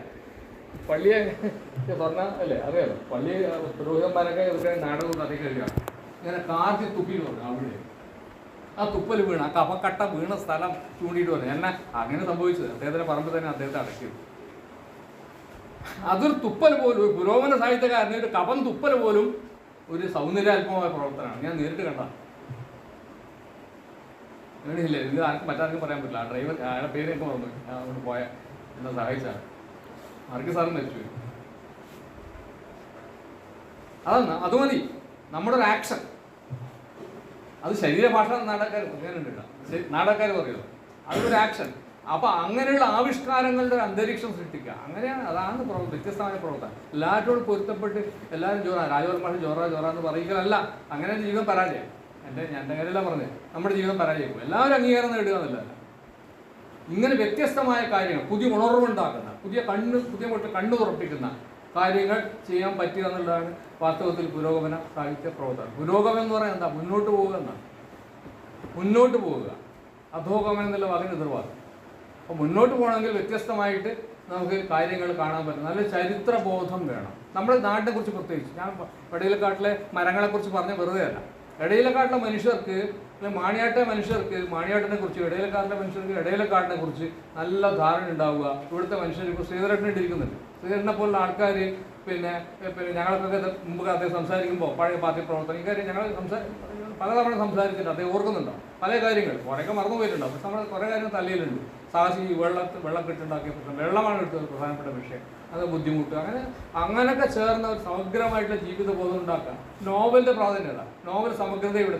S2: പള്ളിയെ സ്വർണ്ണ അല്ലേ അറിയാലോ, പള്ളി പുരോഹിതന്മാരൊക്കെ ഇതൊക്കെ നാടകവും കഥയൊക്കെ കഴിയാണ്. ഇങ്ങനെ കാർത്തി തുപ്പിയിട്ട് പറഞ്ഞു അവിടെ. ആ തുപ്പൽ വീണ്, ആ കഫക്കട്ട വീണ സ്ഥലം ചൂണ്ടിയിട്ട് പറഞ്ഞു. എന്നെ അങ്ങനെ സംഭവിച്ചത് അദ്ദേഹത്തിൻ്റെ പറമ്പിൽ തന്നെ അദ്ദേഹത്തെ അടക്കിയത്. അതൊരു തുപ്പൽ പോലും, ഒരു പുരോഗമന സാഹിത്യകാരന് ഒരു കഫം തുപ്പൽ പോലും ഒരു സൗന്ദര്യാത്മകമായ പ്രവർത്തനമാണ്. ഞാൻ നേരിട്ട് കണ്ടതാണ്. അങ്ങനെയില്ല, ഇത് ആർക്കും മറ്റാർക്കും പറയാൻ പറ്റില്ല. ആ ഡ്രൈവർ അയാളുടെ പേരൊക്കെ പറഞ്ഞു, ഞാൻ അവിടെ പോയ എന്നെ സഹായിച്ചാണ്. വർഗീസ് സാറും മരിച്ചു. അത് മതി നമ്മുടെ ഒരു ആക്ഷൻ. അത് ശരീരഭാഷ നാടകക്കാർ നാടകക്കാർ പറയുമല്ലോ, അതൊരു ആക്ഷൻ. അപ്പോൾ അങ്ങനെയുള്ള ആവിഷ്കാരങ്ങളുടെ ഒരു അന്തരീക്ഷം സൃഷ്ടിക്കുക, അങ്ങനെയാണ്, അതാണ് വ്യത്യസ്തമായ പ്രവർത്തനം. എല്ലാവരോടും പൊരുത്തപ്പെട്ട് എല്ലാവരും രാജവർമ്മ ജോറ എന്ന് പറയിക്കലല്ല. അങ്ങനെ ജീവിതം പരാജയം. എൻ്റെ കാര്യമല്ല പറഞ്ഞത്, നമ്മുടെ ജീവിതം പരാജയം. എല്ലാവരും അംഗീകാരം നേടുക എന്നല്ല, ഇങ്ങനെ വ്യത്യസ്തമായ കാര്യങ്ങൾ, പുതിയ ഉണർവുണ്ടാക്കുന്ന, പുതിയ കണ്ണു തുറപ്പിക്കുന്ന കാര്യങ്ങൾ ചെയ്യാൻ പറ്റുക എന്നുള്ളതാണ് വാസ്തവത്തിൽ പുരോഗമന സാഹിത്യ പ്രവർത്തനം. പുരോഗമനം എന്ന് പറയാൻ എന്താ? മുന്നോട്ട് പോവുക എന്നാണ്. മുന്നോട്ട് പോവുക, അധോഗമനം എന്നുള്ള വാക്കിന് എതിർവാദം. അപ്പോൾ മുന്നോട്ട് പോകണമെങ്കിൽ വ്യത്യസ്തമായിട്ട് നമുക്ക് കാര്യങ്ങൾ കാണാൻ പറ്റും. നല്ല ചരിത്രബോധം വേണം. നമ്മുടെ നാട്ടിനെക്കുറിച്ച് പ്രത്യേകിച്ച്, ഞാൻ ഇടയിലക്കാട്ടിലെ മരങ്ങളെക്കുറിച്ച് പറഞ്ഞ വെറുതെ അല്ല. ഇടയിലക്കാട്ടിലെ മനുഷ്യർക്ക്, മാണിയാട്ടിനെ കുറിച്ച്, ഇടയിലക്കാട്ടിലെ മനുഷ്യർക്ക് ഇടയിലക്കാട്ടിനെ കുറിച്ച് നല്ല ധാരണ ഉണ്ടാവുക. ഇവിടുത്തെ മനുഷ്യർ ഇപ്പോൾ ശ്രീധരേട്ടനിട്ടിരിക്കുന്നുണ്ട്. ശ്രീധരനെ പോലുള്ള ആൾക്കാർ പിന്നെ ഞങ്ങൾക്കൊക്കെ മുമ്പ് അദ്ദേഹം സംസാരിക്കുമ്പോൾ പഴയ പാർട്ടി പ്രവർത്തനം ഇക്കാര്യം ഞങ്ങൾ പലതവണ സംസാരിച്ചിട്ടുണ്ട്. അദ്ദേഹം ഓർക്കുന്നുണ്ടോ പല കാര്യങ്ങൾ, കുറേയൊക്കെ മറന്നു പോയിട്ടുണ്ടാവും. പക്ഷെ നമ്മൾ കുറേ കാര്യങ്ങൾ തലയിലുണ്ട്. സാഹസിക വെള്ളം കെട്ടുണ്ടാക്കിയ പ്രശ്നം, വെള്ളമാണ് എടുത്തത് പ്രധാനപ്പെട്ട വിഷയം, അത് ബുദ്ധിമുട്ട്, അങ്ങനെയൊക്കെ ചേർന്ന ഒരു സമഗ്രമായിട്ടുള്ള ജീവിതബോധം ഉണ്ടാക്കുക. നോവലിൻ്റെ പ്രാധാന്യത, നോവൽ സമഗ്രതയുടെ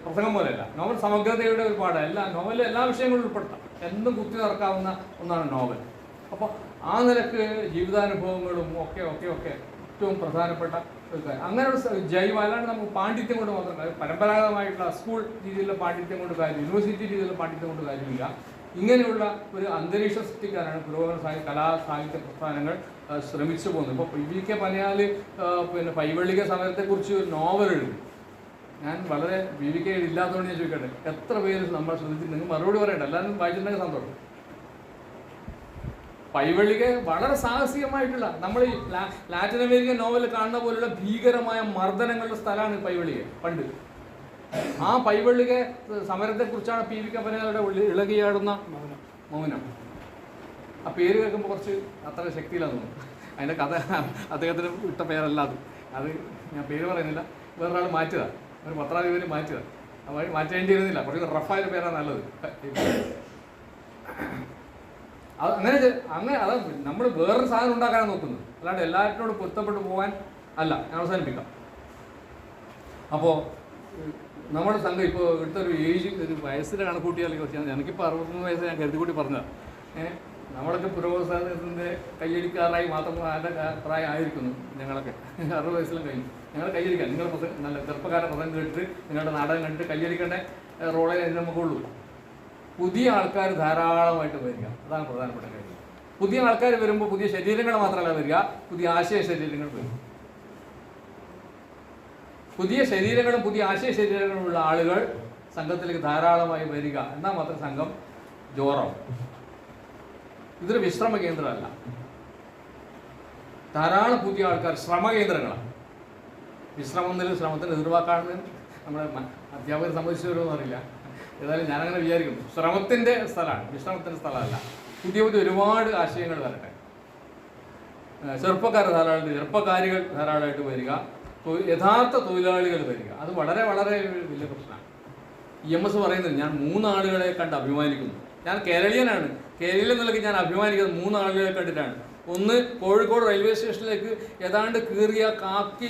S2: പ്രസംഗം പോലെയല്ല, നോവൽ സമഗ്രതയുടെ ഒരു പാഠം. നോവലിൽ എല്ലാ വിഷയങ്ങളും ഉൾപ്പെടുത്താം, എന്തും കുത്തി നിറക്കാവുന്ന ഒന്നാണ് നോവൽ. അപ്പോൾ ആ നിലക്ക് ജീവിതാനുഭവങ്ങളും ഒക്കെ ഏറ്റവും പ്രധാനപ്പെട്ട ഒരു കാര്യം. അങ്ങനെ ഒരു ജൈവം, അല്ലാണ്ട് നമുക്ക് പാണ്ഡിത്യം കൊണ്ട് മാത്രം കാര്യം, പരമ്പരാഗതമായിട്ടുള്ള സ്കൂൾ രീതിയിലുള്ള പാണ്ഡിത്യം കൊണ്ട് കാര്യം, യൂണിവേഴ്സിറ്റി രീതിയിലുള്ള പാണ്ഡിത്യം കൊണ്ട് കാര്യമില്ല. ഇങ്ങനെയുള്ള ഒരു അന്തരീക്ഷം സൃഷ്ടിക്കാനാണ് പുരോഗമന സാഹിത്യ പ്രസ്ഥാനങ്ങൾ ശ്രമിച്ചു പോകുന്നത്. ഇപ്പോൾ PVK പനയാൽ പിന്നെ പൈവള്ളിക സമരത്തെക്കുറിച്ച് ഒരു നോവൽ എഴുതി. ഞാൻ വളരെ PVK ഇല്ലാത്തതുകൊണ്ട് ഞാൻ ചോദിക്കട്ടെ, എത്ര പേര് നമ്മൾ ശ്രദ്ധിച്ചിട്ടുണ്ടെങ്കിൽ മറുപടി പറയണ്ട, എല്ലാവരും വായിച്ചിട്ടുണ്ടെങ്കിൽ സന്തോഷം. പൈവള്ളിക വളരെ സാഹസികമായിട്ടുള്ള, നമ്മൾ ഈ ലാറ്റിൻ അമേരിക്കൻ നോവൽ കാണുന്ന പോലുള്ള ഭീകരമായ മർദ്ദനങ്ങളുടെ സ്ഥലമാണ് പൈവള്ളിക പണ്ട്. ആ പൈവള്ളിക സമരത്തെക്കുറിച്ചാണ് PVK പനയാളുടെ ഇളകിയാടുന്ന മൗനം. ആ പേര് കേൾക്കുമ്പോൾ കുറച്ച് അത്ര ശക്തിയില്ലാന്ന് തോന്നുന്നു. അതിൻ്റെ കഥ അദ്ദേഹത്തിന് ഇട്ട പേരല്ല അത് ഞാൻ പേര് പറയുന്നില്ല, വേറൊരാൾ മാറ്റിയതാണ്, ഒരു പത്രാധിപര് മാറ്റിയതാണ്. ആ വഴി മാറ്റേണ്ടിയിരുന്നില്ല, കുറച്ച് റഫായൊരു പേരാണ് നല്ലത്. അങ്ങനെ അത് നമ്മൾ വേറൊരു സാധനം ഉണ്ടാക്കാനാണ് നോക്കുന്നത്, അല്ലാണ്ട് എല്ലാവരോടും പൊരുത്തപ്പെട്ട് പോകാൻ അല്ല. ഞാൻ അവസാനിപ്പിക്കാം. അപ്പോൾ നമ്മുടെ സംഘം ഇപ്പോൾ ഇവിടുത്തെ ഒരു ഏജ്, ഒരു വയസ്സിൻ്റെ കണക്കൂട്ടിയാൽ കുറച്ച്, എനിക്കിപ്പോൾ 63 വയസ്സ് ഞാൻ കരുതി കൂട്ടി പറഞ്ഞതാണ്. നമ്മളൊക്കെ പുരോഗമനത്തിൻ്റെ കയ്യടിക്കാറായി മാത്രം അതിൻ്റെ പ്രായം ആയിരിക്കുന്നു. ഞങ്ങളൊക്കെ 60 വയസ്സിലും കഴിഞ്ഞു. ഞങ്ങൾ കയ്യടിക്കാം, നിങ്ങൾ നല്ല ചെറുപ്പക്കാരെ പ്രസംഗം കേട്ടിട്ട് നിങ്ങളുടെ നാടകം കണ്ടിട്ട് കയ്യടിക്കേണ്ട റോളേ അതിന് നമുക്കുള്ളൂ. പുതിയ ആൾക്കാർ ധാരാളമായിട്ട് വരിക, അതാണ് പ്രധാനപ്പെട്ട കാര്യം. പുതിയ ആൾക്കാർ വരുമ്പോൾ പുതിയ ശരീരങ്ങൾ മാത്രമല്ല വരിക, പുതിയ ആശയ ശരീരങ്ങൾ വരും. പുതിയ ശരീരങ്ങളും പുതിയ ആശയ ശരീരങ്ങളുമുള്ള ആളുകൾ സംഘത്തിലേക്ക് ധാരാളമായി വരിക, എന്നാൽ മാത്രം സംഘം ജോറാവും. ഇതൊരു വിശ്രമ കേന്ദ്രമല്ല, ധാരാളം പുതിയ ആൾക്കാർ ശ്രമകേന്ദ്രങ്ങളാണ്. വിശ്രമം എന്നൊരു ശ്രമത്തിന് എതിർവാക്കാണെന്ന് നമ്മളെ അധ്യാപകരെ സംബന്ധിച്ചവരൊന്നും അറിയില്ല.
S1: ഏതായാലും ഞാനങ്ങനെ വിചാരിക്കുന്നു, ശ്രമത്തിൻ്റെ സ്ഥലമാണ്, വിശ്രമത്തിൻ്റെ സ്ഥലമല്ല. പുതിയ പുതിയ ഒരുപാട് ആശയങ്ങൾ വരട്ടെ. ചെറുപ്പക്കാരികൾ ധാരാളമായിട്ട് വരിക, യഥാർത്ഥ തൊഴിലാളികൾ വരിക. അത് വളരെ വളരെ വലിയ പ്രശ്നമാണ്. EMS പറയുന്നത്, ഞാൻ 3 ആളുകളെ കണ്ട് അഭിമാനിക്കുന്നു. ഞാൻ കേരളീയനാണ്, കേരളീയ നിലയ്ക്ക് ഞാൻ അഭിമാനിക്കുന്നത് 3 ആളുകളെ കണ്ടിട്ടാണ്. ഒന്ന്, കോഴിക്കോട് റെയിൽവേ സ്റ്റേഷനിലേക്ക് ഏതാണ്ട് കീറിയ കാക്കി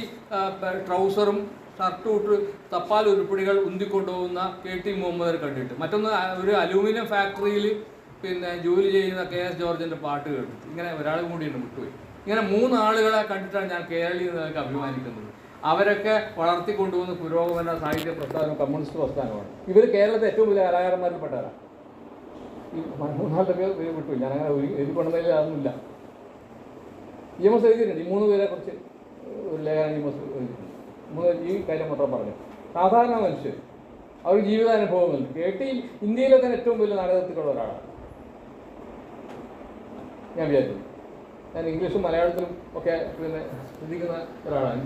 S1: ട്രൗസറും ഷർട്ടും ഇട്ട് തപ്പാൽ ഉരുപ്പടികൾ ഉന്തിക്കൊണ്ടുപോകുന്ന KT മുഹമ്മദിനെ കണ്ടിട്ട്. മറ്റൊന്ന്, ഒരു അലൂമിനിയം ഫാക്ടറിയിൽ ജോലി ചെയ്യുന്ന KS ജോർജിൻ്റെ പാട്ട് കേട്ടിട്ട്. ഇങ്ങനെ ഒരാൾ കൂടിയുണ്ട്, വിട്ടുപോയി. ഇങ്ങനെ 3 ആളുകളെ കണ്ടിട്ടാണ് ഞാൻ കേരളീയ നിലയ്ക്ക് അഭിമാനിക്കുന്നത്. അവരൊക്കെ വളർത്തിക്കൊണ്ടുപോകുന്ന പുരോഗമന സാഹിത്യ പ്രസ്ഥാനം കമ്മ്യൂണിസ്റ്റ് പ്രസ്ഥാനമാണ്. ഇവർ കേരളത്തിലെ ഏറ്റവും വലിയ കലാകാരന്മാരിൽ പെട്ടവരാണ്. ഈ 3 പേർ വിട്ടു, ഞാനങ്ങനെ എഴുതി കൊണ്ടുവന്നതിൽ അതൊന്നുമില്ല. EMS എഴുതിയിട്ടുണ്ട്. ഈ 3 പേരെ കുറിച്ച് ഒരു ലേഖനം EMS എഴുതിയിട്ടുണ്ട്. ഈ കാര്യം മാത്രം പറഞ്ഞു. സാധാരണ മനുഷ്യർ, അവർ ജീവിതാനുഭവങ്ങൾ. KT ഇന്ത്യയിലെ തന്നെ ഏറ്റവും വലിയ നാടകത്തിലുള്ള ഒരാളാണ് ഞാൻ വിചാരിച്ചു. ഞാൻ ഇംഗ്ലീഷും മലയാളത്തിലും ഒക്കെ ശ്രദ്ധിക്കുന്ന ഒരാളാണ്.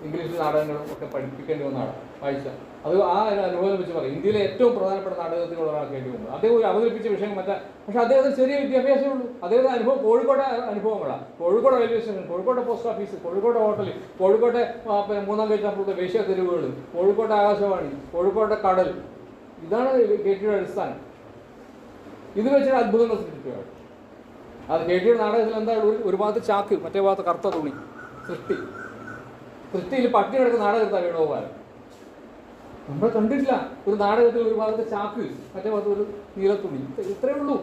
S1: ഇംഗ്ലീഷ് നാടകങ്ങളും ഒക്കെ പഠിപ്പിക്കേണ്ടി വന്ന ആളാണ് വായിച്ച. അത് ആ ഒരു അനുഭവം വെച്ച് പറയും, ഇന്ത്യയിലെ ഏറ്റവും പ്രധാനപ്പെട്ട നാടകത്തിലുള്ള ഒരാൾ കേട്ടി വന്നു. അദ്ദേഹം ഒരു അവതരിപ്പിച്ച വിഷയം പക്ഷേ അദ്ദേഹത്തിന് ചെറിയ വിദ്യാഭ്യാസമേ ഉള്ളൂ. അദ്ദേഹത്തെ അനുഭവം കോഴിക്കോട്ടെ അനുഭവങ്ങളാണ്. കോഴിക്കോട് റെയിൽവേ സ്റ്റേഷൻ, കോഴിക്കോട്ടെ പോസ്റ്റ് ഓഫീസ്, കോഴിക്കോട്ടെ ഹോട്ടൽ, കോഴിക്കോട്ടെ 3-ാം ഗേറ്റിനപ്പുറത്തെ വേശ്യ തെരുവുകൾ, കോഴിക്കോട്ടെ ആകാശവാണി, കോഴിക്കോട്ടെ കടൽ. ഇതാണ് KTയുടെ അടിസ്ഥാനം. ഇത് വെച്ചിട്ട് അത്ഭുതങ്ങൾ സൃഷ്ടിക്കുകയാണ്. അത് KTയുടെ നാടകത്തിൽ എന്താണ്, ഒരു ഭാഗത്ത് ചാക്ക്, മറ്റേ ഭാഗത്ത് കറുത്ത തുണി. സൃഷ്ടിയിൽ പട്ടി കിടക്കുന്ന നാടകത്താണ് വേണുഗോപാലൻ. നമ്മൾ കണ്ടിട്ടില്ല ഒരു നാടകത്തിൽ ഒരു ഭാഗത്ത് ചാക്ക്, മറ്റേ ഭാഗത്ത് ഒരു നീലത്തുണി. ഇത്രയേ ഉള്ളൂ.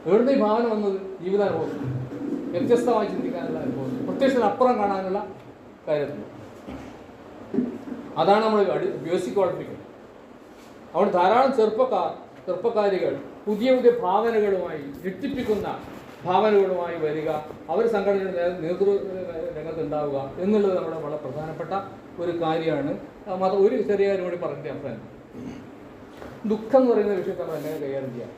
S1: എവിടുന്ന ഈ ഭാവന വന്നത്? ജീവിതാനുഭവം, വ്യത്യസ്തമായി ചിന്തിക്കാനുള്ള അനുഭവം, പ്രത്യക്ഷത്തിനപ്പുറം കാണാനുള്ള കാര്യത്തിൽ. അതാണ് നമ്മൾ ബേസിക് ക്വാളിഫിക്കേഷൻ. അവിടെ ധാരാളം ചെറുപ്പക്കാരികൾ പുതിയ പുതിയ ഭാവനകളുമായി, ഞെട്ടിപ്പിക്കുന്ന ഭാവനകളുമായി വരിക, അവർ സംഘടനയുടെ നേതൃ രംഗത്തുണ്ടാവുക എന്നുള്ളത് നമ്മുടെ വളരെ പ്രധാനപ്പെട്ട ഒരു കാര്യമാണ്. മാത്രം ഒരു ചെറിയ കാര്യം കൂടി പറഞ്ഞിട്ട് അവസാനം, ദുഃഖം എന്ന് പറയുന്ന വിഷയത്തെ നമ്മൾ എങ്ങനെ കൈകാര്യം ചെയ്യാം?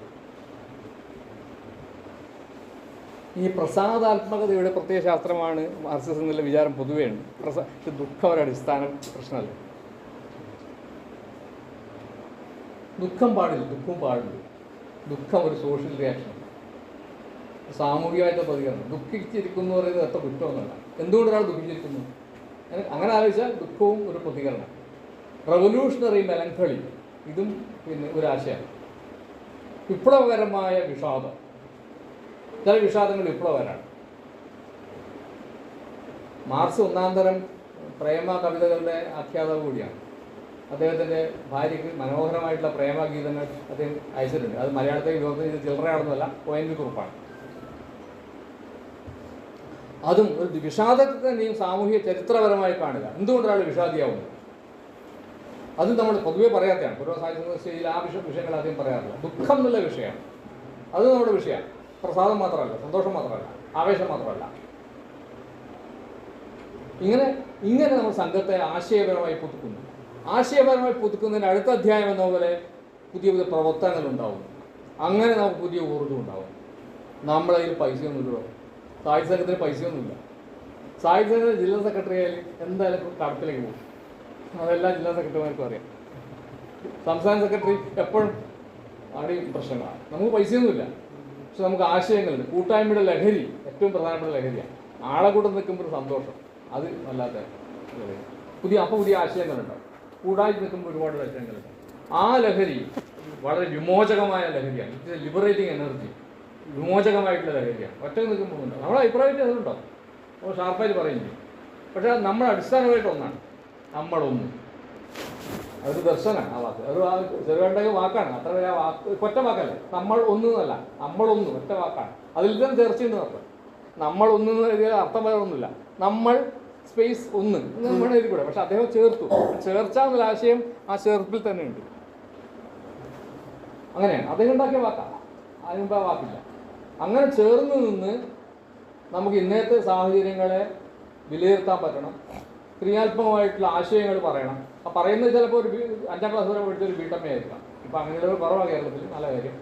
S1: ഈ പ്രസാദാത്മകതയുടെ പ്രത്യയശാസ്ത്രമാണ് മാർക്സിസം എന്നുള്ള വിചാരം പൊതുവേ ഉണ്ട്. ദുഃഖം ഒരു അടിസ്ഥാന പ്രശ്നമല്ല. ദുഃഖവും പാടില്ല. ദുഃഖം ഒരു സോഷ്യൽ റിയാക്ഷൻ, സാമൂഹികമായിട്ട് പ്രതികരണം. ദുഃഖിച്ചിരിക്കുന്നു പറയുന്നത് എത്ര കുറ്റമൊന്നുമല്ല. എന്തുകൊണ്ട് ഒരാൾ ദുഃഖിച്ചിരിക്കുന്നു? അങ്ങനെ ആലോചിച്ചാൽ ദുഃഖവും ഒരു പ്രതികരണം. റവല്യൂഷണറി മെലങ്കളി, ഇതും ഒരു ആശയമാണ്. വിപ്ലവകരമായ വിഷാദം, ചില വിഷാദങ്ങൾ വിപ്ലവകരമാണ്. മാർക്സ് ഒന്നാന്തരം പ്രേമ കവിതകളുടെ ആഖ്യാതാവ് കൂടിയാണ്. അദ്ദേഹത്തിൻ്റെ ഭാര്യയ്ക്ക് മനോഹരമായിട്ടുള്ള പ്രേമഗീതങ്ങൾ അദ്ദേഹം അയച്ചിട്ടുണ്ട്. അത് മലയാളത്തിൽ വിവർത്തനം ചെയ്ത് ചില്ലറയാണെന്നല്ല, ONV കുറിപ്പാണ്. അതും ഒരു വിഷാദത്തെ തന്നെയും സാമൂഹിക ചരിത്രപരമായി കാണുക. എന്തുകൊണ്ടാണ് വിഷാദിയാവുന്നത്? അതും നമ്മൾ പൊതുവെ പറയാത്തതാണ്. പൂർവ്വ സാഹിത്യ സ്റ്റേജിൽ ആ വിഷയങ്ങൾ ആദ്യം പറയാറില്ല. ദുഃഖം എന്നുള്ള വിഷയമാണ്, അത് നമ്മുടെ വിഷയമാണ്. പ്രസാദം മാത്രമല്ല, സന്തോഷം മാത്രമല്ല, ആവേശം മാത്രമല്ല. ഇങ്ങനെ നമ്മൾ സംഘത്തെ ആശയപരമായി പുതുക്കുന്നതിന് അടുത്ത അധ്യായം എന്ന പോലെ പുതിയ പുതിയ പ്രവർത്തനങ്ങൾ ഉണ്ടാവും. അങ്ങനെ നമുക്ക് പുതിയ ഊർജ്ജം ഉണ്ടാവും. നമ്മളതിൽ പൈസയൊന്നുമില്ലല്ലോ. സാഹിത്യ സംഘത്തിന് പൈസയൊന്നുമില്ല. സാഹിത്യ സംഘത്തിന് ജില്ലാ സെക്രട്ടറി ആയാലും എന്തായാലും കടത്തിലേക്ക് പോകും. അതെല്ലാം ജില്ലാ സെക്രട്ടറിമാർക്കും അറിയാം. സംസ്ഥാന സെക്രട്ടറി എപ്പോഴും അവിടെയും പ്രശ്നങ്ങളാണ്. നമുക്ക് പൈസയൊന്നുമില്ല, പക്ഷെ നമുക്ക് ആശയങ്ങളുണ്ട്. കൂട്ടായ്മയുടെ ലഹരി ഏറ്റവും പ്രധാനപ്പെട്ട ലഹരിയാണ്. ആളെ കൂടെ നിൽക്കുമ്പോൾ ഒരു സന്തോഷം, അത് വല്ലാത്ത പുതിയ ആശയങ്ങളുണ്ടാവും. കൂടായി നിൽക്കുമ്പോൾ ഒരുപാട് ആശയങ്ങളുണ്ട്. ആ ലഹരി വളരെ വിമോചകമായ ലഹരിയാണ്. It is liberating energy. വിമോചകമായിട്ടുള്ള ലഹരിയാണ്. ഒറ്റക്ക് നിൽക്കുമ്പോൾ ഉണ്ടാവും. നമ്മുടെ അഭിപ്രായ വ്യത്യാസമുണ്ടാവും, അപ്പോൾ ഷാർപ്പായിട്ട് പറയുന്നില്ല. പക്ഷേ നമ്മൾ അടിസ്ഥാനമായിട്ട് ഒന്നാണ്, നമ്മളൊന്ന്. അതൊരു ദർശനമാണ്. ആ വാക്ക് ഒരു ചെറുകണ്ടക വാക്കാണ്. അത്ര വലിയ വാക്ക്, ഒറ്റ വാക്കല്ല. നമ്മൾ ഒന്നല്ല, നമ്മളൊന്ന് ഒറ്റ വാക്കാണ്. അതിൽ തന്നെ തീർച്ചയുണ്ട് അർത്ഥം. നമ്മൾ ഒന്നെന്ന് എഴുതിയാൽ അർത്ഥം വേറെ ഒന്നുമില്ല. നമ്മൾ സ്പേസ് ഒന്ന് നമ്മൾ എഴുതിക്കൂടെ. പക്ഷെ അദ്ദേഹം ചേർത്തു. ചേർച്ച എന്നുള്ള ആശയം ആ ചേർപ്പിൽ തന്നെ ഉണ്ട്. അങ്ങനെയാണ് അദ്ദേഹം ഉണ്ടാക്കിയ വാക്കാണ്, അതിന് മുമ്പ് ആ വാക്കില്ല. അങ്ങനെ ചേർന്ന് നിന്ന് നമുക്ക് ഇന്നത്തെ സാഹചര്യങ്ങളെ വിലയിരുത്താൻ പറ്റണം. ക്രിയാത്മകമായിട്ടുള്ള ആശയങ്ങൾ പറയണം. ആ പറയുന്നത് ചിലപ്പോൾ ഒരു 5ാം ക്ലാസ് വരെ പഠിച്ചൊരു വീട്ടമ്മയായിരിക്കാം. ഇപ്പം അങ്ങനെയുള്ള കുറവാണ് കേരളത്തിൽ, നല്ല കാര്യം.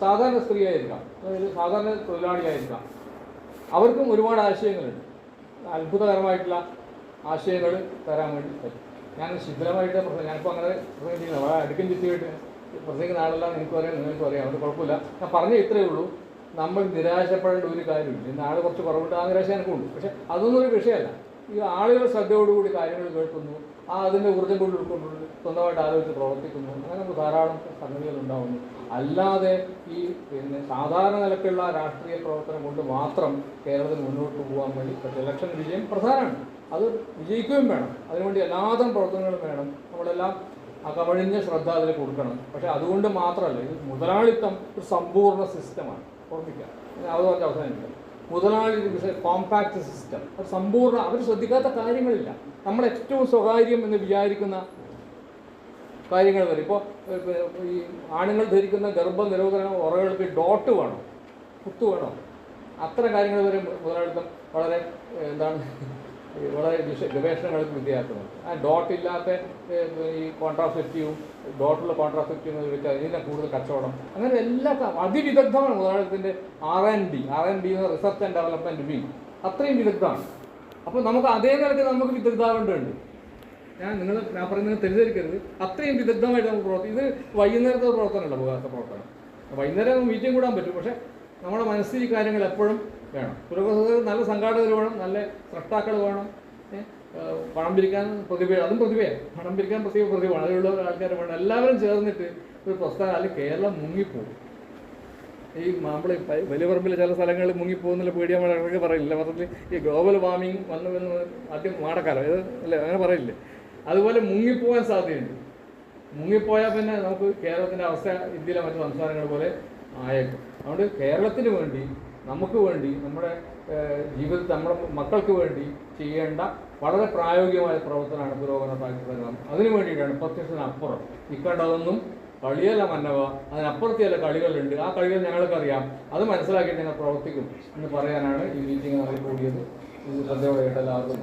S1: സാധാരണ സ്ത്രീ ആയിരിക്കാം, സാധാരണ തൊഴിലാളിയായിരിക്കാം. അവർക്കും ഒരുപാട് ആശയങ്ങളുണ്ട്. അത്ഭുതകരമായിട്ടുള്ള ആശയങ്ങൾ തരാൻ വേണ്ടി പറ്റും.
S2: ഞാൻ ശിഥിലമായിട്ട് ഞാനിപ്പോൾ അങ്ങനെ പ്രസംഗിക്കുന്നത് വളരെ അടുക്കും ചുറ്റിയിട്ട് പ്രസംഗിക്കുന്ന ആളെല്ലാം നിങ്ങൾക്കും അറിയാം നിങ്ങൾക്കും അറിയാം അതുകൊണ്ട് കുഴപ്പമില്ല. ഞാൻ പറഞ്ഞ ഇത്രയേ ഉള്ളൂ, നമ്മൾ നിരാശപ്പെടേണ്ട ഒരു കാര്യമില്ല. ഇന്ന് ആൾ കുറച്ച് കുറവുണ്ട്, ആ നിരാശ എനിക്കുണ്ട്. പക്ഷെ അതൊന്നും ഒരു വിഷയമല്ല. ഈ ആളുകൾ ശ്രദ്ധയോടുകൂടി കാര്യങ്ങൾ കേൾക്കുന്നു, അതിൻ്റെ ഊർജ്ജം കൊണ്ട് ഉൾക്കൊണ്ടുകൊണ്ട് സ്വന്തമായിട്ട് ആലോചിച്ച് പ്രവർത്തിക്കുന്നു, അങ്ങനെ നമുക്ക് ധാരാളം സംഗതികൾ ഉണ്ടാകുന്നു. അല്ലാതെ ഈ സാധാരണ നിലക്കുള്ള രാഷ്ട്രീയ പ്രവർത്തനം കൊണ്ട് മാത്രം കേരളത്തിൽ മുന്നോട്ട് പോകാൻ വേണ്ടി ഇലക്ഷൻ വിജയം പ്രധാനമാണ്. അത് വിജയിക്കുകയും വേണം. അതിനുവേണ്ടി എല്ലാതരം പ്രവർത്തനങ്ങളും വേണം. നമ്മളെല്ലാം കവഴിഞ്ഞ ശ്രദ്ധ അതിൽ കൊടുക്കണം. പക്ഷേ അതുകൊണ്ട് മാത്രമല്ല, ഇത് മുതലാളിത്തം ഒരു സമ്പൂർണ്ണ സിസ്റ്റമാണ്. ഓർമ്മിക്കുക, അത് പറഞ്ഞ അവസാനിക്കുക. മുതലാളി കോമ്പാക്ട് സിസ്റ്റം, അത് സമ്പൂർണ്ണ, അവർ ശ്രദ്ധിക്കാത്ത കാര്യങ്ങളില്ല. നമ്മൾ ഏറ്റവും സ്വകാര്യം എന്ന് വിചാരിക്കുന്ന കാര്യങ്ങൾ വരെ ഇപ്പോൾ ഈ ആണുങ്ങൾ ധരിക്കുന്ന ഗർഭനിരോധന ഉറകൾക്ക് ഡോട്ട് വേണം, കുത്തു വേണം, അത്തരം കാര്യങ്ങൾ വരെ മുതലാളിത്തം വളരെ വളരെ ഗവേഷണങ്ങൾക്ക് വിധേയമാക്കുന്നത്. ആ ഡോട്ട് ഇല്ലാത്ത ഈ കോൺട്രാസെപ്റ്റീവും ഡോട്ടുള്ള കോൺട്രാസെപ്റ്റീവും വെച്ചാൽ ഇതിനെ കൂടുതൽ കച്ചവടം, അങ്ങനെ എല്ലാ അതിവിദഗ്ധമാണ് മുതലാളിത്തത്തിൻ്റെ R&D എന്ന റിസർച്ച് ആൻഡ് ഡെവലപ്മെൻറ്റ് വിങ്, അത്രയും വിദഗ്ധമാണ്. അപ്പോൾ നമുക്ക് അതേ നിലയ്ക്ക് നമുക്ക് വിദഗ്ധാവേണ്ടതുണ്ട്. ഞാൻ പറയുന്നത് തെറ്റിദ്ധരിക്കരുത്, അത്രയും വിദഗ്ധമായിട്ട് നമുക്ക് പ്രവർത്തിക്കും. ഇത് വൈകുന്നേരത്തെ പ്രവർത്തനമല്ല, പോകാത്ത പ്രവർത്തനം. വൈകുന്നേരം മീറ്റിംഗ് കൂടാൻ പറ്റും, പക്ഷേ നമ്മുടെ മനസ്സിൽ ഈ കാര്യങ്ങൾ എപ്പോഴും വേണം. പുരോഗതി നല്ല സംഘാടകർ വേണം, നല്ല സ്രഷ്ടാക്കൾ വേണം, പണം പിരിക്കാൻ അതും പ്രതിഭയാണ്, പണം പിരിക്കാൻ പ്രത്യേക പ്രതിഭയാണ്, അതിലുള്ള ആൾക്കാർ വേണം. എല്ലാവരും ചേർന്നിട്ട് ഒരു പ്രസ്ഥാനം, അല്ലെങ്കിൽ കേരളം മുങ്ങിപ്പോകും. ഈ നമ്മൾ വലിയ പറമ്പിൽ ചില സ്ഥലങ്ങളിൽ മുങ്ങിപ്പോകുന്നില്ല, പേടിയാൻ ഇടയ്ക്ക് പറയില്ല. പറഞ്ഞിട്ട് ഈ ഗ്ലോബൽ വാർമിംഗ് വന്നു ആദ്യം മാടക്കാലം ഇത് അല്ലേ, അങ്ങനെ പറയില്ലേ, അതുപോലെ മുങ്ങിപ്പോകാൻ സാധ്യതയുണ്ട്. മുങ്ങിപ്പോയാൽ പിന്നെ നമുക്ക് കേരളത്തിൻ്റെ അവസ്ഥ ഇന്ത്യയിലെ മറ്റു സംസ്ഥാനങ്ങൾ പോലെ ആയേക്കും. അതുകൊണ്ട് കേരളത്തിന് വേണ്ടി, നമുക്ക് വേണ്ടി, നമ്മുടെ ജീവിതത്തിൽ നമ്മുടെ മക്കൾക്ക് വേണ്ടി ചെയ്യേണ്ട വളരെ പ്രായോഗികമായ പ്രവർത്തനമാണ് പുരോഗമന സാഹിത്യ സംഘം. അതിനു വേണ്ടിയിട്ടാണ് പ്രത്യക്ഷത്തിനപ്പുറം ഇക്കണ്ടതൊന്നും കളിയല്ല മന്നവ, അതിനപ്പുറത്ത് ചില കളികളുണ്ട്. ആ കളികൾ ഞങ്ങൾക്കറിയാം, അത് മനസ്സിലാക്കിയിട്ട് ഞങ്ങൾ പ്രവർത്തിക്കും എന്ന് പറയാനാണ് ഈ മീറ്റിംഗ് നമ്മൾ കൂടിയത്. ഇത് ശ്രദ്ധയോടെ എല്ലാവർക്കും